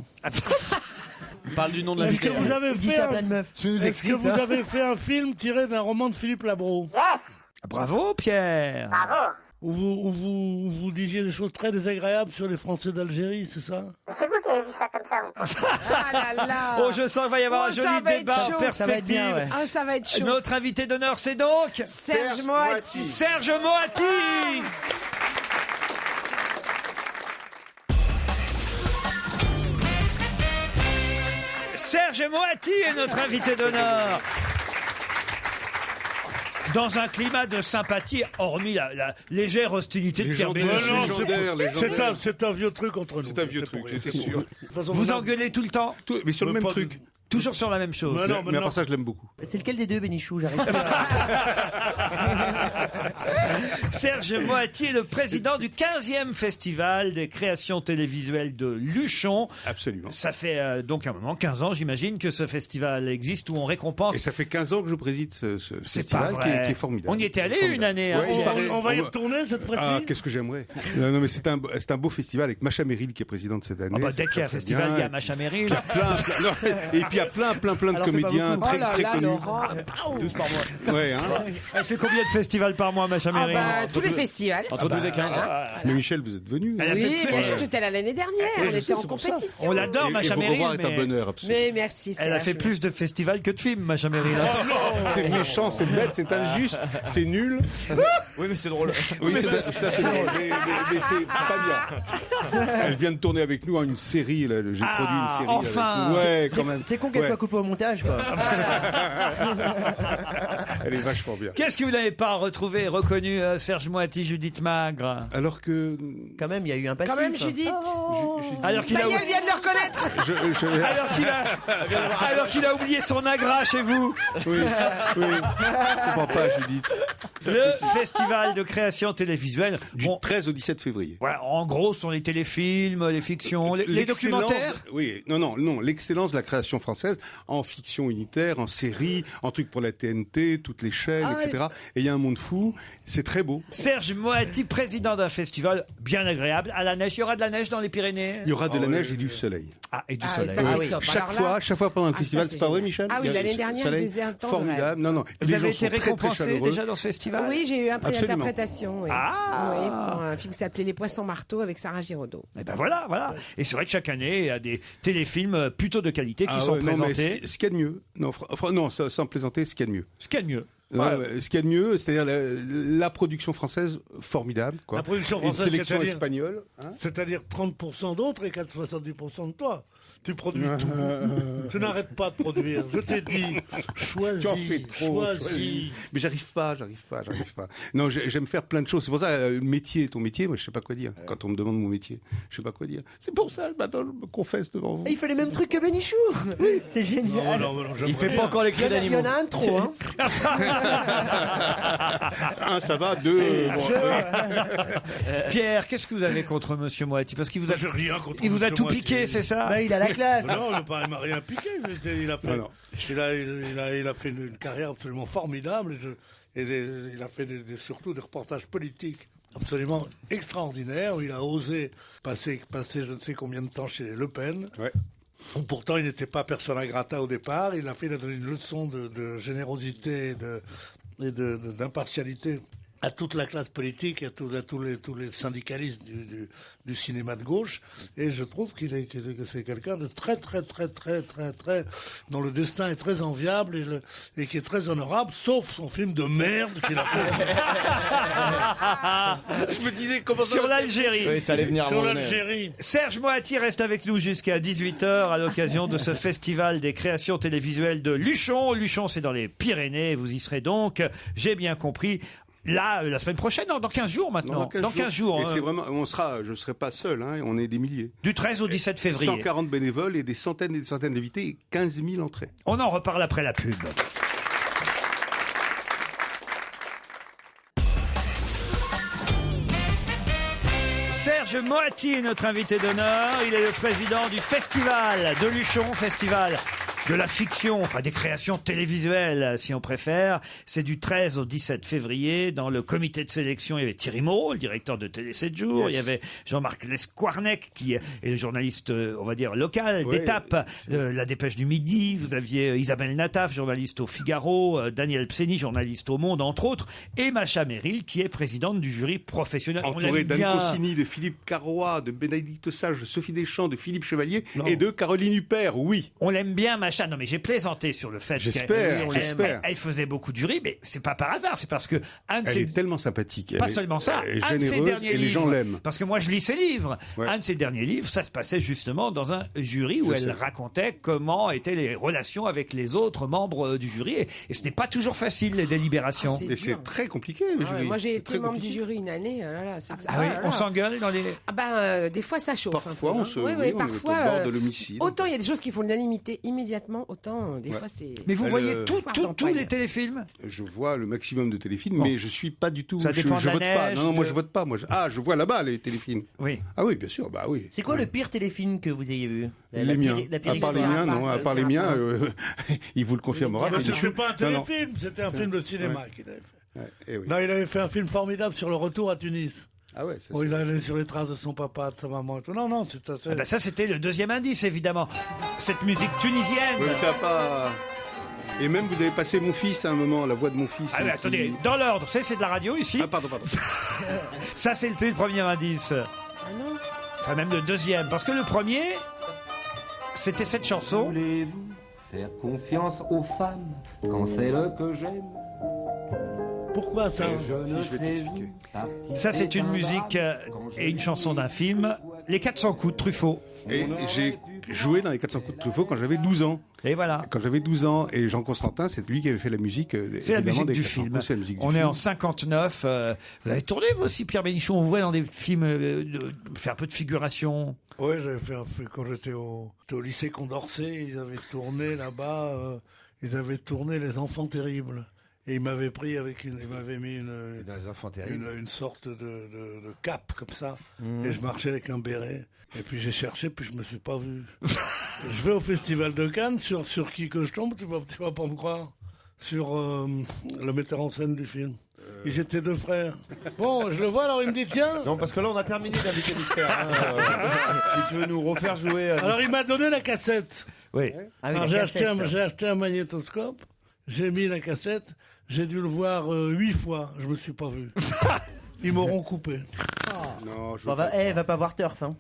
Parle du nom de la Est-ce que vous avez Il dit fait ça un... plein de meufs. Est-ce que vous avez fait un film tiré d'un roman de Philippe Labro? Yes. Bravo, Pierre. Bravo. Où vous disiez des choses très désagréables sur les Français d'Algérie, c'est ça? Mais c'est vous qui avez vu ça comme ça, vous. Ah là là. Oh, je sens qu'il va y avoir un ça joli va être débat en chaud. perspective. Ça va être bien, ouais. Ah, ça va être chaud. Notre invité d'honneur, c'est donc Serge Moati. Serge Moati. Serge Moati est notre invité d'honneur. Dans un climat de sympathie, hormis la légère hostilité de Pierre Bénichou. C'est un vieux truc entre nous. C'est un vieux truc, c'est sûr. Vous engueulez tout le temps? Mais sur le même truc. Toujours sur la même chose. Mais à part ça, je l'aime beaucoup. C'est lequel des deux, Bénichou? J'arrive pas. Serge Moati est le président du 15e festival des créations télévisuelles de Luchon. Absolument. Ça fait donc un moment, 15 ans, j'imagine, que ce festival existe où on récompense. Et ça fait 15 ans que je préside ce C'est pas festival vrai. qui est formidable. On y était allé une année. Ouais, hein. il paraît- On va y retourner cette fois-ci. Ah, qu'est-ce que j'aimerais. Non, mais c'est un beau festival avec Macha Merrill qui est présidente cette année. Ah bah, C'est dès qu'il y a un très, très festival, bien. il y a Macha Merrill. Il y a non, et puis il y a plein de Alors, fais pas comédiens beaucoup. très, Oh là très là, connus. Laurent. 12 par mois. Ouais, hein. Elle fait combien de festivals par mois, Macha Ah Merrill? bah, tous les festivals. Entre 12 et 15. Mais Michel, vous êtes venu. Elle a Oui, fait- bien sûr, j'étais là l'année dernière. On était en compétition. On l'adore, Et Macha vous Merrill. revoir est un mais bonheur, absolument. Mais merci. Elle a fait plus de festivals que de films, Macha Merrill. C'est méchant, c'est bête, c'est injuste, c'est nul. Oui, mais c'est drôle. Oui, ça c'est drôle, mais c'est pas bien. Elle vient de tourner avec nous une série, là. J'ai produit une série. enfin. avec nous. Ouais, quand même. C'est con qu'elle Ouais. soit coupée au montage, quoi. Elle est vachement bien. Qu'est-ce que vous n'avez pas retrouvé, reconnu, Serge Moati, Judith Magre? Alors que. Quand même, il y a eu un passif. Quand même, Judith. Alors qu'il Ça a, y est, elle vient de le reconnaître. alors qu'il a oublié son agra chez vous. Oui, je comprends pas, Judith. Le festival de création télévisuelle. Du 13 au 17 février. Voilà, en gros, ce sont les téléfilms, les fictions, les L'excellence- documentaires. Oui, non, l'excellence de la création française en fiction unitaire, en série, en trucs pour la TNT, toutes les chaînes, etc. Et il y a un monde fou, c'est très beau. Serge Moati, président d'un festival bien agréable. À la neige, il y aura de la neige dans les Pyrénées. Il y aura de la neige et du soleil. Ah, et du Ah, soleil. ça, c'est top. Chaque Alors là- fois pendant le Ah, festival, ça, c'est c'est pas vrai, génial. Michel? Ah oui, Il y a l'année le dernière, soleil il faisait un temps de formidable. Non, Vous les avez gens été sont très, très récompensé chaleureux. déjà dans ce festival? Oui, j'ai eu un prix Absolument. d'interprétation. Oui. Ah. Oui, pour un film qui s'appelait Les Poissons Marteaux avec Sarah Giraudot. Eh ben voilà. Et c'est vrai que chaque année, il y a des téléfilms plutôt de qualité qui Ah sont ouais, non, mais présentés. ce qu'il y a de mieux, non, sans plaisanter, ce qu'il y a de mieux. Ce qu'il y a de mieux. Ce qu'il y a de mieux, c'est-à-dire la production française formidable, quoi. La production Et une française, sélection c'est-à-dire- espagnole. C'est-à-dire 30% d'autres et 70% de toi. Tu produis tout. Tu n'arrêtes pas de produire. Je t'ai dit, choisis. Tu en fais trop. Choisis. Mais j'arrive pas. Non, j'aime faire plein de choses. C'est pour ça, ton métier, moi je sais pas quoi dire. Quand on me demande mon métier, je sais pas quoi dire. C'est pour ça, maintenant je me confesse devant vous. Il fait les mêmes trucs que Bénichou. C'est génial. Non, Il fait pas encore les cris Il d'animaux. y en a un de trop, hein. Un, ça va, deux. Bon, Pierre, qu'est-ce que vous avez contre Monsieur Moati? Parce qu'il vous a, J'ai rien contre il vous a Monsieur tout Moati. piqué, c'est ça? Bah, il a la classe. Non, il m'a rien piqué. Il a fait, Non. il a fait une carrière absolument formidable. Et il a fait surtout des reportages politiques absolument extraordinaires où il a osé passer je ne sais combien de temps chez Le Pen. Ouais. Où pourtant il n'était pas persona grata au départ. Il a donné une leçon de générosité et d'impartialité à toute la classe politique, à tous les syndicalistes du cinéma de gauche, et je trouve que c'est quelqu'un de très dont le destin est très enviable et qui est très honorable, sauf son film de merde qu'il a fait. Je me disais comment ça Sur l'Algérie. Oui, ça allait venir à un Sur moment donné. l'Algérie. Serge Moati reste avec nous jusqu'à 18h à l'occasion de ce festival des créations télévisuelles de Luchon. Luchon, c'est dans les Pyrénées, vous y serez donc, j'ai bien compris. Là, la semaine prochaine, non, dans 15 jours maintenant. Dans 15 jours. Et hein. c'est vraiment, je ne serai pas seul, hein, on est des milliers. Du 13 au 17 février. 140 bénévoles et des centaines et des centaines d'invités et 15 000 entrées. On en reparle après la pub. Serge Moati est notre invité d'honneur. Il est le président du festival de Luchon, festival de la fiction, enfin des créations télévisuelles, si on préfère. C'est du 13 au 17 février. Dans le comité de sélection, il y avait Thierry Moreau, le directeur de Télé 7 jours. Yes. Il y avait Jean-Marc Lesquarnec, qui est le journaliste, on va dire, local, d'étape, La Dépêche du Midi. Vous aviez Isabelle Nataf, journaliste au Figaro, Daniel Pseni, journaliste au Monde, entre autres, et Macha Merrill, qui est présidente du jury professionnel. Entouré d'Anne Consigny, de Philippe Carrois, de Bénédicte Sage, de Sophie Deschamps, de Philippe Chevalier et de Caroline Huppert, oui. On l'aime bien, Macha. Non, mais j'ai plaisanté sur le fait j'espère. Elle faisait beaucoup de jury, mais c'est pas par hasard. C'est parce que elle est tellement sympathique. Pas seulement ça. Elle est un de ses généreuse derniers et les gens livres, l'aiment. parce que moi je lis ses livres. Un de ses derniers livres, ça se passait justement dans un jury où elle racontait comment étaient les relations avec les autres membres du jury. Et ce n'est pas toujours facile, les délibérations. Et c'est très compliqué, le jury. Moi, j'ai été membre du jury une année. On s'engueule dans les... des fois, ça chauffe. Parfois, on se... Oui, on est au parfois, bord de l'homicide. Autant il y a des choses qui font l'unanimité immédiatement, autant des fois, c'est... Mais vous voyez tous les téléfilms? Je vois le maximum de téléfilms, mais je suis pas du tout... Ça dépend de la vote pas. neige, Non, moi, je vote pas. Je vois là-bas les téléfilms. Oui. Ah oui, bien sûr, bah oui. C'est quoi le pire téléfilm que vous ayez vu? Les miens. À part les miens, non. À part les miens, il vous le confirmera. C'était pas un téléfilm, c'était un film de cinéma qu'il avait fait. Non, il avait fait un film formidable sur le retour à Tunis. Ah ouais, il allait sur les traces de son papa, de sa maman et tout. Non, c'est assez... ça, c'était le deuxième indice, évidemment. Cette musique tunisienne. Oui, ça n'a pas... Et même, vous avez passé mon fils à un moment, la voix de mon fils. Ah oui, attendez, dans l'ordre, c'est de la radio ici. Ah, pardon. Ça, c'était le premier indice. Ah non. Enfin, même le deuxième. Parce que le premier, c'était cette chanson. Voulez-vous faire confiance aux femmes quand c'est le que j'aime? Pourquoi ça? Ça, c'est une musique et une chanson d'un film, Les 400 coups de Truffaut. Et j'ai joué dans Les 400 coups de Truffaut quand j'avais 12 ans. Et voilà. Quand j'avais 12 ans, et Jean Constantin, c'est lui qui avait fait la musique. C'est la musique du film. On est en 59. Vous avez tourné, vous aussi, Pierre Bénichou? On vous voit dans des films faire un peu de figuration. Oui, j'avais fait un film quand j'étais au lycée Condorcet. Ils avaient tourné là-bas. Ils avaient tourné Les Enfants Terribles. Et il m'avait pris il m'avait mis une sorte de cape comme ça. Et je marchais avec un béret. Et puis j'ai cherché, puis je me suis pas vu. Je vais au Festival de Cannes, sur qui que je tombe, tu vas pas me croire. Sur le metteur en scène du film. Ils étaient deux frères. Bon, je le vois, alors il me dit, tiens. Non, parce que là, on a terminé l'invité mystère. Si tu veux nous refaire jouer. Alors il m'a donné la cassette. Oui. Alors j'ai acheté un magnétoscope, j'ai mis la cassette, j'ai dû le voir 8 fois, je me suis pas vu. Ils m'auront coupé. Non, va pas voir Turf, hein.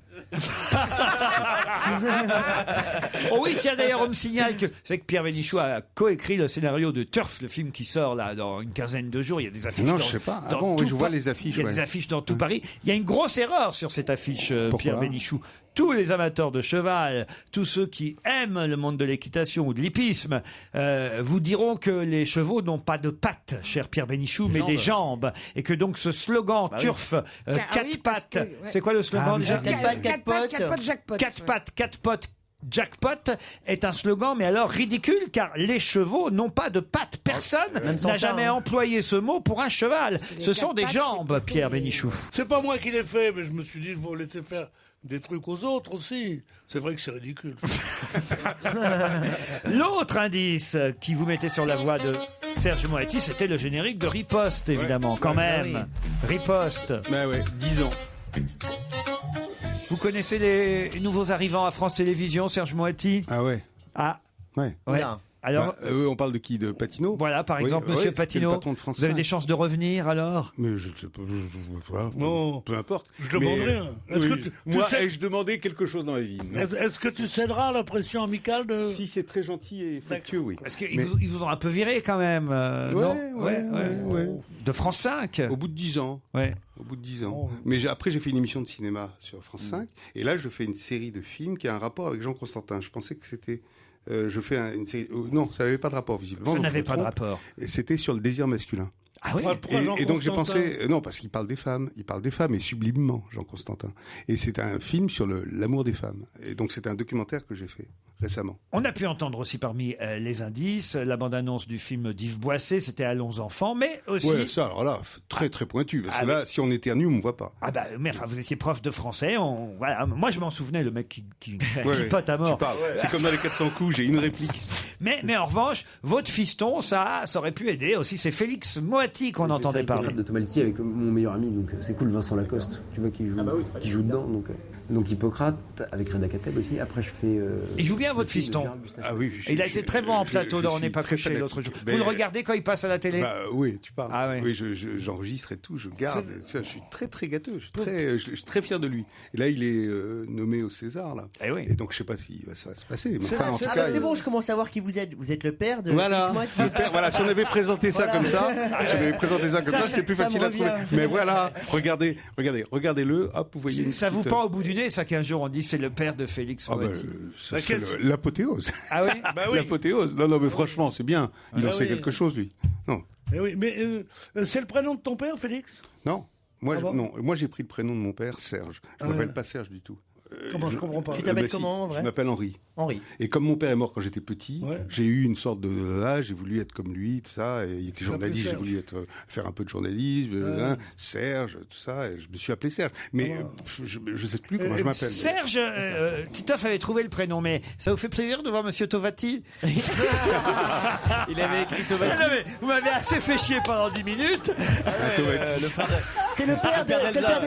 Oh oui, tiens, d'ailleurs, on me signale que Pierre Bénichou a coécrit le scénario de Turf, le film qui sort là dans une quinzaine de jours. Il y a des affiches. Non, je sais pas. Ah bon, je vois les affiches. Il y a des affiches dans tout Paris. Il y a une grosse erreur sur cette affiche, Pierre Bénichou. Tous les amateurs de cheval, tous ceux qui aiment le monde de l'équitation ou de l'hippisme, vous diront que les chevaux n'ont pas de pattes, cher Pierre Bénichou, mais des jambes. Et que donc ce slogan Turf, 4 pattes, c'est quoi le slogan déjà? 4 pattes, jackpot. 4 pattes, 4 potes. Jackpot est un slogan, mais alors ridicule, car les chevaux n'ont pas de pattes. Personne n'a jamais employé ce mot pour un cheval. Ce sont des jambes, Pierre Bénichou. C'est pas moi qui l'ai fait, mais je me suis dit, il faut laisser faire des trucs aux autres aussi. C'est vrai que c'est ridicule. L'autre indice qui vous mettait sur la voie de Serge Moretti, c'était le générique de Riposte, évidemment, quand même. Riposte. Ben ouais, 10 ans. Vous connaissez les nouveaux arrivants à France Télévisions, Serge Moretti? Ah ouais. Ah. Ouais. Alors, on parle de qui? De Patino? Voilà, par exemple, Monsieur Patino. Le patron de France vous avez 5. des chances de revenir alors? Mais je ne sais pas. Non. Peu importe. Je demande rien. Ai-je demandé quelque chose dans ma vie? Est-ce que tu céderas à la pression amicale de... Si c'est très gentil et fructueux, oui. Parce qu'ils vous ont un peu viré quand même, non? Ouais. De France 5. Au bout de 10 ans. Ouais. Au bout de 10 ans. Mais après, j'ai fait une émission de cinéma sur France 5. Et là, je fais une série de films qui a un rapport avec Jean Constantin. Je pensais que c'était... je fais une série... non, ça n'avait pas de rapport, visiblement. Ça n'avait pas de rapport. Et c'était sur le désir masculin. Ah oui. Et donc j'ai pensé... Non, parce qu'il parle des femmes. Il parle des femmes, et sublimement, Jean Constantin. Et c'est un film sur l'amour des femmes. Et donc c'est un documentaire que j'ai fait, récemment. On a pu entendre aussi parmi les indices la bande-annonce du film d'Yves Boisset, c'était Allons enfants, mais aussi... Ouais, ça, alors là, très très pointu, parce que là, si on éternue, on ne voit pas. Ah bah, mais enfin, vous étiez prof de français, voilà. Moi je m'en souvenais, le mec qui pote à mort. Tu parles. C'est comme dans les 400 coups, j'ai une réplique. Mais en revanche, votre fiston, ça aurait pu aider aussi, c'est Félix Moati qu'on entendait parler. De Tomality avec mon meilleur ami, donc c'est cool, Vincent Lacoste, tu vois, qui joue dedans, donc Hippocrate avec Reda Kateb aussi. Après je fais. Il joue bien votre fiston. Ah oui. Il a été très bon en plateau dans On n'est pas couché l'autre jour. Vous le regardez quand il passe à la télé? Oui, tu parles. Ah, ouais. Oui, j'enregistre et tout, je garde. Je suis très très gâteux. Je suis très fier de lui. Et là, il est nommé au César là. Et donc je sais pas si ça va se passer. Mais enfin, en tout cas, c'est bon, je commence à voir qui vous êtes. Vous êtes le père de. Voilà. Félix Moati. Voilà. Si on avait présenté ça comme ça, c'était plus facile à trouver. Mais voilà, regardez-le. Hop, vous voyez. Ça vous pend au bout du nez, ça qu'un jour on dit c'est le père de Félix Moati. C'est l'apothéose. Ah oui. L'apothéose. Non, mais franchement, c'est bien. Il en sait quelque chose, lui. Non. Mais c'est le prénom de ton père, Félix? Non. Moi, j'ai pris le prénom de mon père, Serge. Je ne m'appelle pas Serge du tout. Comment je comprends pas? Tu t'appelles comment en vrai? Je m'appelle Henri. Henri. Et comme mon père est mort quand j'étais petit, j'ai eu une sorte de j'ai voulu être comme lui, tout ça. Et il était journaliste, j'ai voulu faire un peu de journalisme, Serge, tout ça. Et je me suis appelé Serge. Mais je ne sais plus comment je m'appelle. Serge, Titoff avait trouvé le prénom, mais ça vous fait plaisir de voir Monsieur Tovati? Il avait écrit Tovati. Non, mais vous m'avez assez fait chier pendant 10 minutes. C'est le père d'Elsa.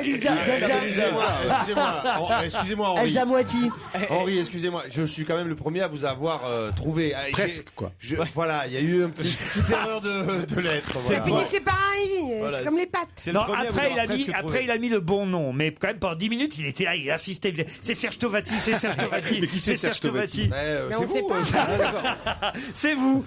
Excusez-moi, Henri. Elsa Moati. Henri, excusez-moi, je suis quand même le premier à vous avoir trouvé. Presque, quoi. Voilà, il y a eu une petite erreur de lettres. Ça finissait par un i, c'est comme les pattes. Non, après il a mis le bon nom, mais quand même pendant 10 minutes il était là, il insistait, il disait c'est Serge Tovati, c'est Serge Tovati. Mais qui c'est Serge Tovati? Mais on sait pas. C'est vous.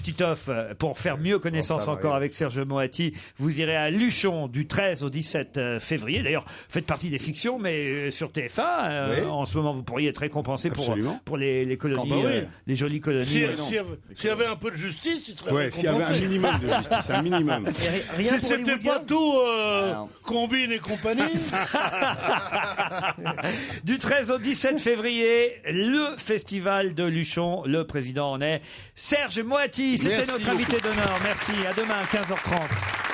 Titoff, pour faire mieux connaissance encore avec Serge Moati, vous irez à Luchon du 13 au 17 février. D'ailleurs, faites partie des fictions, mais sur TF1, en ce moment, vous pourriez être récompensé pour les colonies, les jolies colonies. S'il y avait un peu de justice, il serait récompensé. S'il y avait un minimum de justice, un minimum. Si c'était pas tout Combine et compagnie. Du 13 au 17 février, le festival de Luchon. Le président en est Serge Moati. C'était notre invité d'honneur. Merci. À demain à 15h30.